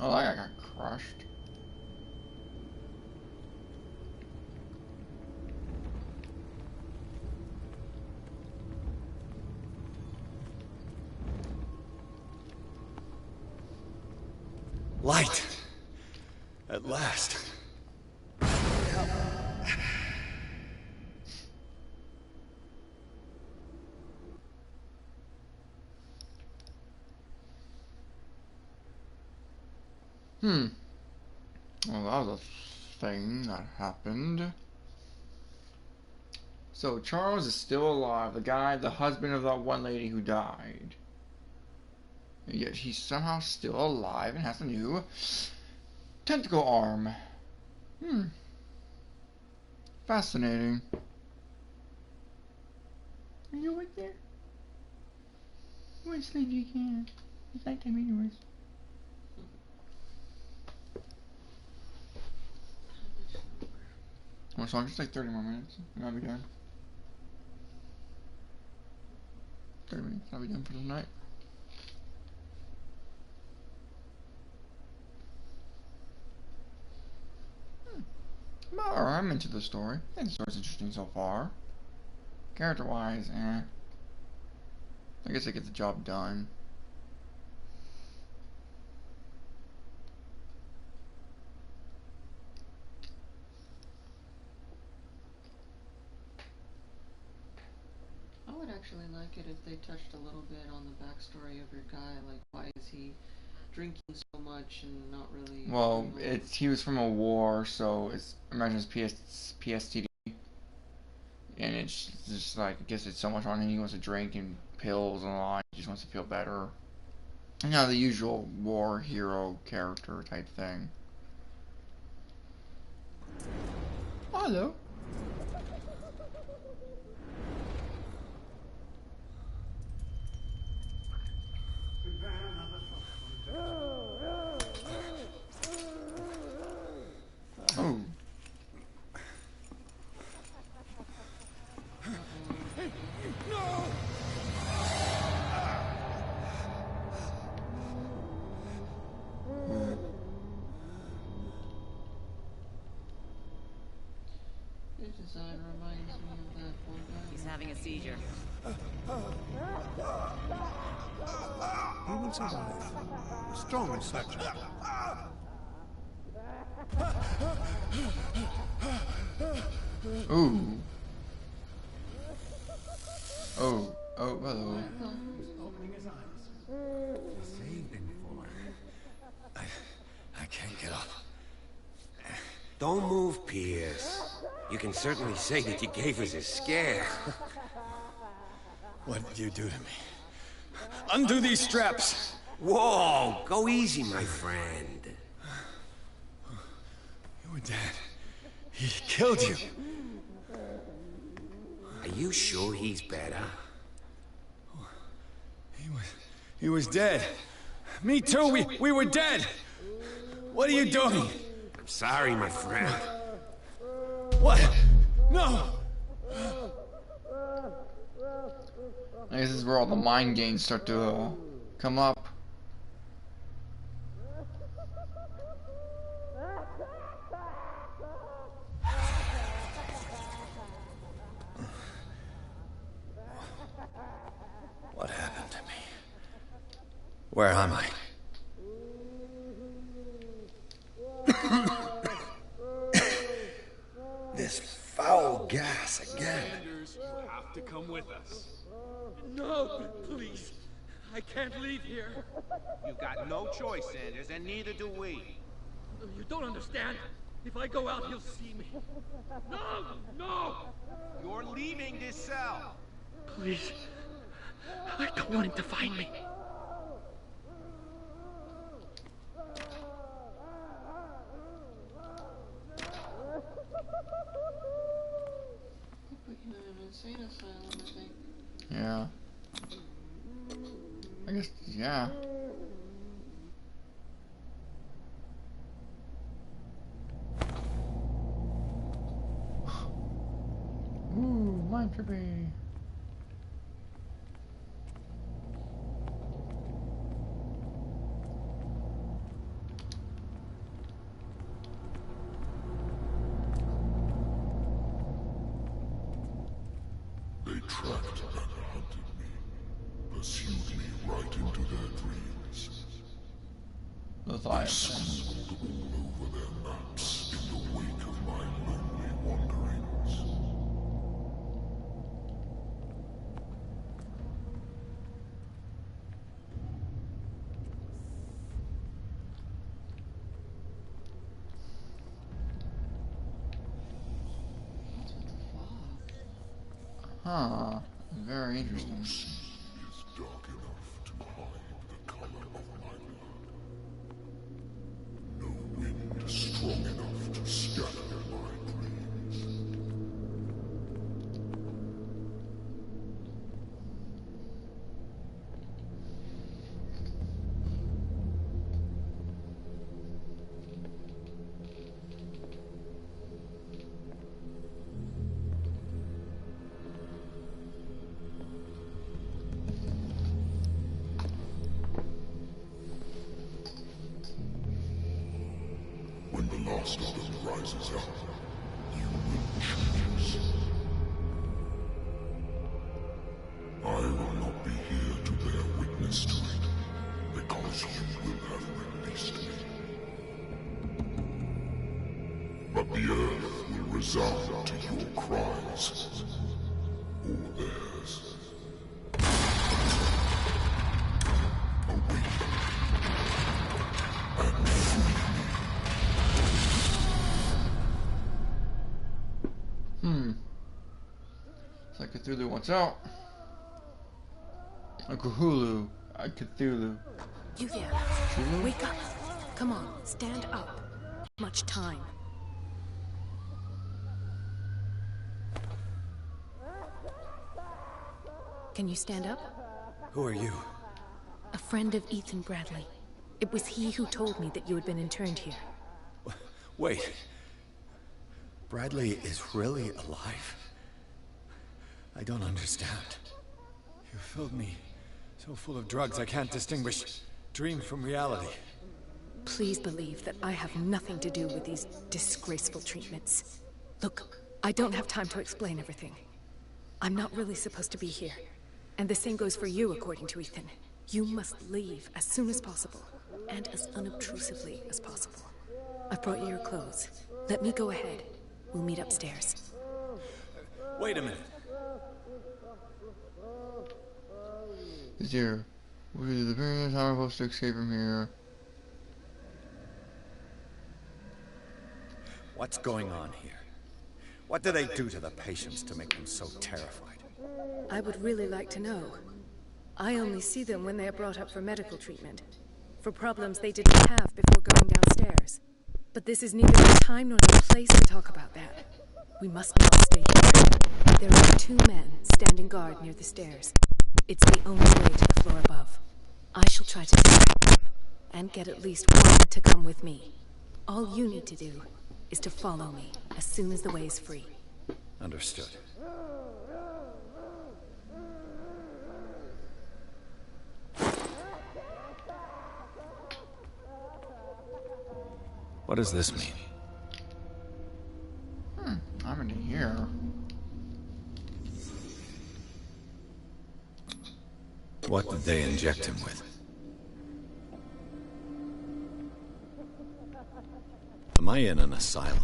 Speaker 1: Oh, that guy got crushed.
Speaker 17: Light. At last.
Speaker 1: Well, that was a thing that happened. So Charles is still alive. The husband of that one lady who died. Yet he's somehow still alive and has a new tentacle arm. Fascinating. Are you right there? You want to sleep, you can. It's nighttime anyways. Well, so I'm just like 30 more minutes and I'll be done. 30 minutes, I'll be done for the night. I'm into the story. I think the story's interesting so far. Character-wise, I guess I get the job done.
Speaker 6: I would actually like it if they touched a little bit on the backstory of your guy. Like, why is he drinking so much and not really...
Speaker 1: Well, he was from a war, so imagine it's PSTD. And it's just like, I guess it's so much on him, he wants to drink and pills and all, he just wants to feel better. You know, the usual war hero character type thing. Hello. Oh.
Speaker 6: His design reminds me of that one guy.
Speaker 20: He's having a seizure.
Speaker 19: He will survive. Strong surgeon.
Speaker 1: Ooh. Oh, hello.
Speaker 3: Saved him for it. I can't get up.
Speaker 9: Don't move, Pierce. You can certainly say that you gave us a scare.
Speaker 17: What did you do to me? Undo these straps!
Speaker 9: Whoa! Go easy, my friend.
Speaker 17: You were dead. He killed you.
Speaker 9: Are you sure he's better?
Speaker 17: He was dead. Me too, we were dead! What are you doing?
Speaker 9: I'm sorry, my friend.
Speaker 17: What? No!
Speaker 1: I guess this is where all the mind games start to come up.
Speaker 17: What happened to me? Where am I? This foul gas again.
Speaker 21: You have to come with us.
Speaker 22: No, please. I can't leave here.
Speaker 16: You've got no choice, Sanders, and neither do we.
Speaker 22: You don't understand. If I go out, he'll see me. No! No!
Speaker 16: You're leaving this cell.
Speaker 22: Please. I don't want him to find me.
Speaker 6: Put you in an insane asylum, I think.
Speaker 1: Yeah. I guess, yeah. Ooh, mind trippy.
Speaker 2: pursued me right into their dreams. They scribbled all over their maps in the wake of my lonely wanderings.
Speaker 1: Huh. Very interesting.
Speaker 2: No sea is dark enough to hide the color of my blood. No wind strong enough to scatter my dreams. When the last of them rises up, you will choose. I will not be here to bear witness to it, because you will have released me. But the earth will resound to your cries, or theirs. Awake and free me.
Speaker 1: It's like Cthulhu wants out. A Cthulhu. A Cthulhu.
Speaker 12: You there. Wake up. Come on, stand up. Much time. Can you stand up?
Speaker 3: Who are you?
Speaker 12: A friend of Ethan Bradley. It was he who told me that you had been interned here.
Speaker 3: Wait. Bradley is really alive? I don't understand. You filled me so full of drugs I can't distinguish dream from reality.
Speaker 12: Please believe that I have nothing to do with these disgraceful treatments. Look, I don't have time to explain everything. I'm not really supposed to be here. And the same goes for you, according to Ethan. You must leave as soon as possible, and as unobtrusively as possible. I've brought you your clothes. Let me go ahead. We'll meet upstairs.
Speaker 3: Wait a minute.
Speaker 1: Is here. What is the period? How am I supposed to escape from here?
Speaker 17: What's going on here? What do they do to the patients to make them so terrified?
Speaker 12: I would really like to know. I only see them when they are brought up for medical treatment. For problems they didn't have before going downstairs. But this is neither the time nor the place to talk about that. We must not stay here. There are 2 men standing guard near the stairs. It's the only way to the floor above. I shall try to distract them, and get at least one to come with me. All you need to do is to follow me as soon as the way is free.
Speaker 17: Understood. What does this mean?
Speaker 1: I'm in here.
Speaker 3: What did they inject him with? Am I in an asylum?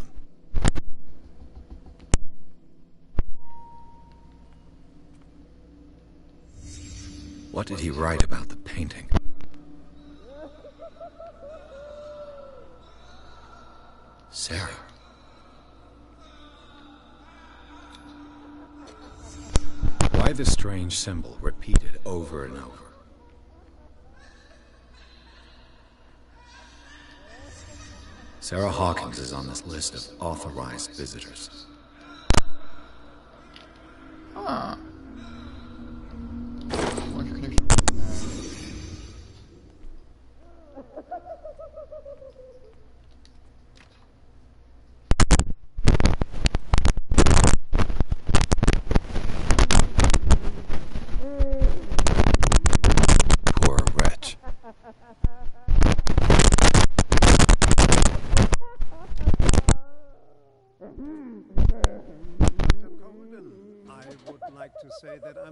Speaker 3: What did he write about the painting? Sarah. Why the strange symbol repeated over and over? Sarah Hawkins is on this list of authorized visitors.
Speaker 1: Huh.
Speaker 3: Poor wretch.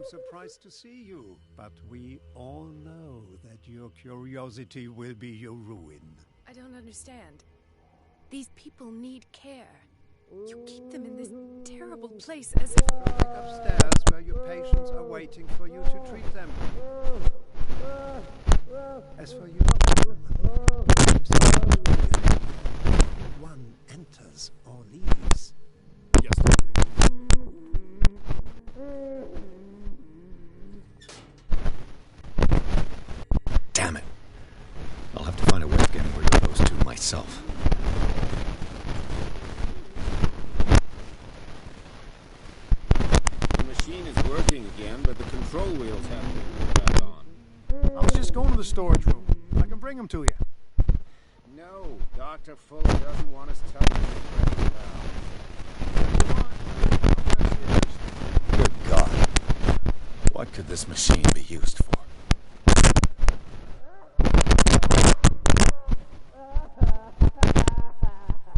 Speaker 19: surprised to see you, but we all know that your curiosity will be your ruin.
Speaker 12: I don't understand. These people need care. You keep them in this terrible place as if...
Speaker 19: Upstairs, where your patients are waiting for you to treat them. As for you, one enters or leaves.
Speaker 3: Yes. Damn it. I'll have to find a way of getting rid of those two myself.
Speaker 4: The machine is working again, but the control wheels haven't been back on.
Speaker 19: I was just going to the storage room. I can bring them to you.
Speaker 4: No, Dr. Fuller doesn't want us touching the precious valves.
Speaker 3: Good God. What could this machine be used for?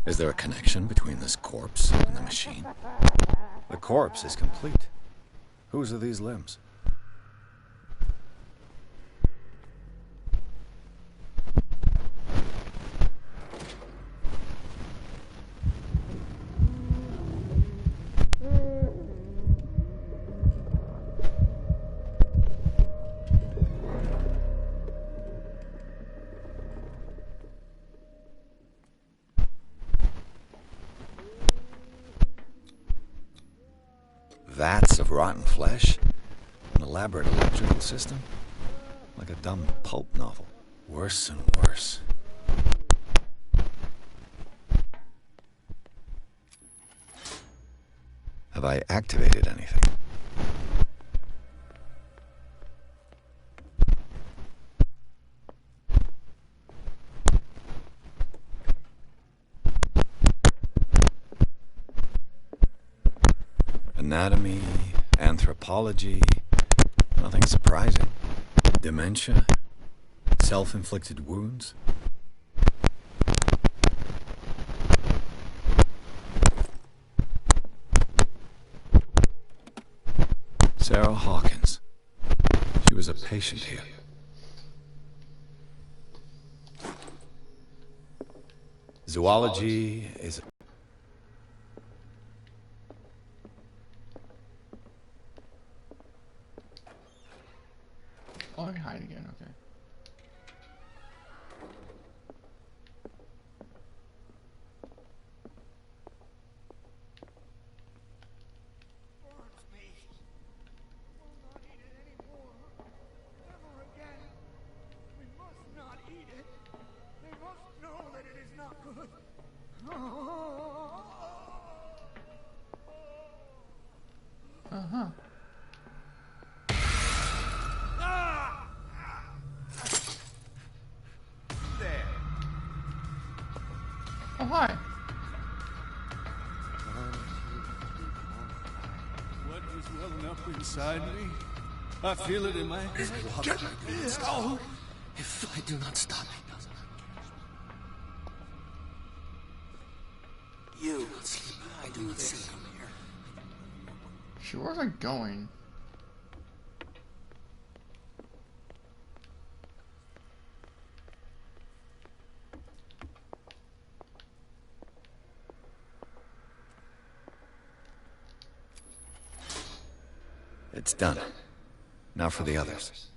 Speaker 3: Is there a connection between this corpse and the machine? The corpse is complete. Whose are these limbs? Vats of rotten flesh? An elaborate electrical system? Like a dumb pulp novel. Worse and worse. Have I activated anything? Anatomy, anthropology, nothing surprising. Dementia, self-inflicted wounds. Sarah Hawkins. She was a patient here. Zoology is...
Speaker 1: Oh, I hide again, okay. Uh-huh.
Speaker 10: There.
Speaker 1: Oh, hi.
Speaker 10: What is welling up inside me? I feel it in my head.
Speaker 11: Oh, if I do not stop it. You do not sleep. I do not see him here.
Speaker 1: She wasn't going.
Speaker 3: It's done. Now for the others.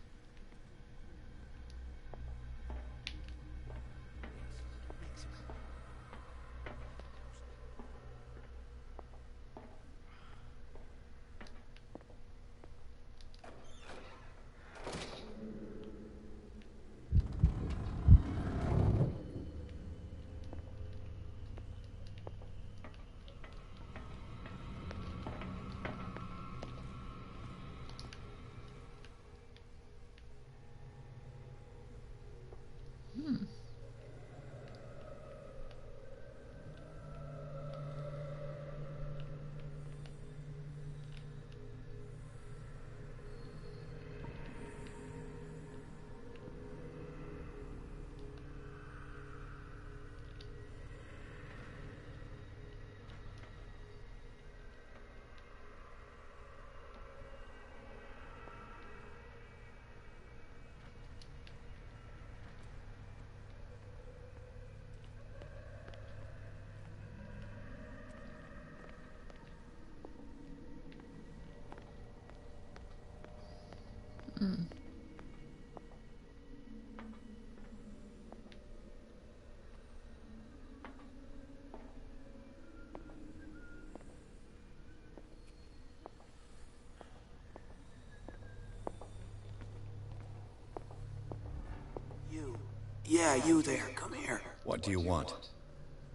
Speaker 9: You. Yeah, you there. Come here.
Speaker 3: What do you want?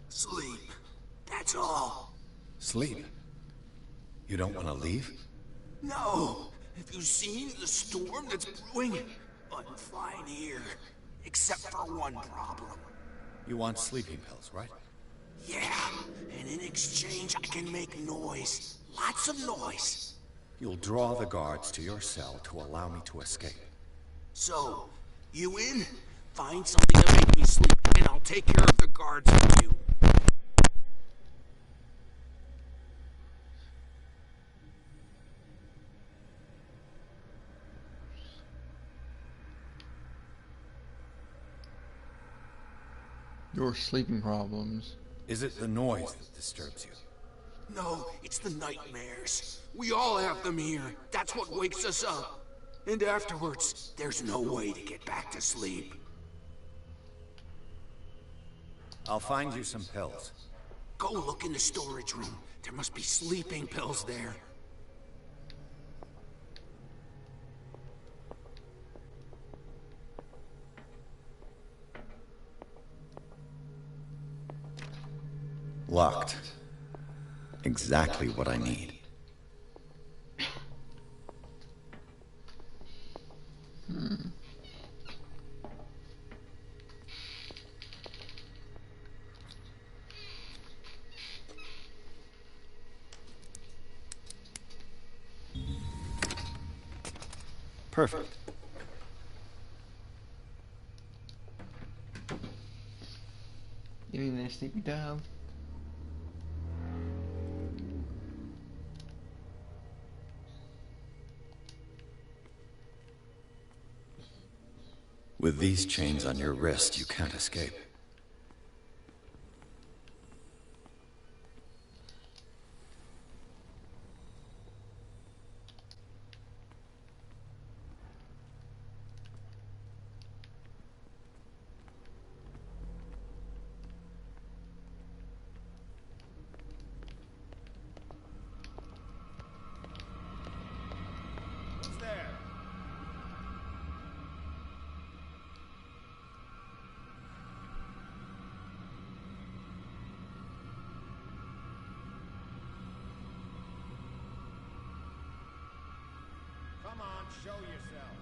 Speaker 9: Sleep. That's all.
Speaker 3: Sleep? You don't want to leave?
Speaker 9: No. Have you seen the storm that's brewing? I'm fine here. Except for one problem.
Speaker 3: You want sleeping pills, right?
Speaker 9: Yeah. And in exchange, I can make noise. Lots of noise.
Speaker 3: You'll draw the guards to your cell to allow me to escape.
Speaker 9: So, you in? Find something to make me sleep, and I'll take care of the guards for you.
Speaker 1: Your sleeping problems.
Speaker 3: Is it the noise that disturbs you?
Speaker 9: No, it's the nightmares. We all have them here. That's what wakes us up. And afterwards, there's no way to get back to sleep.
Speaker 3: I'll find you some pills.
Speaker 9: Go look in the storage room. There must be sleeping pills there.
Speaker 3: Locked. Exactly what I need. Perfect.
Speaker 1: You mean that sleepy dog?
Speaker 3: With these chains on your wrist, you can't escape.
Speaker 4: Who's there? Come on, show yourself.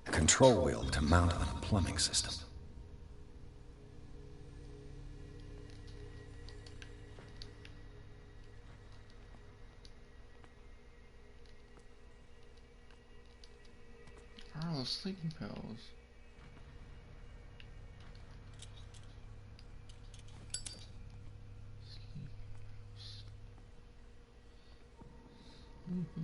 Speaker 3: A control wheel to mount on a plumbing system.
Speaker 1: Where are those sleeping pills? Where are those sleeping pills? Dang it.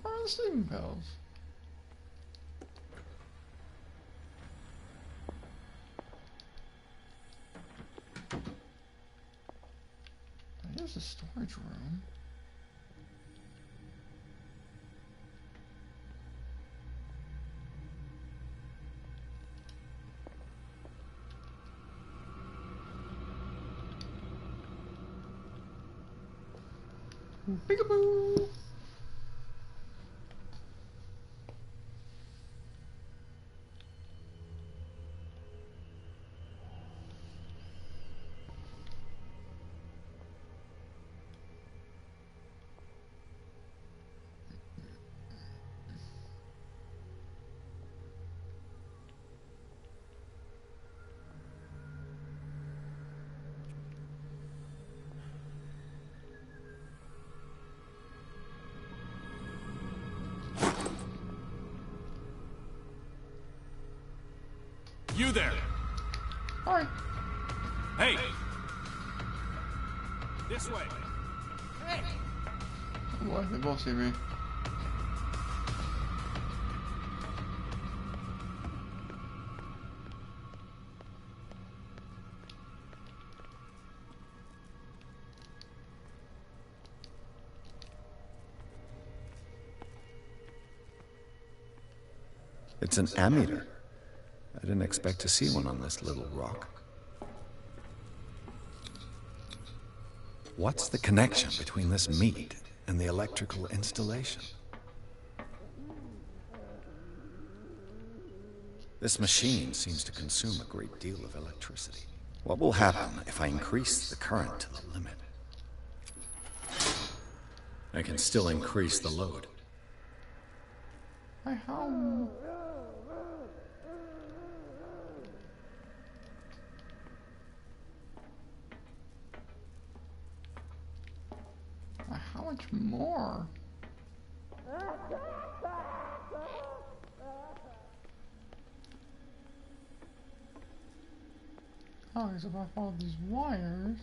Speaker 1: Where are the sleeping pills? there's a storage room. Peekaboo!
Speaker 10: You there!
Speaker 1: Hi.
Speaker 10: Hey! This way!
Speaker 9: Hey!
Speaker 1: What? They both see me.
Speaker 3: It's an ammeter. I didn't expect to see one on this little rock. What's the connection between this meat and the electrical installation? This machine seems to consume a great deal of electricity. What will happen if I increase the current to the limit? I can still increase the load.
Speaker 1: How? How much more? Oh, so if I follow these wires.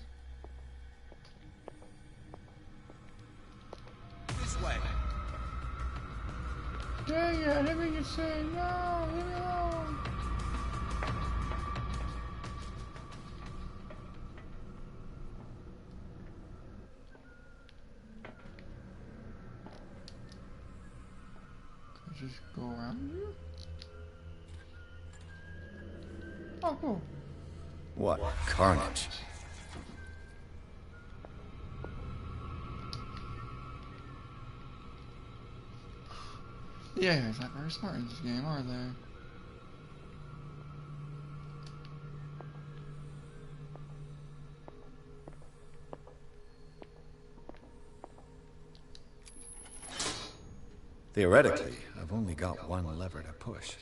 Speaker 9: This way.
Speaker 1: Dang it, I didn't mean to say no, leave me alone. Just go around here? Oh, cool.
Speaker 3: What carnage?
Speaker 1: Yeah, guys, not very smart in this game, are they?
Speaker 3: Theoretically, I've only got one lever to push.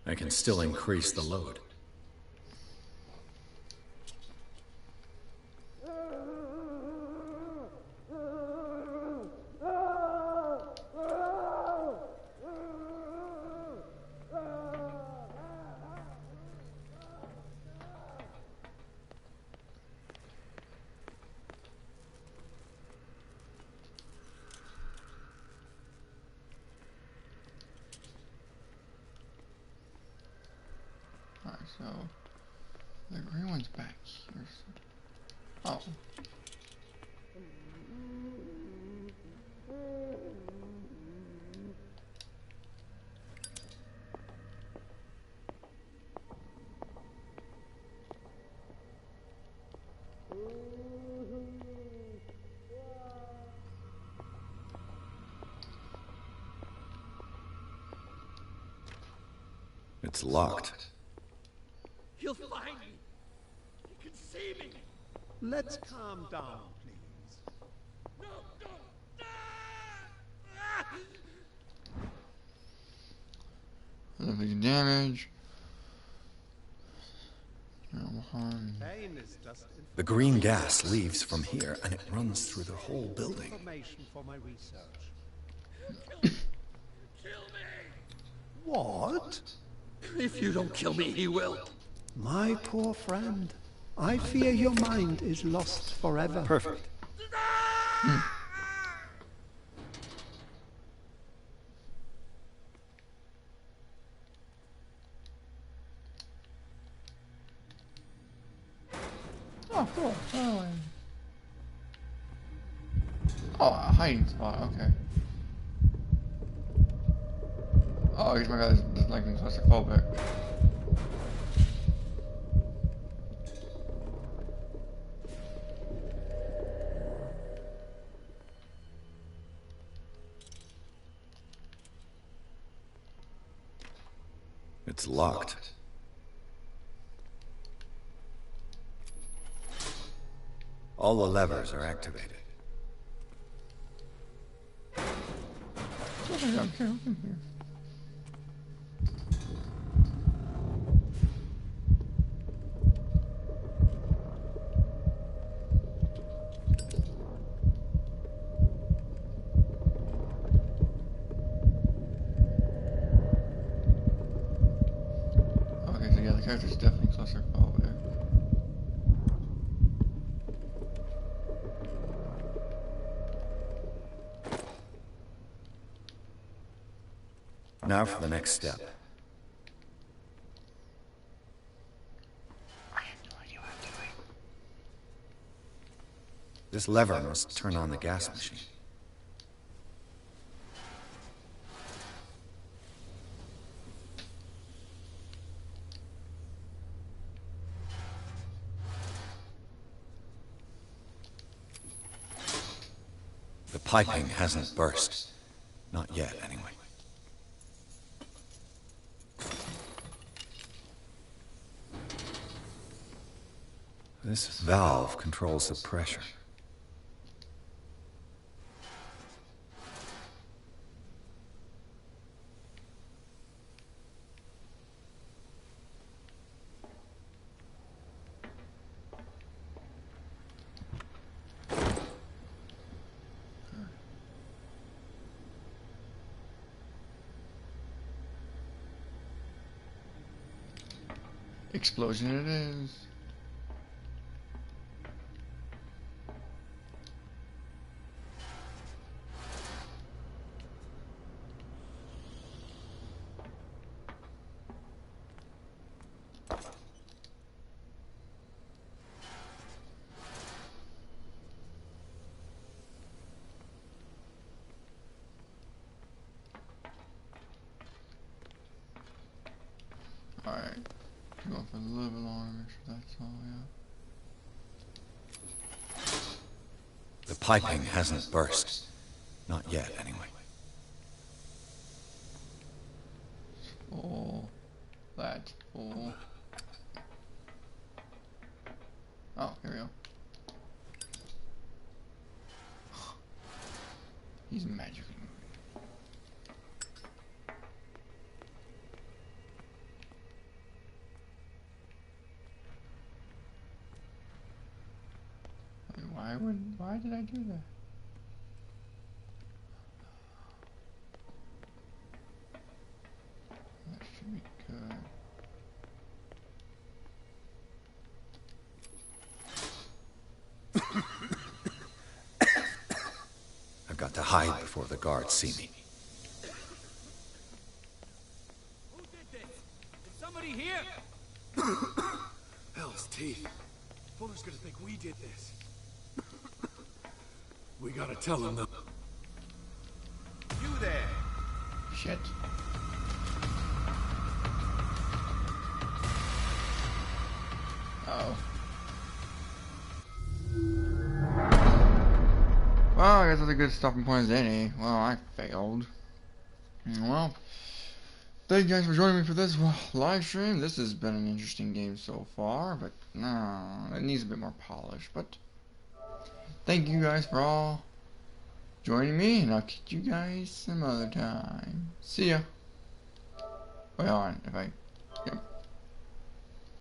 Speaker 3: I can still increase the load.
Speaker 1: So the green one's back here. Oh.
Speaker 3: It's locked.
Speaker 22: He'll find me. He can see me.
Speaker 19: Let's calm down, please.
Speaker 22: No, no.
Speaker 1: Nothing damage. No harm.
Speaker 19: Pain is just
Speaker 3: The green gas leaves from here, and it runs through the whole building.
Speaker 19: information for my research.
Speaker 22: Kill me.
Speaker 19: What?
Speaker 22: If you don't kill me, he will.
Speaker 19: My poor friend, I fear your mind is lost forever.
Speaker 3: Perfect.
Speaker 1: Oh, cool. Oh, a hiding spot. Okay. Oh, I guess my guy doesn't like me, so I have to fall back.
Speaker 3: It's locked. All the levers are activated.
Speaker 1: Okay. Okay, so yeah, the character's definitely closer. Oh, there.
Speaker 3: Now for the next step.
Speaker 1: I have no idea what I'm doing.
Speaker 3: This lever must turn on the gas machine. The piping hasn't burst. Not yet, anyway. This valve controls the pressure.
Speaker 1: Explosion it is. Alright. Go for a little bit longer, make sure that's all, yeah.
Speaker 3: The piping hasn't burst. Not yet, anyway.
Speaker 1: Full. That's full. Oh, here we go. He's magically moving. Why did I do that? That should be good.
Speaker 3: I've got to hide before the guards see me.
Speaker 22: Who did this? Is somebody here?
Speaker 10: Hell's teeth. Fuller's gonna think we did this. We gotta tell him though.
Speaker 16: You there?
Speaker 1: Shit. Uh-oh. Well, I guess that's a good stopping point as any. Well, I failed. Well, thank you guys for joining me for this live stream. This has been an interesting game so far, but no, it needs a bit more polish. But thank you guys for all joining me, and I'll catch you guys some other time. See ya. Wait on, if I